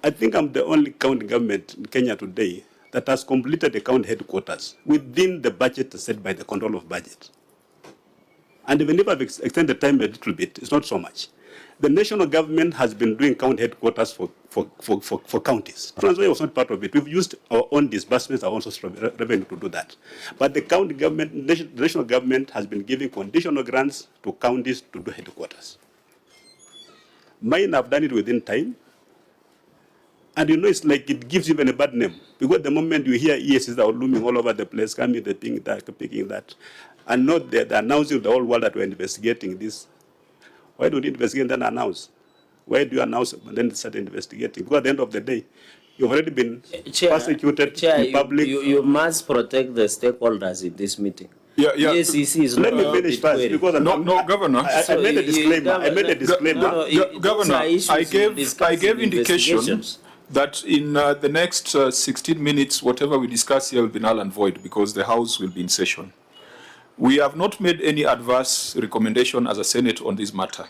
I think I'm the only county government in Kenya today that has completed the county headquarters within the budget set by the control of budget. And even if I've extended the time a little bit, it's not so much. The national government has been doing county headquarters for counties. Trans Nzoia was not part of it. We've used our own disbursements, our own source of revenue to do that. But the county government, the national government has been giving conditional grants to counties to do headquarters. Mine have done it within time. And it's like it gives even a bad name. Because the moment you hear ESs are looming all over the place, coming, they're picking that, and not they're announcing to the whole world that we're investigating this. Why don't you investigate and then announce? Why do you announce and then start investigating? Because at the end of the day, you've already been persecuted in public. You must protect the stakeholders in this meeting. EACC is Let me finish first, because Governor. I made a disclaimer. Governor, I gave indications that in the next 16 minutes, whatever we discuss here will be null and void because the House will be in session. We have not made any adverse recommendation as a Senate on this matter.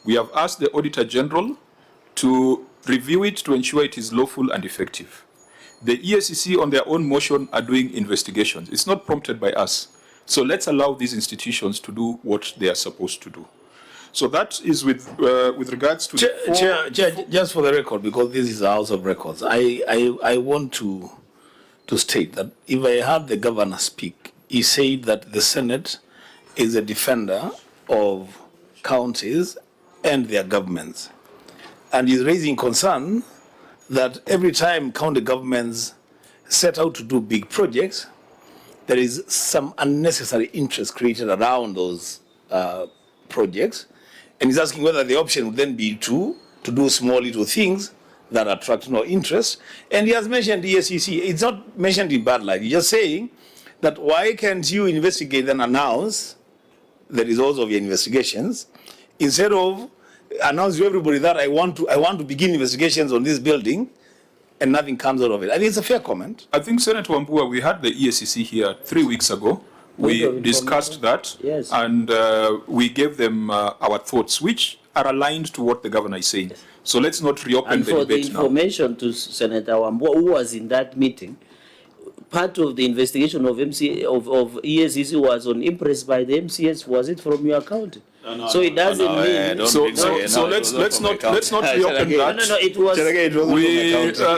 We have asked the Auditor General to review it to ensure it is lawful and effective. The EACC on their own motion are doing investigations. It's not prompted by us. So let's allow these institutions to do what they are supposed to do. So that is with regards to Chair, just for the record, because this is a House of Records, I want to state that if I heard the governor speak, he said that the Senate is a defender of counties and their governments. And he's raising concern that every time county governments set out to do big projects, there is some unnecessary interest created around those projects. And he's asking whether the option would then be to do small little things that attract no interest. And he has mentioned the EACC. It's not mentioned in bad light. He's just saying that why can't you investigate and announce the results of your investigations instead of announce to everybody that I want to begin investigations on this building and nothing comes out of it. I think it's a fair comment. I think Senator Wambua, we had the EACC here 3 weeks ago. We discussed that, yes. And we gave them our thoughts, which are aligned to what the governor is saying. So let's not reopen the debate now. And for the information to Senator Wambua, who was in that meeting, part of the investigation of EACC was on impressed by the MCS. Was it from your county? So it doesn't mean. So let's not reopen that. No, it was.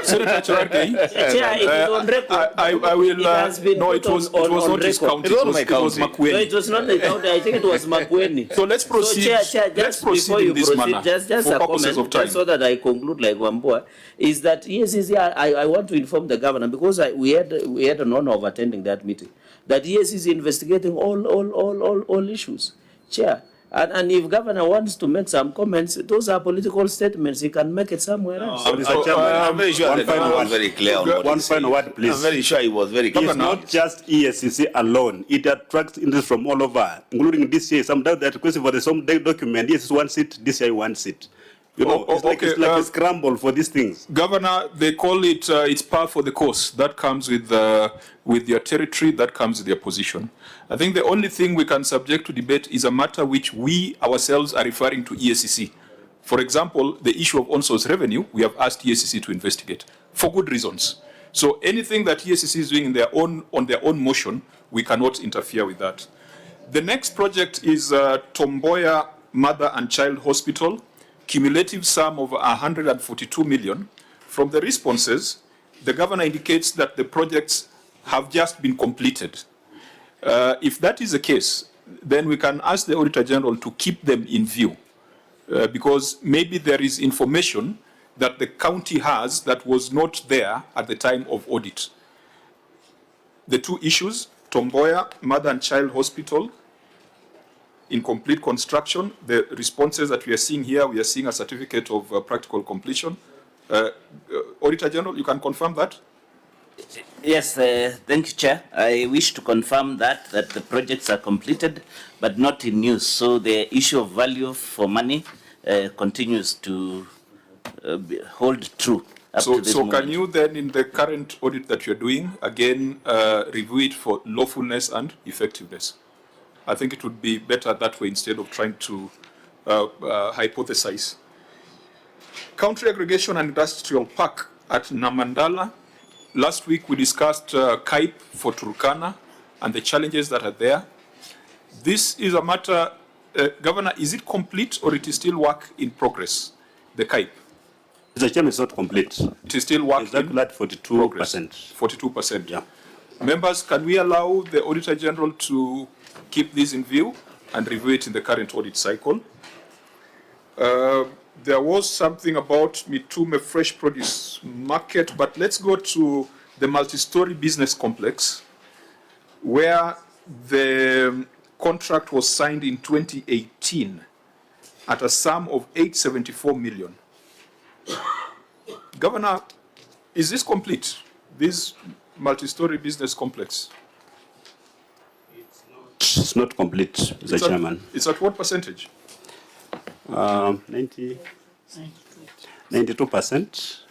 Senator Cherargei. Chair, it is on record. I will. It has been no, it was not his county. It was Makwiny. No, it was not the county. I think it was Makwiny. So let's proceed. So, Chair, let's proceed in this manner. Just a comment, just so that I conclude like Wambua, is that EACC, I want to inform the governor because we had an honor of attending that meeting. That EACC is investigating all issues. Chair. And if governor wants to make some comments, those are political statements. He can make it somewhere else. I'm very sure the governor was very clear on what One final word, please. I'm very sure he was very clear. It's not just EACC alone. It attracts interest from all over, including this year. Some doubt that requesting for the some document. Yes, one seat. This year, one seat. It's like a scramble for these things. Governor, they call it it's par for the course. That comes with their territory. That comes with their position. I think the only thing we can subject to debate is a matter which we ourselves are referring to EACC. For example, the issue of on-source revenue, we have asked EACC to investigate for good reasons. So anything that EACC is doing on their own motion, we cannot interfere with that. The next project is Tomboya Mother and Child Hospital, cumulative sum of 142 million. From the responses, the governor indicates that the projects have just been completed. If that is the case, then we can ask the Auditor General to keep them in view, because maybe there is information that the county has that was not there at the time of audit. The two issues, Tomboya Mother and Child Hospital, incomplete construction. The responses that we are seeing here, we are seeing a certificate of practical completion. Auditor General, you can confirm that? Yes, thank you, Chair. I wish to confirm that the projects are completed, but not in use. So the issue of value for money continues to hold true up to this So moment. can you then, in the current audit that you're doing, again, review it for lawfulness and effectiveness? I think it would be better that way instead of trying to hypothesize. Country Aggregation and Industrial Park at Namandala. Last week we discussed KAIP for Turkana and the challenges that are there. This is a matter, Governor, is it complete or it is still work in progress, the KAIP? The chairman is not complete. It is still work exactly in at 42%. 42%. Yeah. Members, can we allow the Auditor General to keep this in view and review it in the current audit cycle? There was something about Mitume Fresh Produce Market, but let's go to the multi-story business complex where the contract was signed in 2018 at a sum of 874 million. Governor, is this complete, this multi-story business complex? It's not complete, Mr. Chairman. It's at what percentage? 92%.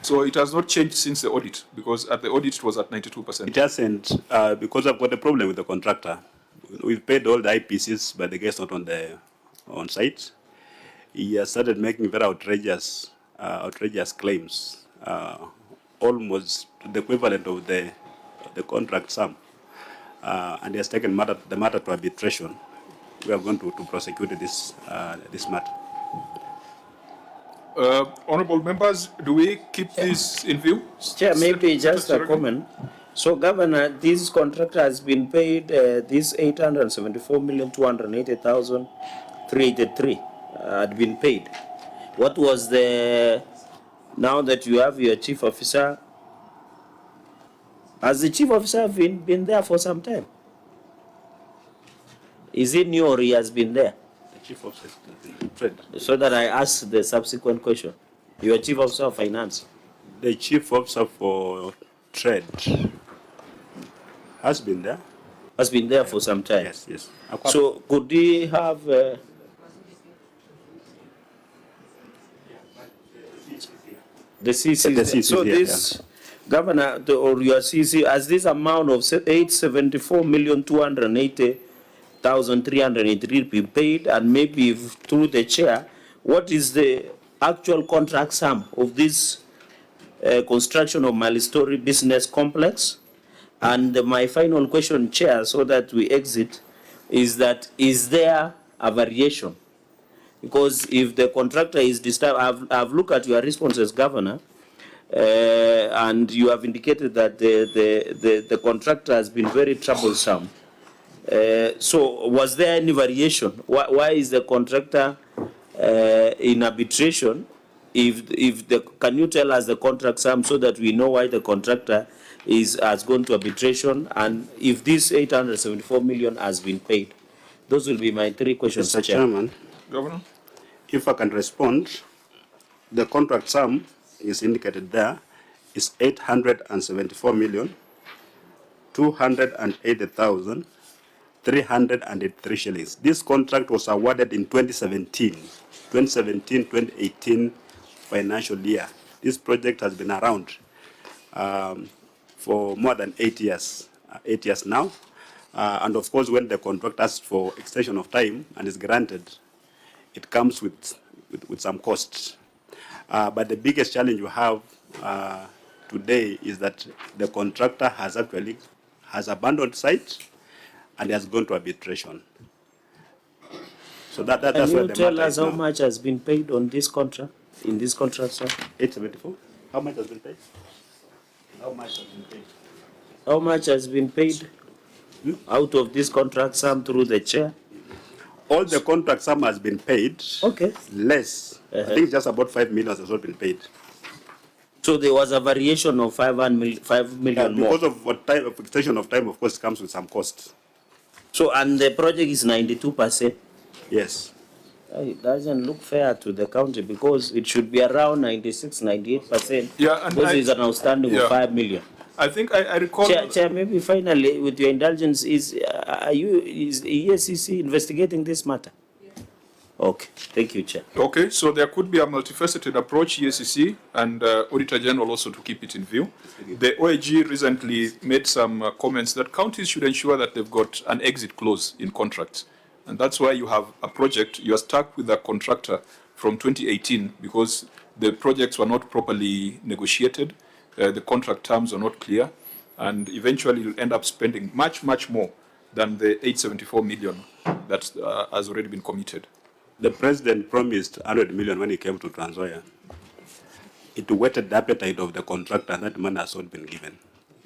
So it has not changed since the audit, because at the audit it was at 92%. It hasn't, because I've got a problem with the contractor. We've paid all the IPCs, but the guy's not on site. He has started making very outrageous claims, almost the equivalent of the contract sum, and he has taken the matter to arbitration. We are going to prosecute this matter. Honorable members, do we keep this in view? Chair, maybe just a comment. So, Governor, this contractor has been paid this 874,280,383 had been paid. What was the, now that you have your chief officer, has the chief officer been there for some time? Is it new or he has been there? The chief officer has been trade. So that I ask the subsequent question. Your chief officer of finance. The chief officer for trade has been there. Has been there for some time. Yes, yes. So could he have the CC? The CC, so yeah, this, yeah. Governor, or your CC, as this amount of 874,280,383 be paid, and maybe if through the chair, what is the actual contract sum of this construction of multi-story business complex? And my final question, Chair, so that we exit, is that is there a variation? Because if the contractor is disturbed, I've looked at your responses, Governor, and you have indicated that the contractor has been very troublesome. So was there any variation? Why is the contractor in arbitration? Can you tell us the contract sum so that we know why the contractor has gone to arbitration, and if this 874 million has been paid? Those will be my three questions, Mr. Chairman. Governor? If I can respond, the contract sum is indicated there is 874,280,303 shillings. This contract was awarded in 2017-2018 financial year. This project has been around for more than 8 years now. And of course, when the contract asks for extension of time and is granted, it comes with some costs. But the biggest challenge we have today is that the contractor has abandoned site and has gone to arbitration. So that's where the matter is now. Can you tell us how much has been paid on this contract, in this contract, sir? 874. How much has been paid? How much has been paid? How much has been paid out of this contract sum through the chair? All the contract sum has been paid. Okay. Less. I think just about 5 million has not been paid. So there was a variation of 5 million more. Because of what type of extension of time, of course, comes with some costs. So, and the project is 92%. Yes. It doesn't look fair to the county because it should be around 96, 98%. Yeah, and because it's an outstanding of 5 million. I think I recall. Chair, maybe finally, with your indulgence, is EACC investigating this matter? Okay, thank you, Chair. Okay, so there could be a multifaceted approach, EACC and Auditor General also to keep it in view. The OAG recently made some comments that counties should ensure that they've got an exit clause in contracts. And that's why you have a project, you are stuck with a contractor from 2018 because the projects were not properly negotiated, the contract terms are not clear, and eventually you'll end up spending much, much more than the 874 million that has already been committed. The president promised 100 million when he came to Trans Nzoia. It whetted the appetite of the contractor, and that money has not been given.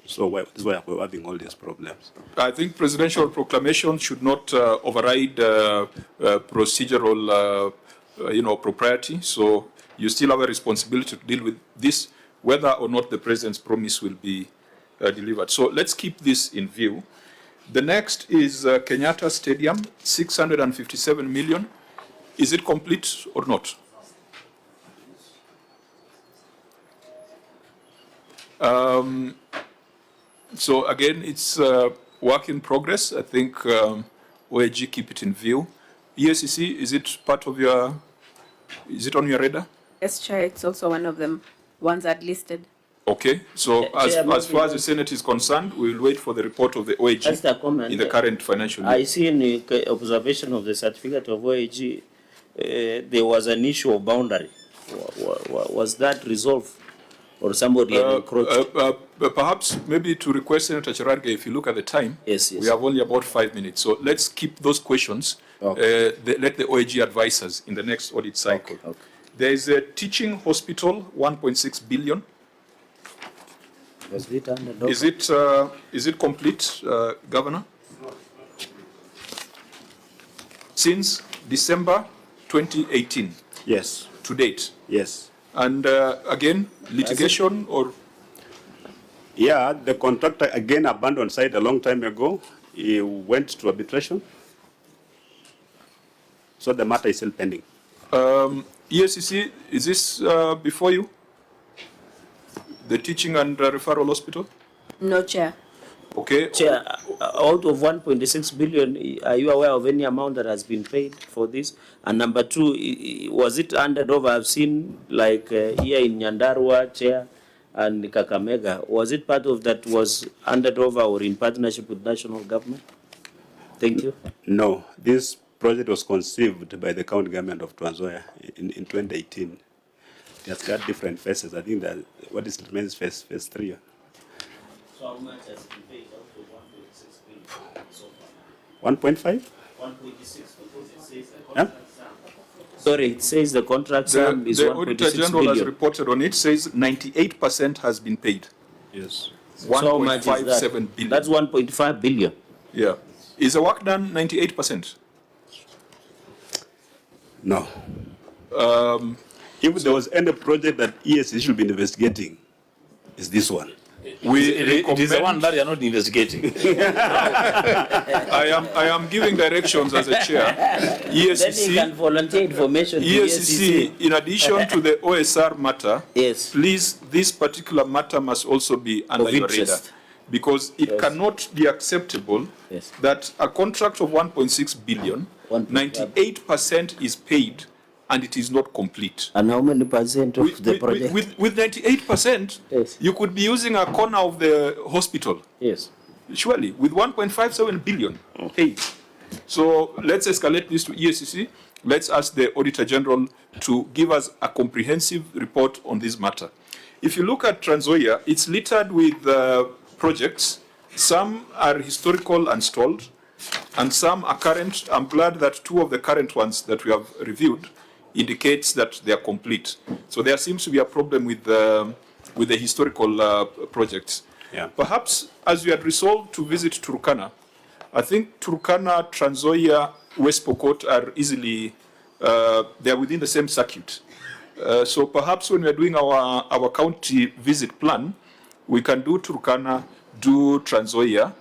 So this is why we're having all these problems. I think presidential proclamation should not override procedural, propriety. So you still have a responsibility to deal with this, whether or not the president's promise will be delivered. So let's keep this in view. The next is Kenyatta Stadium, 657 million. Is it complete or not? So again, it's work in progress. I think OAG keep it in view. EACC, is it part of your, is it on your radar? Yes, Chair, it's also one of them, ones that listed. Okay, so as far as the Senate is concerned, we will wait for the report of the OAG in the current financial year. I see in the observation of the certificate of OAG, there was an issue of boundary. Was that resolved? Or somebody encroached? Perhaps maybe to request Senator Cherargei, if you look at the time, yes. We have only about 5 minutes. So let's keep those questions. Okay. Let the OAG advise us in the next audit cycle. Okay. There is a teaching hospital, 1.6 billion. Is it complete, Governor? Since December 2018? Yes. To date? Yes. And again, litigation or? Yeah, the contractor again abandoned site a long time ago. He went to arbitration. So the matter is still pending. EACC, is this before you? The teaching and referral hospital? No, Chair. Okay. Chair, out of 1.6 billion, are you aware of any amount that has been paid for this? And number two, was it handed over? I've seen like here in Nyandarua, Chair, and Kakamega. Was it part of that was handed over or in partnership with national government? Thank you. No, this project was conceived by the county government of Trans Nzoia in 2018. It has got different phases. I think that what is remains phase 3. So how much has been paid out of 1.6 billion so far? 1.5? 1.6 because it says the contract sum. Sorry, it says the contract sum is 1.6 billion. The Auditor General has reported on it, says 98% has been paid. Yes. 1.57 billion. That's 1.5 billion. Yeah. Is the work done 98%? No. If there was any project that EACC should be investigating, it's this one. It is the one that you are not investigating. I am giving directions as a chair. EACC, then you can volunteer information to EACC, in addition to the OSR matter, yes, please, this particular matter must also be under your radar. Because it cannot be acceptable that a contract of 1.6 billion, 98% is paid and it is not complete. And how many percent of the project? With 98%, you could be using a corner of the hospital. Yes. Surely, with 1.57 billion paid. So let's escalate this to EACC. Let's ask the Auditor General to give us a comprehensive report on this matter. If you look at Trans Nzoia, it's littered with projects. Some are historical and stalled, and some are current. I'm glad that 2 of the current ones that we have reviewed indicates that they are complete. So there seems to be a problem with the historical projects. Yeah. Perhaps as we had resolved to visit Turkana, I think Turkana, Trans Nzoia, West Pokot are easily, they are within the same circuit. So perhaps when we are doing our county visit plan, we can do Turkana, do Trans Nzoia,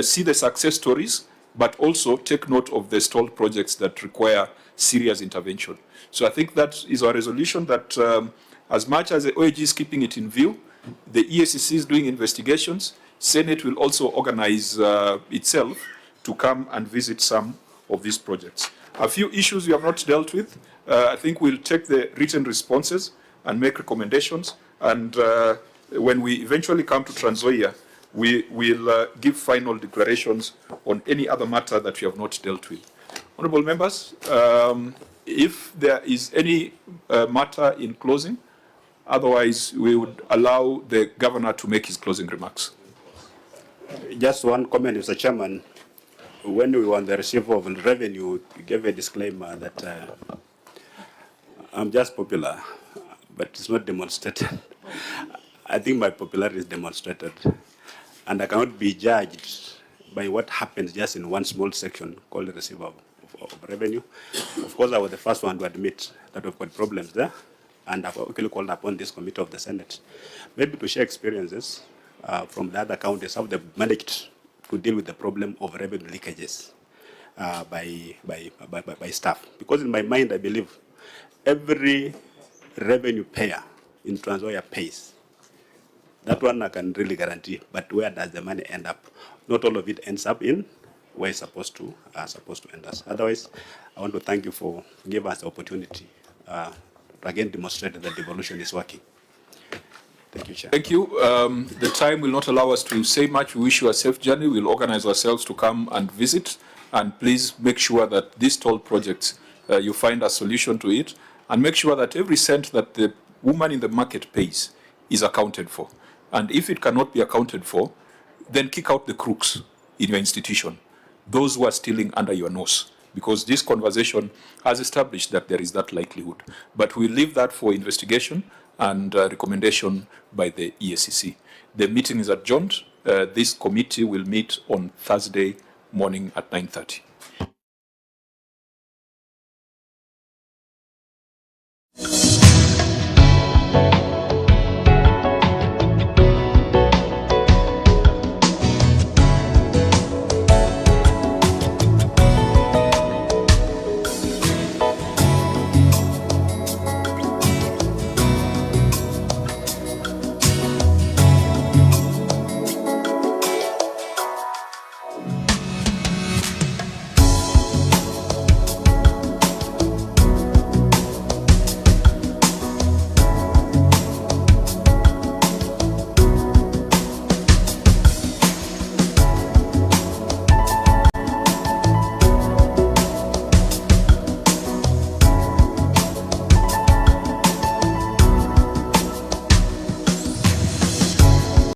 see the success stories, but also take note of the stalled projects that require serious intervention. So I think that is our resolution, that as much as the OAG is keeping it in view, the EACC is doing investigations. Senate will also organize itself to come and visit some of these projects. A few issues we have not dealt with. I think we'll take the written responses and make recommendations. And when we eventually come to Trans Nzoia, we will give final declarations on any other matter that we have not dealt with. Honorable members, if there is any matter in closing, otherwise we would allow the governor to make his closing remarks. Just one comment, Mr. Chairman. When we were on the receipt of revenue, you gave a disclaimer that I'm just popular, but it's not demonstrated. I think my popularity is demonstrated. And I cannot be judged by what happens just in one small section called the receipt of revenue. Of course, I was the first one to admit that we've got problems there, and I've actually called upon this committee of the Senate, maybe to share experiences from the other counties, how they've managed to deal with the problem of revenue leakages by staff. Because in my mind, I believe every revenue payer in Trans Nzoia pays. That one I can really guarantee. But where does the money end up? Not all of it ends up in where it's supposed to end us. Otherwise, I want to thank you for giving us the opportunity to again demonstrate that devolution is working. Thank you, Chair. Thank you. The time will not allow us to say much. We wish you a safe journey. We'll organize ourselves to come and visit. And please make sure that these toll projects, you find a solution to it. And make sure that every cent that the woman in the market pays is accounted for. And if it cannot be accounted for, then kick out the crooks in your institution, those who are stealing under your nose, because this conversation has established that there is that likelihood. But we'll leave that for investigation and recommendation by the EACC. The meeting is adjourned. This committee will meet on Thursday morning at 9:30.